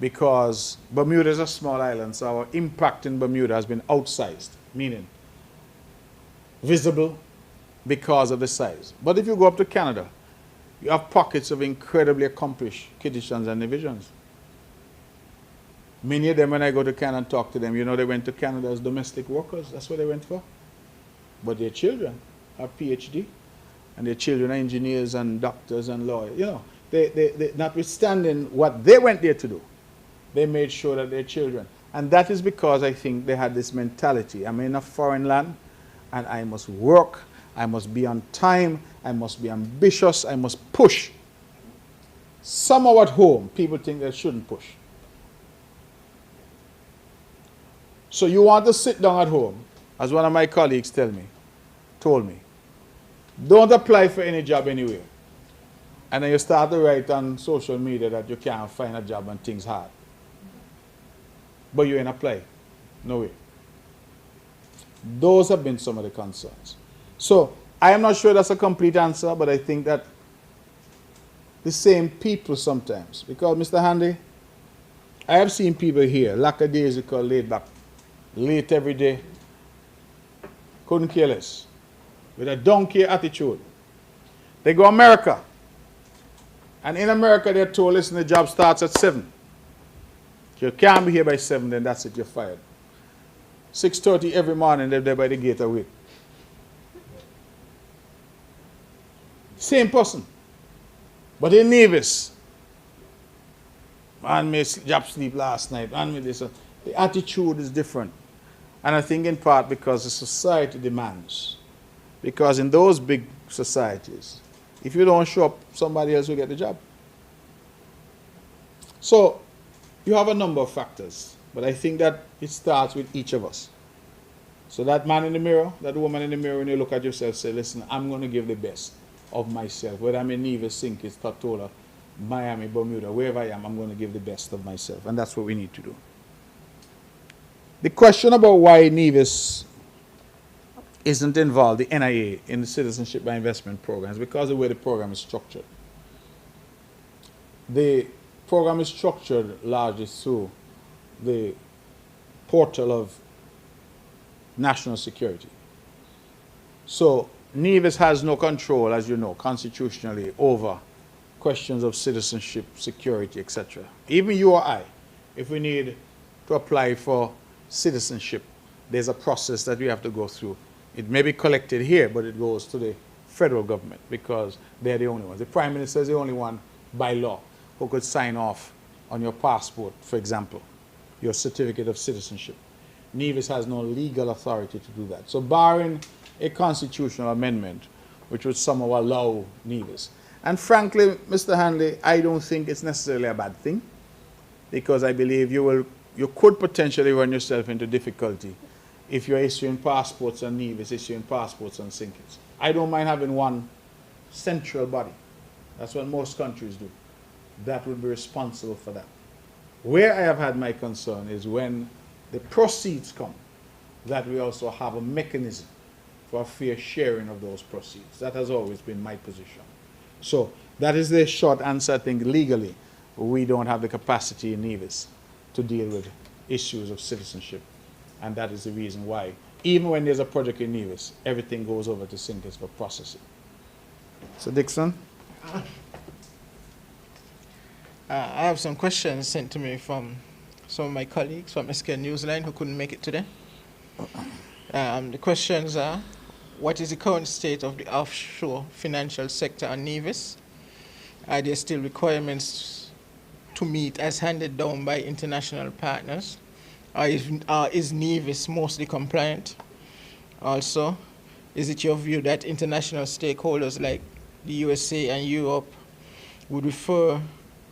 because Bermuda is a small island, so our impact in Bermuda has been outsized, meaning visible because of the size. But if you go up to Canada, you have pockets of incredibly accomplished Kittitians and Nevisians. Many of them, when I go to Canada and talk to them, you know, they went to Canada as domestic workers. That's what they went for. But their children have PhD, and their children are engineers and doctors and lawyers. You know, they notwithstanding what they went there to do, they made sure that their children. And that is because I think they had this mentality. I'm in a foreign land, and I must work, I must be on time, I must be ambitious, I must push. Somehow at home, people think they shouldn't push. So you want to sit down at home, as one of my colleagues told me, don't apply for any job anywhere. And then you start to write on social media that you can't find a job and things hard. But you ain't apply. No way. Those have been some of the concerns. So I am not sure that's a complete answer, but I think that the same people sometimes, because Mr. Handy, I have seen people here, lackadaisical, laid back, late every day, couldn't care less, with a donkey attitude. They go America, and in America they're told, listen, the job starts at 7. If you can't be here by 7, then that's it, you're fired. 6:30 every morning, they're there by the gate away. Same person. But in Nevis, man made job sleep last night, man made this. The attitude is different. And I think in part because the society demands. Because in those big societies, if you don't show up, somebody else will get the job. So you have a number of factors, but I think that it starts with each of us. So that man in the mirror, that woman in the mirror, when you look at yourself, say, listen, I'm going to give the best of myself. Whether I'm in Nevis, St. Kitts, Tortola, Miami, Bermuda, wherever I am, I'm going to give the best of myself. And that's what we need to do. The question about why Nevis isn't involved, the NIA, in the Citizenship by Investment program is because of the way the program is structured. The program is structured largely through the portal of national security. So Nevis has no control, as you know, constitutionally over questions of citizenship, security, etc. Even you or I, if we need to apply for citizenship, there's a process that we have to go through. It may be collected here, but it goes to the federal government because they're the only ones. The Prime Minister is the only one by law who could sign off on your passport, for example, your certificate of citizenship. Nevis has no legal authority to do that. So barring a constitutional amendment, which would somehow allow Nevis. And frankly, Mr. Hanley, I don't think it's necessarily a bad thing, because I believe you could potentially run yourself into difficulty if you're issuing passports on Nevis, issuing passports on St. Kitts. I don't mind having one central body. That's what most countries do. That would be responsible for that. Where I have had my concern is when the proceeds come, that we also have a mechanism for a fair sharing of those proceeds. That has always been my position. So that is the short answer. I think legally we don't have the capacity in Nevis to deal with issues of citizenship. And that is the reason why, even when there's a project in Nevis, everything goes over to St. Kitts for processing. So Dixon? I have some questions sent to me from some of my colleagues from SK Newsline who couldn't make it today. The questions are, what is the current state of the offshore financial sector on Nevis? Are there still requirements to meet as handed down by international partners? Is Nevis mostly compliant? Also, is it your view that international stakeholders like the USA and Europe would refer,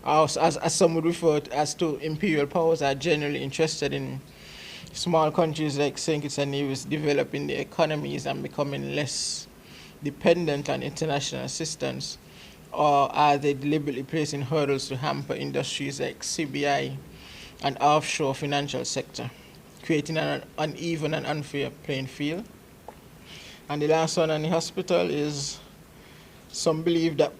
as some would refer to, as to imperial powers are generally interested in small countries like St. Kitts and Nevis developing their economies and becoming less dependent on international assistance? Or are they deliberately placing hurdles to hamper industries like CBI and offshore financial sector, creating an uneven and unfair playing field? And the last one on the hospital is, some believe that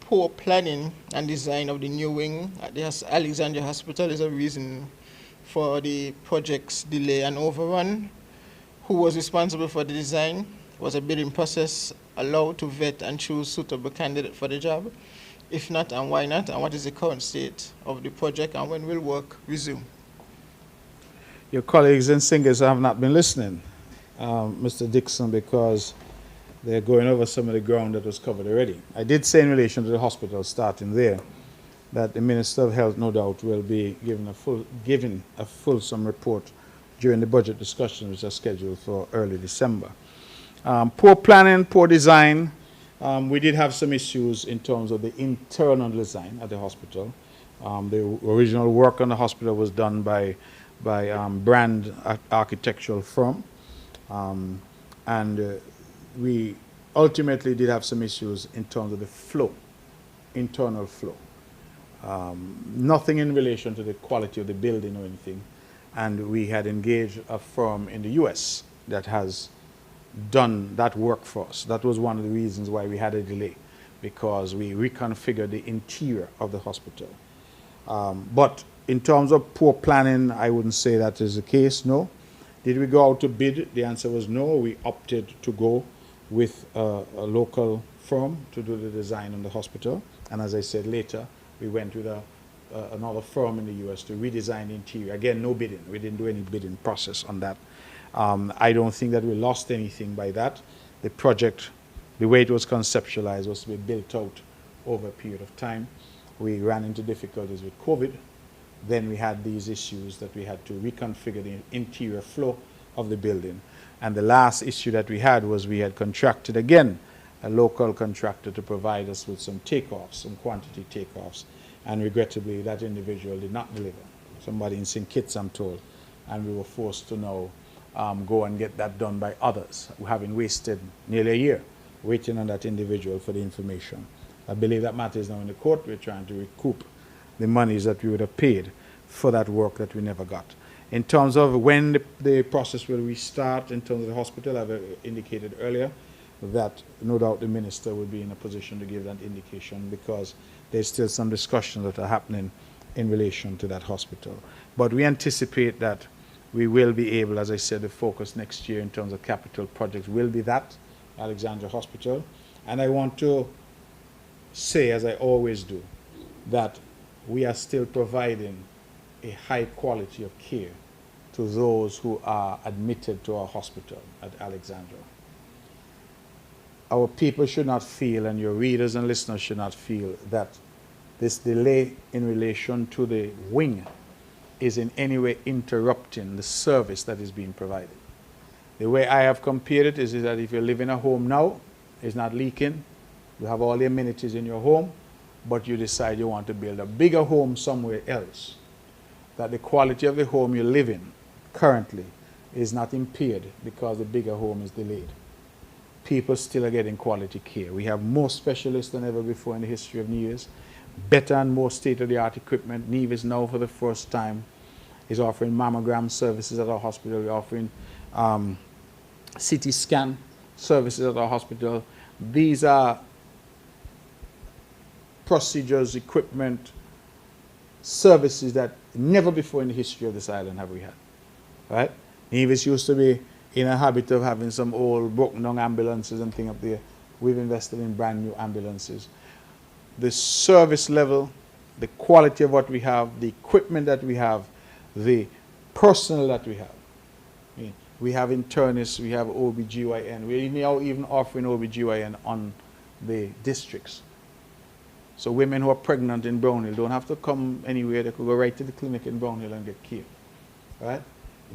poor planning and design of the new wing at the Alexandria Hospital is a reason for the project's delay and overrun? Who was responsible for the design? Was a bidding process allowed to vet and choose suitable candidate for the job? If not, and why not? And what is the current state of the project, and when will work resume? Your colleagues and singers have not been listening, Mr. Dixon, because they're going over some of the ground that was covered already. I did say in relation to the hospital, starting there, that the Minister of Health, no doubt, will be given a fulsome report during the budget discussions, which are scheduled for early December. Poor planning, poor design. We did have some issues in terms of the internal design at the hospital. The original work on the hospital was done by Brand architectural firm, and we ultimately did have some issues in terms of the flow, internal flow. Nothing in relation to the quality of the building or anything, and we had engaged a firm in the US that has done that work for us. That was one of the reasons why we had a delay, because we reconfigured the interior of the hospital. But in terms of poor planning, I wouldn't say that is the case, no. Did we go out to bid? The answer was no. We opted to go with a local firm to do the design on the hospital. And as I said later, we went with another firm in the US to redesign the interior. Again, no bidding. We didn't do any bidding process on that. I don't think that we lost anything by that. The project, the way it was conceptualized, was to be built out over a period of time. We ran into difficulties with COVID. Then we had these issues that we had to reconfigure the interior flow of the building. And the last issue that we had was we had contracted again a local contractor to provide us with some takeoffs, some quantity takeoffs. And regrettably, that individual did not deliver. Somebody in St. Kitts, I'm told. And we were forced to now go and get that done by others, having wasted nearly a year waiting on that individual for the information. I believe that matter is now in the court. We're trying to recoup the monies that we would have paid for that work that we never got. In terms of when the process will restart in terms of the hospital, I've indicated earlier that no doubt the minister will be in a position to give that indication, because there's still some discussions that are happening in relation to that hospital. But we anticipate that we will be able, as I said, the focus next year in terms of capital projects will be that, Alexandria Hospital. And I want to say, as I always do, that we are still providing a high quality of care to those who are admitted to our hospital at Alexandria. Our people should not feel, and your readers and listeners should not feel, that this delay in relation to the wing is in any way interrupting the service that is being provided. The way I have compared it is that if you live in a home now, it's not leaking, you have all the amenities in your home, but you decide you want to build a bigger home somewhere else, that the quality of the home you live in currently is not impaired because the bigger home is delayed. People still are getting quality care. We have more specialists than ever before in the history of Nevis, better and more state-of-the-art equipment. Nevis now for the first time is offering mammogram services at our hospital. We're offering CT scan services at our hospital. These are procedures, equipment, services that never before in the history of this island have we had. Right? Nevis used to be in a habit of having some old broken down ambulances and things up there. We've invested in brand new ambulances. The service level, the quality of what we have, the equipment that we have, the personnel that we have. I mean, we have internists, we have OBGYN. We're now even offering OBGYN on the districts. So women who are pregnant in Brownhill don't have to come anywhere. They could go right to the clinic in Brownhill and get care. Right?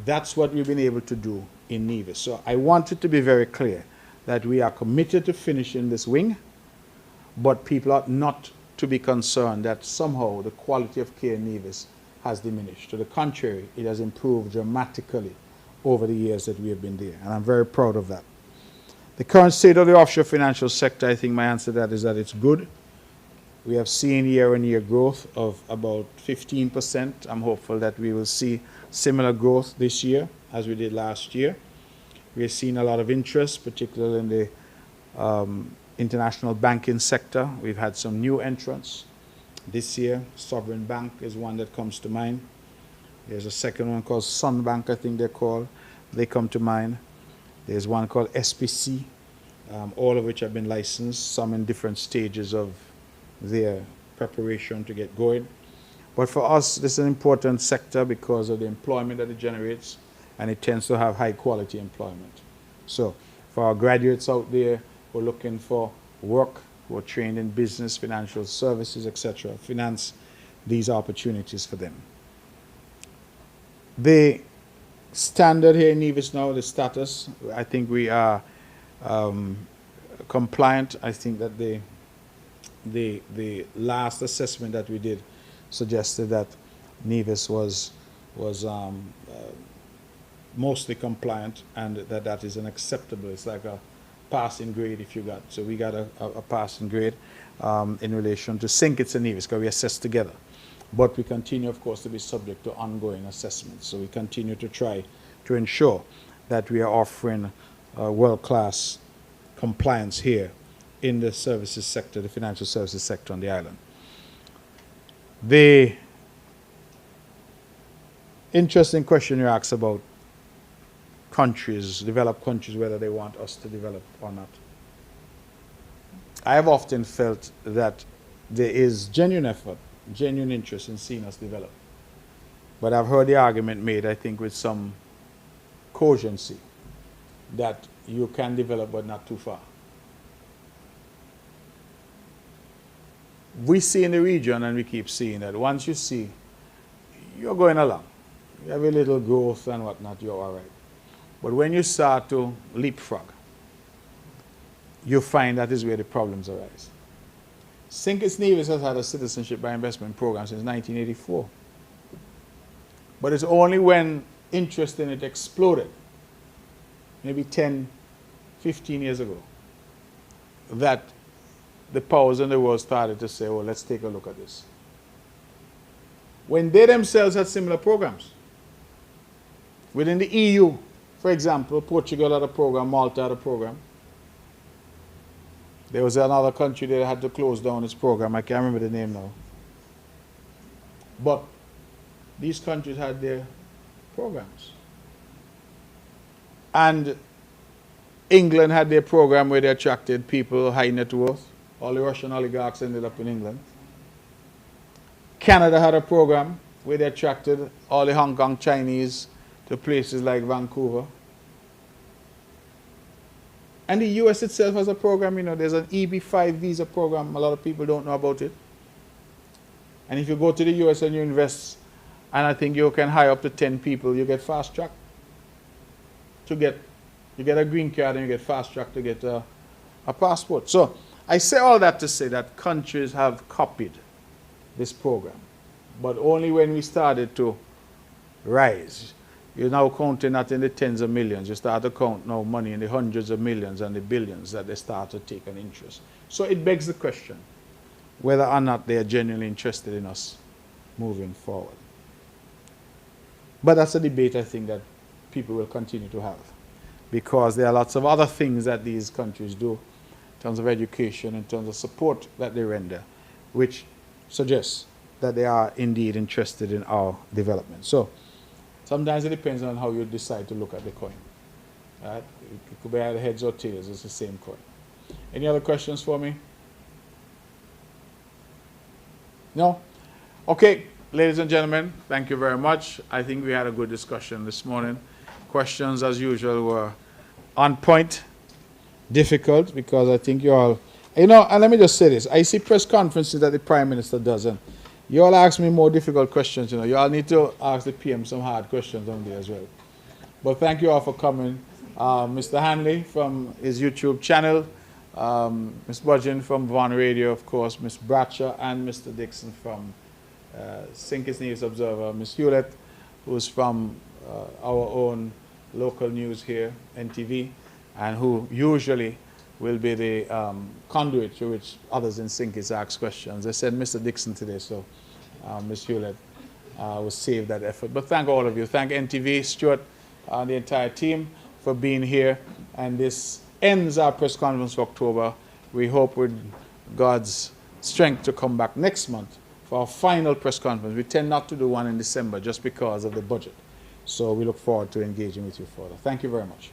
That's what we've been able to do in Nevis. So I want it to be very clear that we are committed to finishing this wing, but people ought not to be concerned that somehow the quality of care in Nevis has diminished. To the contrary, it has improved dramatically over the years that we have been there, and I'm very proud of that. The current state of the offshore financial sector, I think my answer to that is that it's good. We have seen year-on-year growth of about 15%. I'm hopeful that we will see similar growth this year as we did last year. We have seen a lot of interest, particularly in the international banking sector. We've had some new entrants this year. Sovereign Bank is one that comes to mind. There's a second one called Sun Bank, I think they're called. They come to mind. There's one called SPC, all of which have been licensed, some in different stages of their preparation to get going. But for us, this is an important sector because of the employment that it generates, and it tends to have high quality employment. So for our graduates out there who are looking for work, who are trained in business, financial services, etc., finance, these are opportunities for them. The standard here in Nevis now, the status, I think we are compliant. I think that the last assessment that we did suggested that Nevis was mostly compliant, and that is an acceptable. It's like a passing grade if you got. So we got a passing grade in relation to St. Kitts and Nevis because we assess together. But we continue, of course, to be subject to ongoing assessments. So we continue to try to ensure that we are offering world-class compliance here in the services sector, the financial services sector on the island. The interesting question you asked about countries, developed countries, whether they want us to develop or not. I have often felt that there is genuine effort, genuine interest in seeing us develop. But I've heard the argument made, I think, with some cogency, that you can develop but not too far. We see in the region, and we keep seeing that once you see you're going along, you have a little growth and whatnot, you're all right. But when you start to leapfrog, you find that is where the problems arise. St. Kitts Nevis has had a citizenship by investment program since 1984. But it's only when interest in it exploded, maybe 10, 15 years ago, that the powers in the world started to say, well, let's take a look at this. When they themselves had similar programs. Within the EU, for example, Portugal had a program, Malta had a program. There was another country that had to close down its program. I can't remember the name now. But these countries had their programs. And England had their program where they attracted people high net worth. All the Russian oligarchs ended up in England. Canada had a program where they attracted all the Hong Kong Chinese to places like Vancouver. And the US itself has a program, you know, there's an EB-5 visa program. A lot of people don't know about it. And if you go to the US and you invest, and I think you can hire up to 10 people, you get fast track to get, you get a green card and you get fast track to get a passport. So I say all that to say that countries have copied this program, but only when we started to rise. You're now counting not in the tens of millions. You start to count now money in the hundreds of millions and the billions that they start to take an interest. So it begs the question whether or not they are genuinely interested in us moving forward. But that's a debate I think that people will continue to have, because there are lots of other things that these countries do in terms of education, in terms of support that they render, which suggests that they are indeed interested in our development. So sometimes it depends on how you decide to look at the coin. Right? It could be either heads or tails, it's the same coin. Any other questions for me? No? Okay, ladies and gentlemen, thank you very much. I think we had a good discussion this morning. Questions, as usual, were on point, difficult, because I think you all, you know, and let me just say this. I see press conferences that the Prime Minister does, and you all ask me more difficult questions, you know. You all need to ask the PM some hard questions on there as well. But thank you all for coming. Mr. Hanley from his YouTube channel, Ms. Budgeon from Vaughan Radio, of course, Ms. Bradshaw, and Mr. Dixon from St. Kitts Nevis Observer, Ms. Hewlett, who's from our own local news here, NTV, and who usually will be the conduit through which others in St. Kitts ask questions. They said Mr. Dixon today, so Ms. Hewlett will save that effort. But thank all of you. Thank NTV, Stuart, and the entire team for being here. And this ends our press conference for October. We hope with God's strength to come back next month for our final press conference. We tend not to do one in December just because of the budget. So we look forward to engaging with you further. Thank you very much.